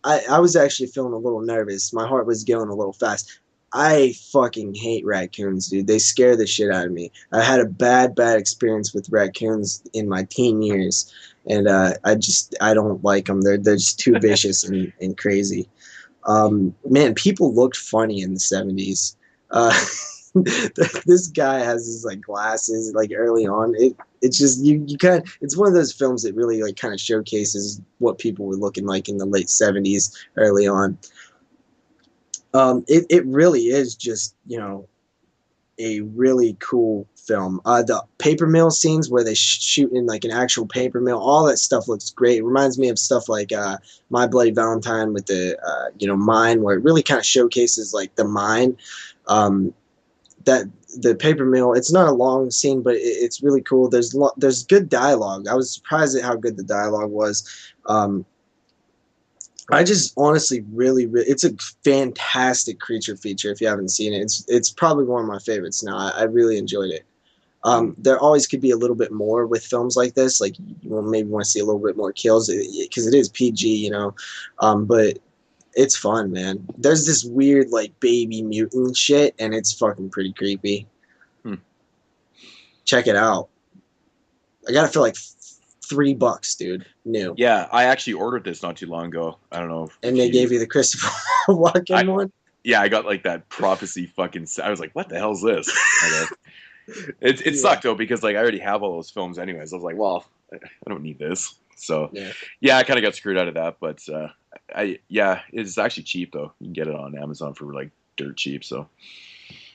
was actually feeling a little nervous. My heart was going a little fast. I fucking hate raccoons, dude. They scare the shit out of me. I had a bad experience with raccoons in my teen years, and I don't like them. They're just too vicious and crazy. Man, people looked funny in the 70s. This guy has his like glasses like early on. It's just you kind of, it's one of those films that really like kind of showcases what people were looking like in the late 70s early on. It really is just, a really cool film. The paper mill scenes where they shoot in like an actual paper mill, all that stuff looks great. It reminds me of stuff like My Bloody Valentine with the mine, where it really kind of showcases like the mine. Um, that the paper mill. It's not a long scene, but it's really cool. There's good dialogue. I was surprised at how good the dialogue was. I just honestly really it's a fantastic creature feature. If you haven't seen it, it's probably one of my favorites now. I really enjoyed it. There always could be a little bit more with films like this. Like you maybe want to see a little bit more kills because it is PG, but it's fun, man. There's this weird like baby mutant shit, and it's fucking pretty creepy. Hmm. Check it out. I got it for like $3, dude. New. Yeah, I actually ordered this not too long ago. I don't know. And they gave you the Christopher Walken one? Yeah, I got like that prophecy fucking. I was like, what the hell's this? It sucked though because like I already have all those films anyways. I was like, well, I don't need this. So yeah, I kind of got screwed out of that. But it's actually cheap though. You can get it on Amazon for like dirt cheap. So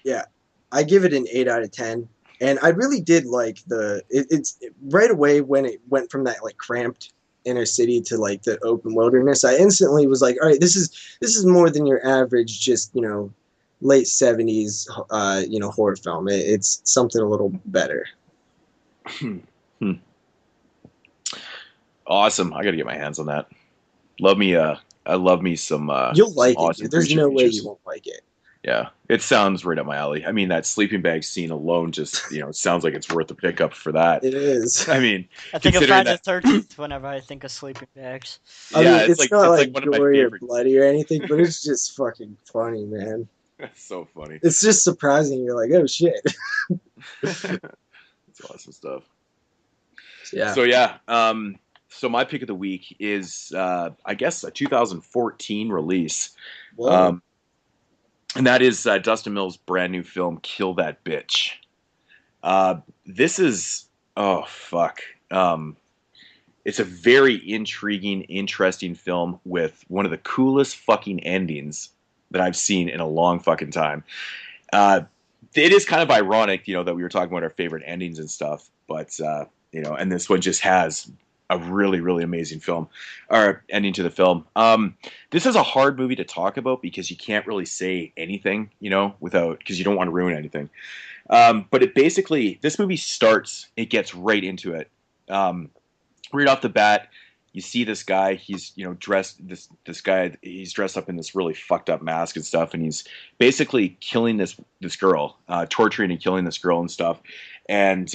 yeah, I give it an 8 out of 10. And I really did like it's right away when it went from that like cramped inner city to like the open wilderness. I instantly was like, all right, this is more than your average just late 70s horror film. It's something a little better. Awesome! I got to get my hands on that. I love me some. You'll like some it. awesome Dude. There's no way features. you won't like it. Yeah, it sounds right up my alley. I mean, that sleeping bag scene alone just, sounds like it's worth a pickup for that. It is. I mean, I think of Friday the 13th whenever I think of sleeping bags. I mean, it's like, not it's like one of my gory or favorite. bloody or anything, but it's just fucking funny, man. That's so funny. It's just surprising. You're like, oh shit. It's awesome stuff. Yeah. So yeah, so my pick of the week is, I guess, a 2014 release. Whoa. And that is Dustin Mills' brand new film, Kill That Bitch. This is, oh, fuck. It's a very intriguing, interesting film with one of the coolest fucking endings that I've seen in a long fucking time. It is kind of ironic, that we were talking about our favorite endings and stuff, but, and this one just has a really, really amazing film or ending to the film. This is a hard movie to talk about because you can't really say anything, because you don't want to ruin anything. But this movie starts, it gets right into it. Right off the bat, you see this guy, he's, dressed, this guy, he's dressed up in this really fucked up mask and stuff. And he's basically killing this girl, torturing and killing this girl and stuff. And,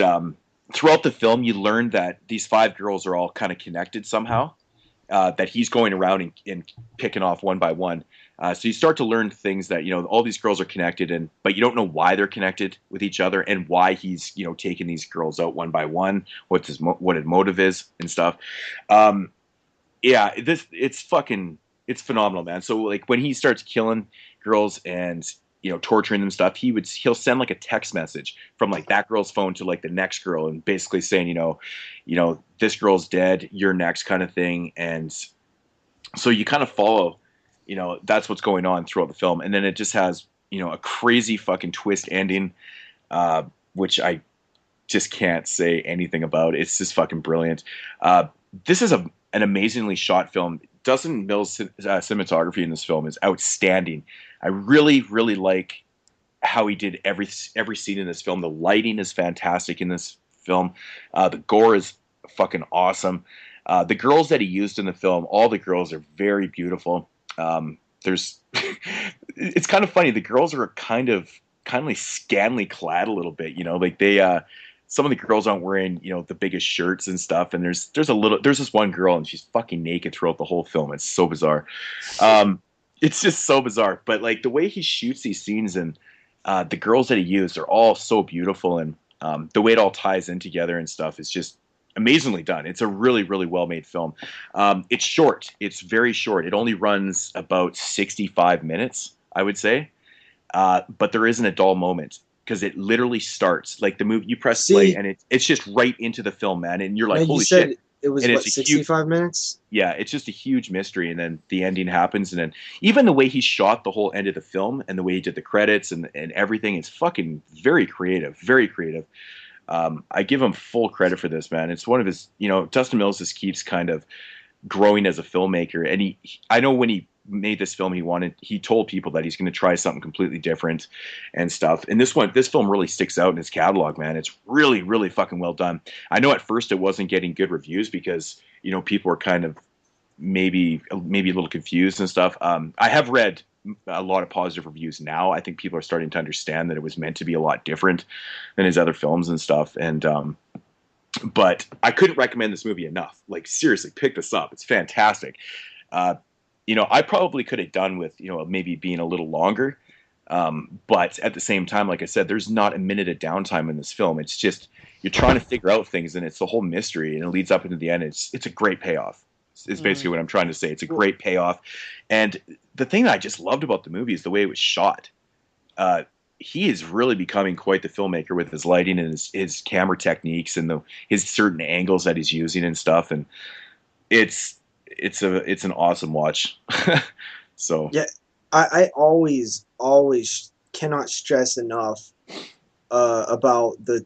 throughout the film, you learn that these 5 girls are all kind of connected somehow, that he's going around and picking off one by one. So you start to learn things that, all these girls are connected, but you don't know why they're connected with each other and why he's, taking these girls out one by one, what his motive is and stuff. It's phenomenal, man. So like when he starts killing girls and torturing them stuff, he'll send like a text message from like that girl's phone to like the next girl and basically saying, this girl's dead, you're next kind of thing. And so you kind of follow, that's what's going on throughout the film. And then it just has, a crazy fucking twist ending, which I just can't say anything about. It's just fucking brilliant. This is an amazingly shot film. Dustin Mills' cinematography in this film is outstanding. I really, really like how he did every scene in this film. The lighting is fantastic in this film. The gore is fucking awesome. The girls that he used in the film, all the girls are very beautiful. There's, it's kind of funny. The girls are kind of like scantily clad a little bit, like some of the girls aren't wearing, the biggest shirts and stuff. And there's this one girl and she's fucking naked throughout the whole film. It's so bizarre. It's just so bizarre. But like the way he shoots these scenes and the girls that he used are all so beautiful. And the way it all ties in together and stuff is just amazingly done. It's a really, really well-made film. It's short. It's very short. It only runs about 65 minutes, I would say. But there isn't a dull moment because it literally starts like the movie. You press play and it's just right into the film, man. And you're like, now, holy shit! It was what, 65 minutes? Yeah, it's just a huge mystery, and then the ending happens, and then even the way he shot the whole end of the film and the way he did the credits and everything, it's fucking very creative, very creative. I give him full credit for this, man. It's one of his, Dustin Mills just keeps kind of growing as a filmmaker, and I know when he made this film, he told people that he's going to try something completely different and stuff. And this film really sticks out in his catalog, man. It's really, really fucking well done. I know at first it wasn't getting good reviews because, people were kind of maybe a little confused and stuff. I have read a lot of positive reviews now. I think people are starting to understand that it was meant to be a lot different than his other films and stuff. And, but I couldn't recommend this movie enough. Like, seriously, pick this up. It's fantastic. I probably could have done with, maybe being a little longer. But at the same time, like I said, there's not a minute of downtime in this film. It's just, you're trying to figure out things and it's the whole mystery and it leads up into the end. It's a great payoff. Is basically what I'm trying to say. It's a great payoff. And the thing that I just loved about the movie is the way it was shot. He is really becoming quite the filmmaker with his lighting and his camera techniques and his certain angles that he's using and stuff. And it's an awesome watch. So yeah, I always cannot stress enough about the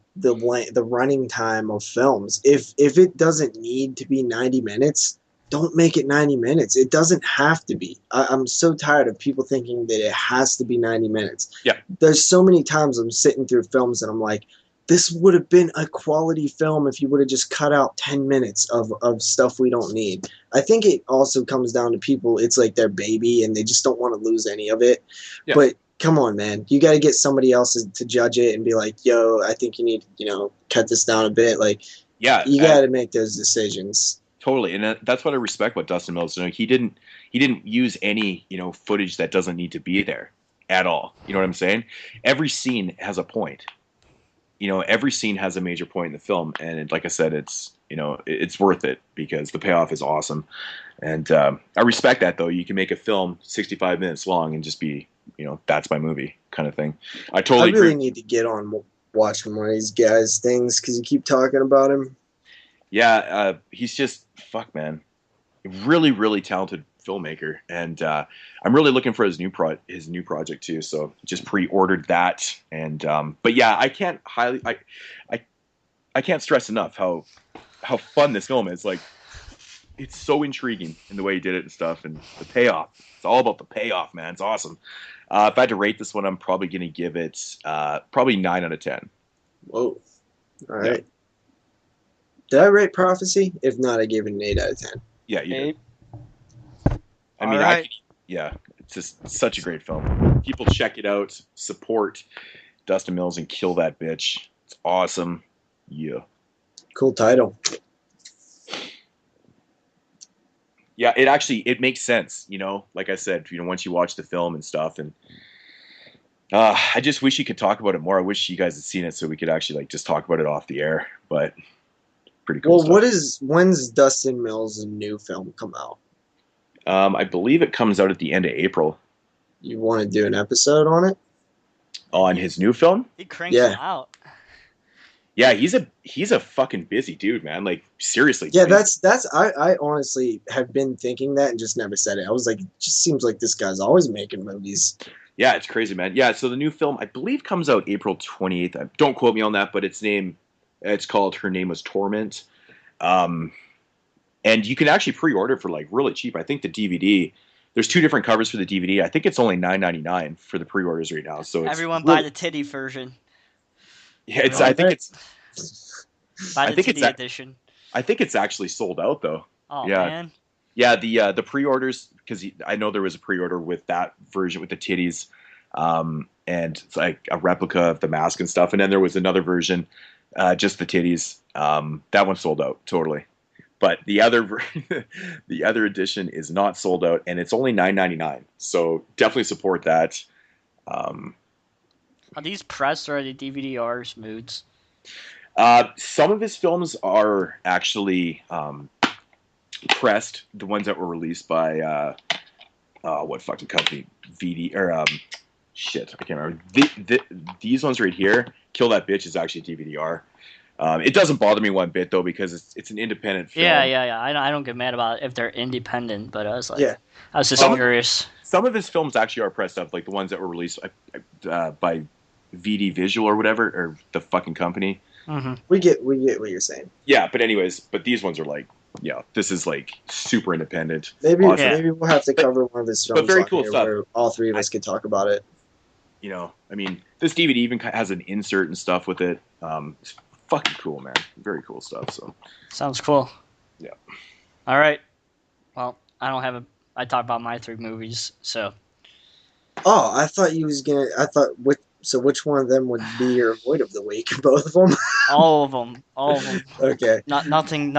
running time of films. If it doesn't need to be 90 minutes, don't make it 90 minutes. It doesn't have to be. I'm so tired of people thinking that it has to be 90 minutes. Yeah. There's so many times I'm sitting through films and I'm like, this would have been a quality film if you would have just cut out 10 minutes of stuff we don't need. I think it also comes down to people, it's like their baby and they just don't want to lose any of it. Yeah. But come on, man. You got to get somebody else to judge it and be like, yo, I think you need to, cut this down a bit. Like, yeah, you got to make those decisions. Totally. And that's what I respect about Dustin Mills. He didn't use any, footage that doesn't need to be there at all. You know what I'm saying? Every scene has a point. Every scene has a major point in the film, and like I said, it's worth it because the payoff is awesome, and I respect that though. You can make a film 65 minutes long and just be, that's my movie kind of thing. I really need to get on watching one of these guys' things because you keep talking about him. Yeah, he's just man, really, really talented filmmaker, and I'm really looking for his new project too. So just pre-ordered that, and but yeah, I can't stress enough how fun this film is. Like, it's so intriguing in the way he did it and stuff, and the payoff. It's all about the payoff, man. It's awesome. If I had to rate this one, I'm probably going to give it probably 9 out of 10. Whoa! All right. Yeah. Did I rate Prophecy? If not, I gave it an 8 out of 10. Yeah, you did. I mean, right. It's just such a great film. People check it out, support Dustin Mills, and kill that bitch. It's awesome. Yeah. Cool title. Yeah, it makes sense, like I said, once you watch the film and stuff, and I just wish you could talk about it more. I wish you guys had seen it so we could actually just talk about it off the air, but pretty cool stuff. When's Dustin Mills' new film come out? I believe it comes out at the end of April. You want to do an episode on it? On his new film? He cranks them out. Yeah, he's a fucking busy dude, man. Like, seriously. Yeah, I honestly have been thinking that and just never said it. I was like, it just seems like this guy's always making movies. Yeah, it's crazy, man. Yeah, so the new film, I believe, comes out April 28th. Don't quote me on that, but it's called Her Name Was Torment. And you can actually pre-order for really cheap. I think the DVD, there's 2 different covers for the DVD. I think it's only $9.99 for the pre-orders right now. So everyone buy the titty version. Yeah, I think Buy I the think titty edition. I think it's actually sold out though. Oh Yeah. man. Yeah, the pre-orders, because I know there was a pre-order with that version with the titties, and it's like a replica of the mask and stuff, and then there was another version, just the titties. That one sold out totally, but the other the other edition is not sold out, and it's only $9.99. So definitely support that. Um, Are these pressed or are they DVD-Rs, Moodz? some of his films are actually pressed. The ones that were released by what fucking company? VD or shit, I can't remember. These ones right here, Kill That Bitch, is actually DVD-R. It doesn't bother me one bit though, because it's an independent film. Yeah. I don't get mad about it if they're independent, but I was like, Yeah. I was just curious. Some of his films actually are pressed up, like the ones that were released by VD Visual or whatever, or the fucking company. Mm-hmm. We get what you're saying. Yeah, but anyways, these ones are like, yeah, this is like super independent. Maybe Awesome. maybe we'll have to cover one of his films. But very on cool here stuff. where all three of us could talk about it. You know, I mean, this DVD even has an insert and stuff with it. It's fucking cool, man. Very cool stuff. So Sounds cool. Yeah. All right. Well, I don't have a. I talked about my 3 movies, so. Oh, I thought you was gonna. I thought which one of them would be your avoid of the week? Both of them. All of them. Okay. Nothing.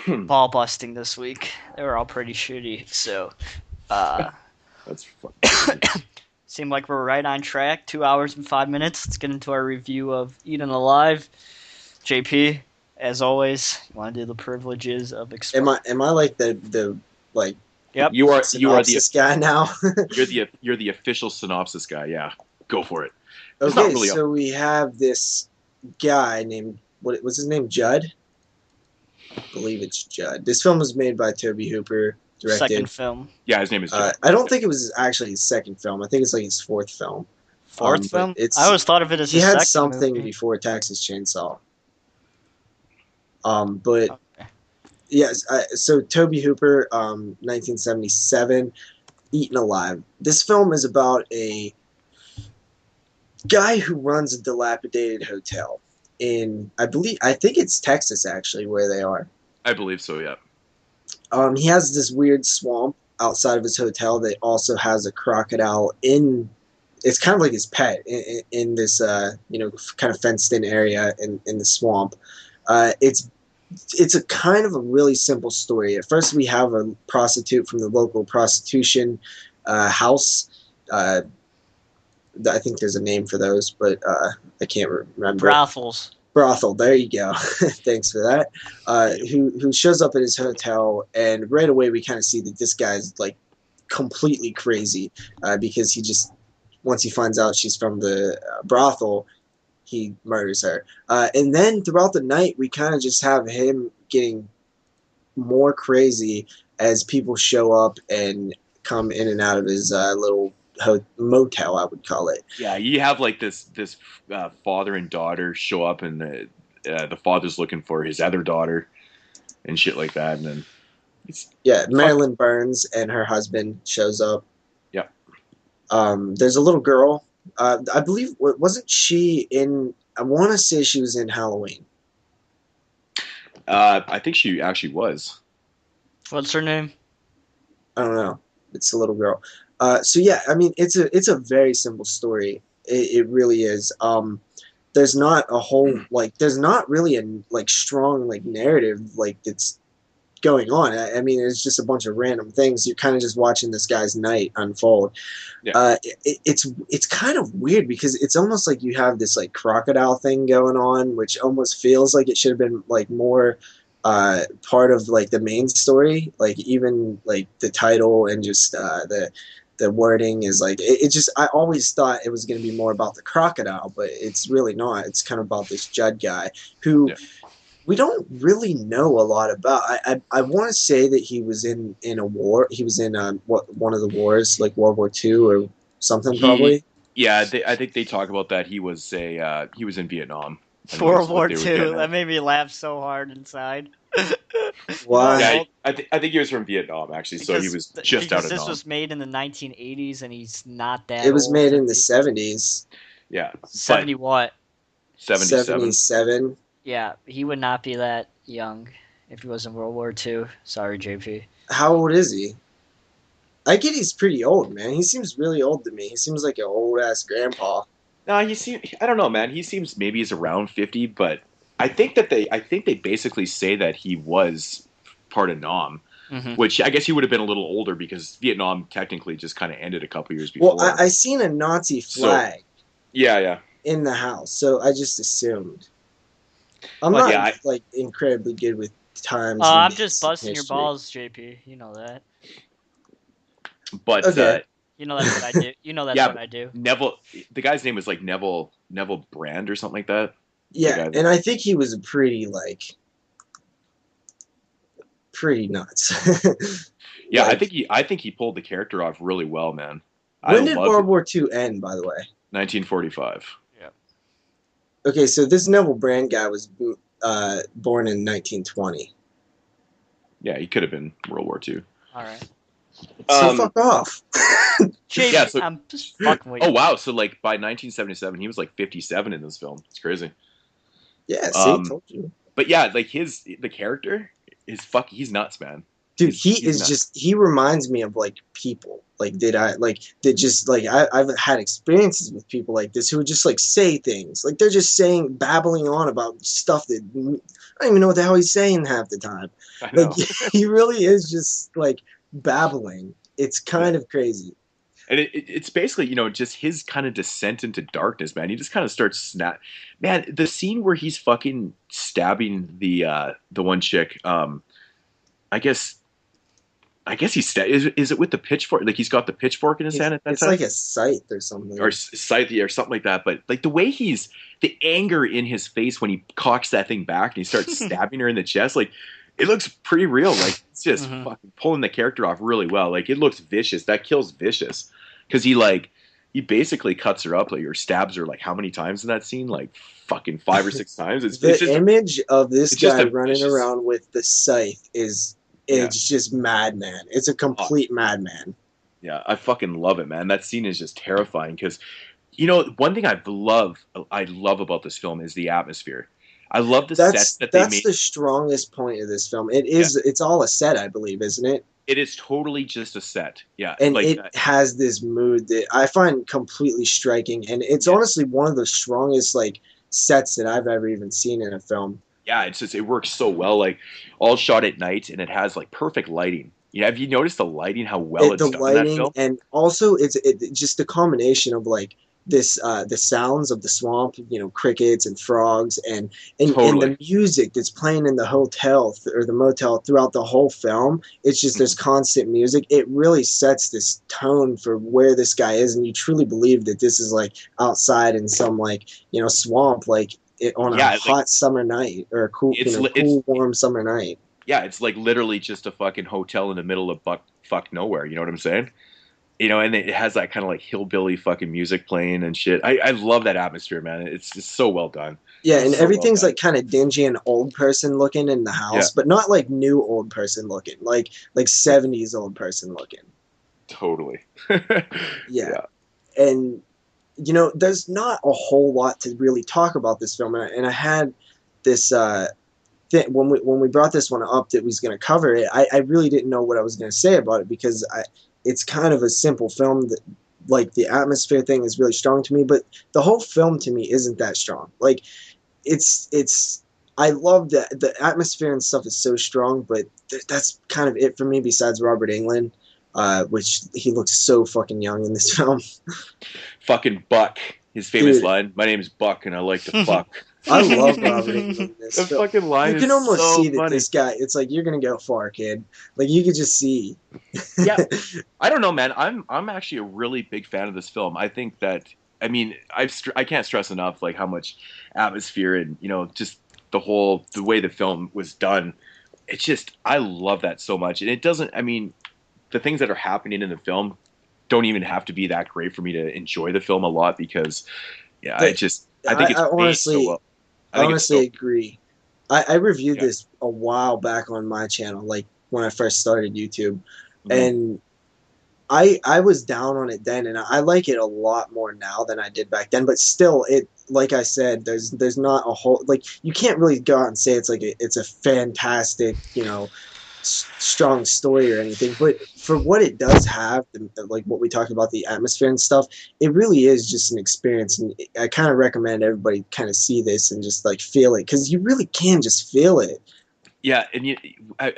Ball busting this week. They were all pretty shitty. So. that's fucking. Seemed like we're right on track. 2 hours and 5 minutes. Let's get into our review of Eaten Alive. JP, as always, you want to do the privileges of Am I like the like? Yep. You are Synopsis guy now. you're the official synopsis guy. Yeah, go for it. It's Okay, not really so we have this guy named what was his name? Judd. I believe it's Judd. This film was made by Tobe Hooper, directed. second film. Yeah, his name is Joe. I don't think it was actually his second film. I think it's like his fourth film. Fourth film? It's, I always thought of it as he his had second something movie. before Texas Chainsaw. But Okay. yes, so Tobe Hooper, 1977, Eaten Alive. This film is about a guy who runs a dilapidated hotel in, I think it's Texas actually, where they are. I believe so. Yeah. He has this weird swamp outside of his hotel that also has a crocodile in. It's kind of like his pet in this, kind of fenced-in area in the swamp. It's a kind of a really simple story. At first, we have a prostitute from the local prostitution house. I think there's a name for those, but I can't remember. Brothel, there you go. Thanks for that. Who shows up at his hotel, and right away we kind of see that this guy's like completely crazy because he just, once he finds out she's from the brothel, he murders her. And then throughout the night, we kind of just have him getting more crazy as people show up and come in and out of his little motel, I would call it. Yeah, you have like this father and daughter show up, and the father's looking for his other daughter and shit like that, and then Marilyn Burns and her husband shows up. Yeah. There's a little girl. I believe, wasn't she in? I want to say she was in Halloween. I think she actually was. What's her name? I don't know. It's a little girl. So yeah, I mean, it's a very simple story. It really is. There's not a whole there's not really a strong narrative that's going on. I mean, it's just a bunch of random things. You're kind of just watching this guy's night unfold. Yeah. It's kind of weird because it's almost like you have this crocodile thing going on, which almost feels like it should have been more part of the main story. Even the title and just the wording is it just, I always thought it was going to be more about the crocodile, but it's really not. It's kind of about this Judd guy who we don't really know a lot about. I want to say that he was in a war. He was in one of the wars, like World War II or something, probably. Yeah, I think they talk about that. He was in Vietnam. World War II. That made me laugh so hard inside. Why? Yeah, I think he was from Vietnam actually, so he was just out of this Nam. was made in the 1980s, and he's not that. It was old, made in the 70s. Yeah, 70 what? 77. 77. Yeah, he would not be that young if he was in World War II. Sorry, JP. How old is he? I get he's pretty old, man. He seems really old to me. He seems like an old ass grandpa. No, I don't know, man. He seems maybe he's around 50, but I think they basically say that he was part of Nam, Hmm. which I guess he would have been a little older because Vietnam technically just kind of ended a couple years Well, before. I seen a Nazi flag Yeah. in the house, so I just assumed. I'm But not yeah, like incredibly good with times. Oh, and I'm dates just and busting your history. balls, JP. You know that. but Okay. You know that's what I do. You know that's yeah, what I do. Neville, the guy's name was like Neville Brand or something like that. The Yeah, guy and I think he was pretty nuts. Yeah, Like, I think he pulled the character off really well, man. I when did loved World it. War II end, by the way? 1945. Yeah. Okay, so this Neville Brand guy was born in 1920. Yeah, he could have been World War II. All right. So fuck off. JP, Yeah, so- I'm just fucking with Oh you. wow, so like by 1977, he was like 57 in this film. It's crazy. Yeah, see, Um, told you. But yeah, like the character is he's nuts, man. Dude, he's is nuts. just, he reminds me of like people. Like, I've had experiences with people like this who would just like say things. Like, they're just babbling on about stuff that I don't even know what the hell he's saying half the time. I know. Like, he really is just like babbling. It's kind of crazy. And it's basically, just his kind of descent into darkness, man. He just kind of starts man, the scene where he's fucking stabbing the one chick, I guess is it with the pitchfork? Like he's got the pitchfork in his hand at that It's time? like a scythe or something. Or scythe or something like that. But like the anger in his face when he cocks that thing back and he starts stabbing her in the chest, like it looks pretty real. Like it's just fucking pulling the character off really well. Like it looks vicious. That kill's vicious because he basically cuts her up like or stabs her like how many times in that scene? Like fucking 5 or 6 times. It's just image of this it's just guy a running vicious- around with the scythe is just madman. It's a complete madman. Yeah, I fucking love it, man. That scene is just terrifying because, one thing I love about this film is the atmosphere. I love the sets that they made. That's the strongest point of this film. It is. Yeah. It's all a set, I believe, isn't it? It is totally just a set. Yeah, and it has this mood that I find completely striking, and it's honestly one of the strongest like sets that I've ever even seen in a film. Yeah, it works so well. Like all shot at night, and it has like perfect lighting. Yeah, have you noticed the lighting? How well it's done in that film? And also it's just the combination of like this the sounds of the swamp, crickets and frogs, and the music that's playing in the hotel or the motel throughout the whole film. It's just this constant music. It really sets this tone for where this guy is, and you truly believe that this is like outside in some like swamp, like on a hot summer night or a cool warm summer night. Yeah, it's like literally just a fucking hotel in the middle of fuck nowhere. You know what I'm saying? And it has that kind of like hillbilly fucking music playing and shit. I love that atmosphere, man. It's just so well done. Yeah, and everything's like kind of dingy and old person looking in the house, but not like new old person looking, like 70s old person looking. Totally. Yeah. And there's not a whole lot to really talk about this film, and I had this when we brought this one up that we was going to cover it, I really didn't know what I was going to say about it because it's kind of a simple film that like the atmosphere thing is really strong to me, but the whole film to me isn't that strong. Like it's I love that the atmosphere and stuff is so strong, but that's kind of it for me besides Robert Englund, which he looks so fucking young in this film. Fucking Buck. His famous line, "My name is Buck and I like to fuck." I love Robert Englund in this film. Fucking line you can almost so see that funny. This guy, it's like, you're going to go far, kid. Like, you could just see. Yeah. I don't know, man. I'm actually a really big fan of this film. I think that, I can't stress enough, like, how much atmosphere and, just the way the film was done. It's just, I love that so much. And it doesn't, the things that are happening in the film don't even have to be that great for me to enjoy the film a lot because, I think it's honestly, so well. I honestly agree. I reviewed this a while back on my channel, like when I first started YouTube, and I was down on it then, and I like it a lot more now than I did back then. But still, like I said, there's not a whole, like, you can't really go out and say it's like it's a fantastic, strong story or anything, but for what it does have, like what we talked about, the atmosphere and stuff, it really is just an experience, and I kind of recommend everybody kind of see this and just like feel it, because you really can just feel it. Yeah, and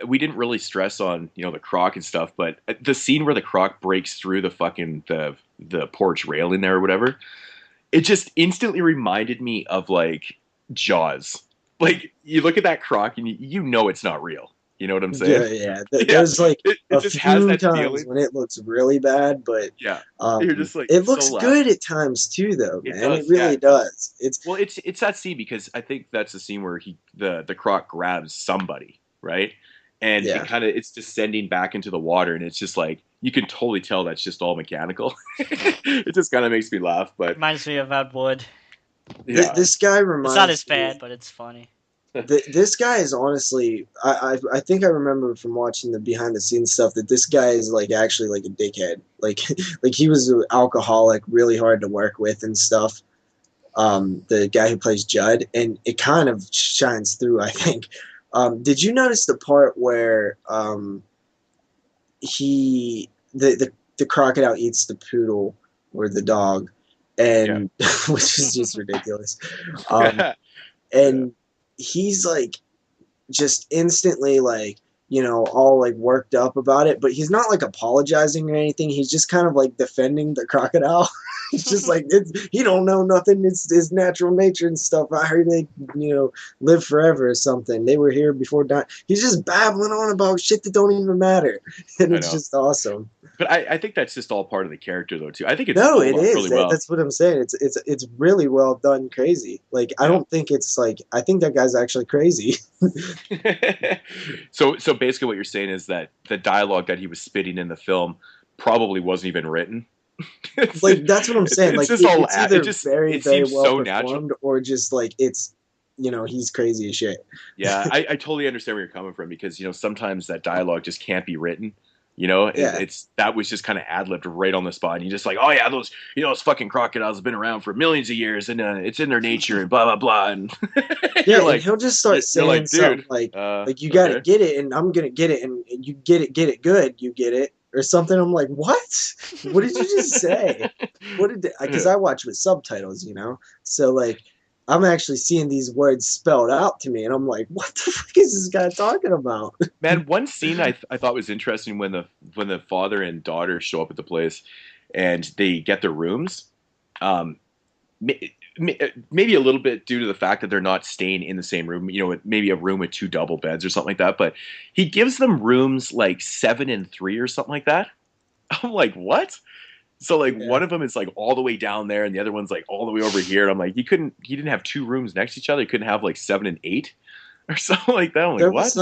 we didn't really stress on the croc and stuff, but the scene where the croc breaks through the fucking the porch railing there or whatever, it just instantly reminded me of like Jaws. Like you look at that croc and you know it's not real. You know what I'm saying? Yeah. Yeah, There's like it a just has few that times feeling. when it looks really bad, but Yeah, you're just like it so looks loud. good at times too, though, It man. It does, really does. Well, it's that scene because I think that's the scene where the croc grabs somebody, right? And Yeah. it's descending back into the water, and it's just like you can totally tell that's just all mechanical. It just kind of makes me laugh, but Reminds me of Ed Wood. yeah, This guy It's not as reminds me. bad, but it's funny. This guy is honestly, I think I remember from watching the behind the scenes stuff that this guy is like actually like a dickhead. Like like he was an alcoholic, really hard to work with and stuff. The guy who plays Judd, and it kind of shines through, I think. Did you notice the part where the crocodile eats the poodle or the dog, and which is just ridiculous. And he's like just instantly like all like worked up about it, but he's not like apologizing or anything. He's just kind of like defending the crocodile. It's just like he don't know nothing. It's his natural nature and stuff. I heard they live forever or something. They were here before dying. He's just babbling on about shit that don't even matter, and it's just awesome. But I think that's just all part of the character, though, too. I think it's no, pulled it off is. really well. That's what I'm saying. It's really well done. Crazy. Like I don't think it's like I think that guy's actually crazy. So basically, what you're saying is that the dialogue that he was spitting in the film probably wasn't even written. Like that's what I'm saying. Like it's either just very seems well so performed, natural, or just like it's he's crazy as shit. Yeah, I totally understand where you're coming from because sometimes that dialogue just can't be written. It's that was just kind of ad-libbed right on the spot. And you're just like, oh yeah, those fucking crocodiles have been around for millions of years, and it's in their nature, and blah blah blah. And like, and he'll just start saying like, something like you gotta get it, and I'm gonna get it, and you get it good, you get it, or something. I'm like, what? What did you just say? Because I watch with subtitles, so like I'm actually seeing these words spelled out to me, and I'm like, what the fuck is this guy talking about? Man, one scene I thought was interesting when the father and daughter show up at the place, and they get their rooms. Maybe a little bit due to the fact that they're not staying in the same room, maybe a room with 2 double beds or something like that. But he gives them rooms like 7 and 3 or something like that. I'm like, what? So like one of them is like all the way down there, and the other one's like all the way over here. And I'm like, he didn't have 2 rooms next to each other. He couldn't have like 7 and 8 or something like that. I'm like, what?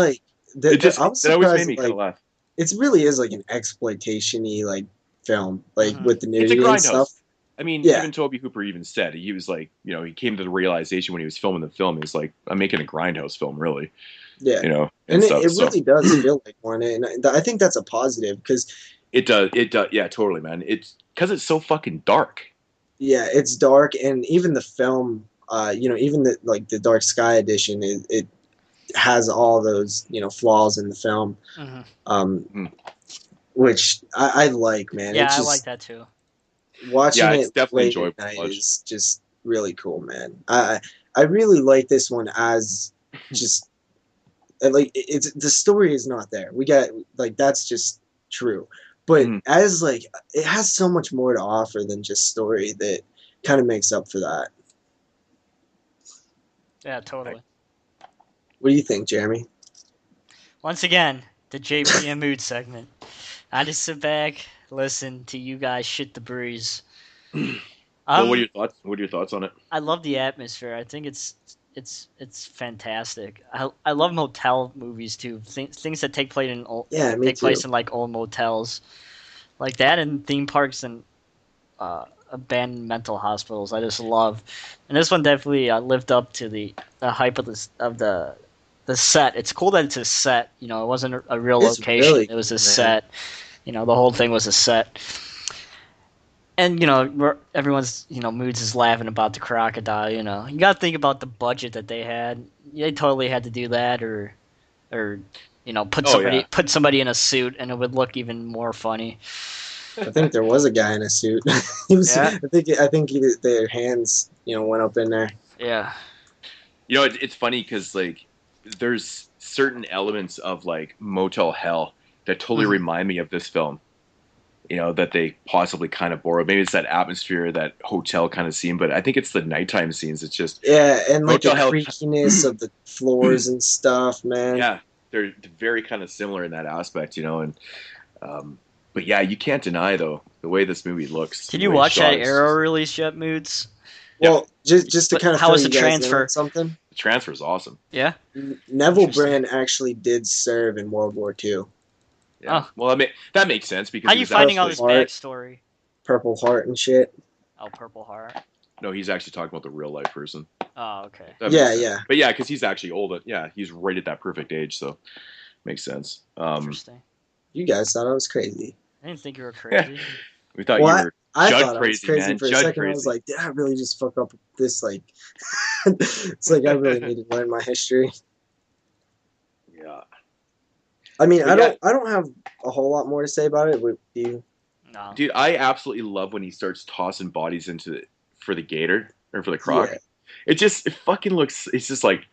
It always made me kind of laugh. It really is like an exploitation-y like film, like with the nudity and stuff. I mean, even Toby Hooper even said he was like, he came to the realization when he was filming the film, he was like, I'm making a grindhouse film, really. Yeah, and stuff, it really does feel like one, and I think that's a positive because it does. Yeah, totally, man. It's because it's so fucking dark. Yeah, it's dark, and even the film, even the Dark Sky edition, it has all those flaws in the film, which I like, man. Yeah, I like that too. Watching it's it definitely late at night is just really cool, man. I really like this one as just like it's the story is not there. We got like that's just true. But as like it has so much more to offer than just story that kind of makes up for that. Yeah, totally. What do you think, Jeremy? Once again, the JP and Mood segment. I just sit back, listen to you guys shit the breeze. Well, what are your thoughts? What are your thoughts on it? I love the atmosphere. I think it's fantastic. I love motel movies too. Things that take place in like old motels, like that, and theme parks and abandoned mental hospitals. I just love, and this one definitely lived up to the hype of the set. It's cool that it's a set. It wasn't a real location. It was a set. The whole thing was a set. And everyone's Moodz is laughing about the crocodile. You got to think about the budget that they had. They totally had to do that, or put somebody in a suit, and it would look even more funny. I think there was a guy in a suit. He was. Yeah. I think their hands, went up in there. Yeah. It's funny because like there's certain elements of like Motel Hell that totally remind me of this film. That they possibly kind of borrowed. Maybe it's that atmosphere, that hotel kind of scene, but I think it's the nighttime scenes. It's just and like Motel the Hell creakiness of the floors and stuff, man. Yeah, they're very kind of similar in that aspect, and but yeah, you can't deny though the way this movie looks. Did you watch that Arrow release yet, Moodz? Well, just to kind of how was the transfer? Something. The transfer is awesome. Yeah. Neville Brand actually did serve in World War II. Yeah. Oh. Well, that makes sense because how are you finding all this backstory? Purple Heart and shit. Oh, Purple Heart. No, he's actually talking about the real life person. Oh, okay. Yeah. But yeah, because he's actually old. Yeah, he's right at that perfect age, so makes sense. Interesting. You guys thought I was crazy. I didn't think you were crazy. We thought you were. I Judd thought I was crazy man. for a Judd second. crazy. I was like, did I really just fuck up this? Like, it's like I really need to learn my history. Yeah. I mean, I don't have a whole lot more to say about it. Would you? No. Dude, I absolutely love when he starts tossing bodies for the gator or for the croc. Yeah. It fucking looks. It's just like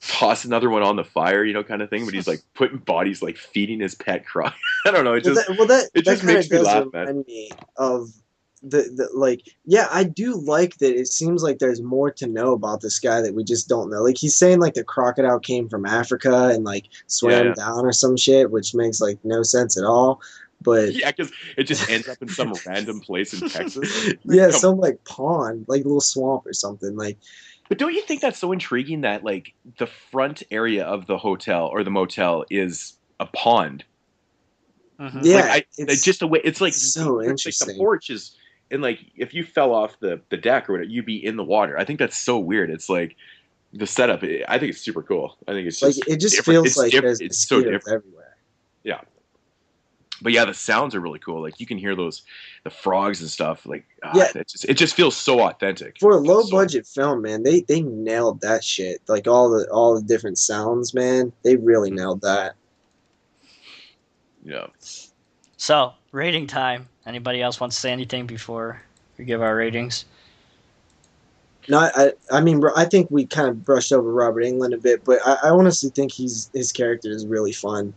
toss another one on the fire, kind of thing. But he's like putting bodies, like feeding his pet croc. I don't know. It just makes me laugh, man. Me of the like, yeah, I do like that. It seems like there's more to know about this guy that we just don't know. Like he's saying like the crocodile came from Africa and like swam down or some shit, which makes like no sense at all. But yeah, because it just ends up in some random place in Texas. Yeah, some like pond, like little swamp or something. Like, but don't you think that's so intriguing that like the front area of the hotel or the motel is a pond? Mm-hmm. Yeah, like it's just the way it's like so interesting. Like the porch is, and like if you fell off the deck or whatever, you'd be in the water. I think that's so weird. It's like the setup. I think it's super cool. I think it's just like it just different. feels like there's it's so different everywhere. Yeah. But yeah, the sounds are really cool. Like you can hear the frogs and stuff. Like it just feels so authentic. For a low budget film, man, they nailed that shit. Like all the different sounds, man, they really nailed that. Yeah. So rating time. Anybody else want to say anything before we give our ratings? No, I mean, bro, I think we kind of brushed over Robert Englund a bit, but I honestly think his character is really fun.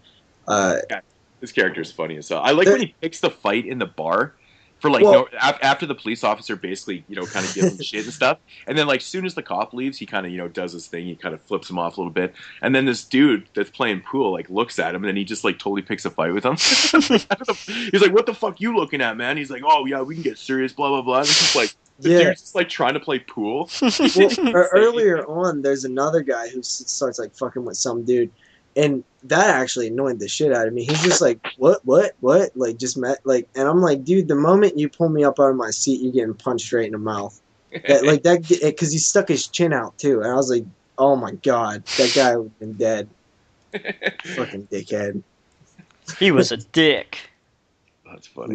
His character is funny as hell. I like when he picks the fight in the bar for like after the police officer basically kind of gives him shit and stuff, and then like soon as the cop leaves, he kind of does his thing. He kind of flips him off a little bit, and then this dude that's playing pool like looks at him, and then he just like totally picks a fight with him. He's like, "What the fuck you looking at, man?" He's like, "Oh yeah, we can get serious." Blah blah blah. And it's just like the dude's just like trying to play pool. Earlier on, there's another guy who starts like fucking with some dude. And that actually annoyed the shit out of me. He's just like, what? Like, just met, like, and I'm like, dude, the moment you pull me up out of my seat, you're getting punched right in the mouth. Because he stuck his chin out, too. And I was like, oh my God, that guy would have been dead. Fucking dickhead. He was a dick. That's funny.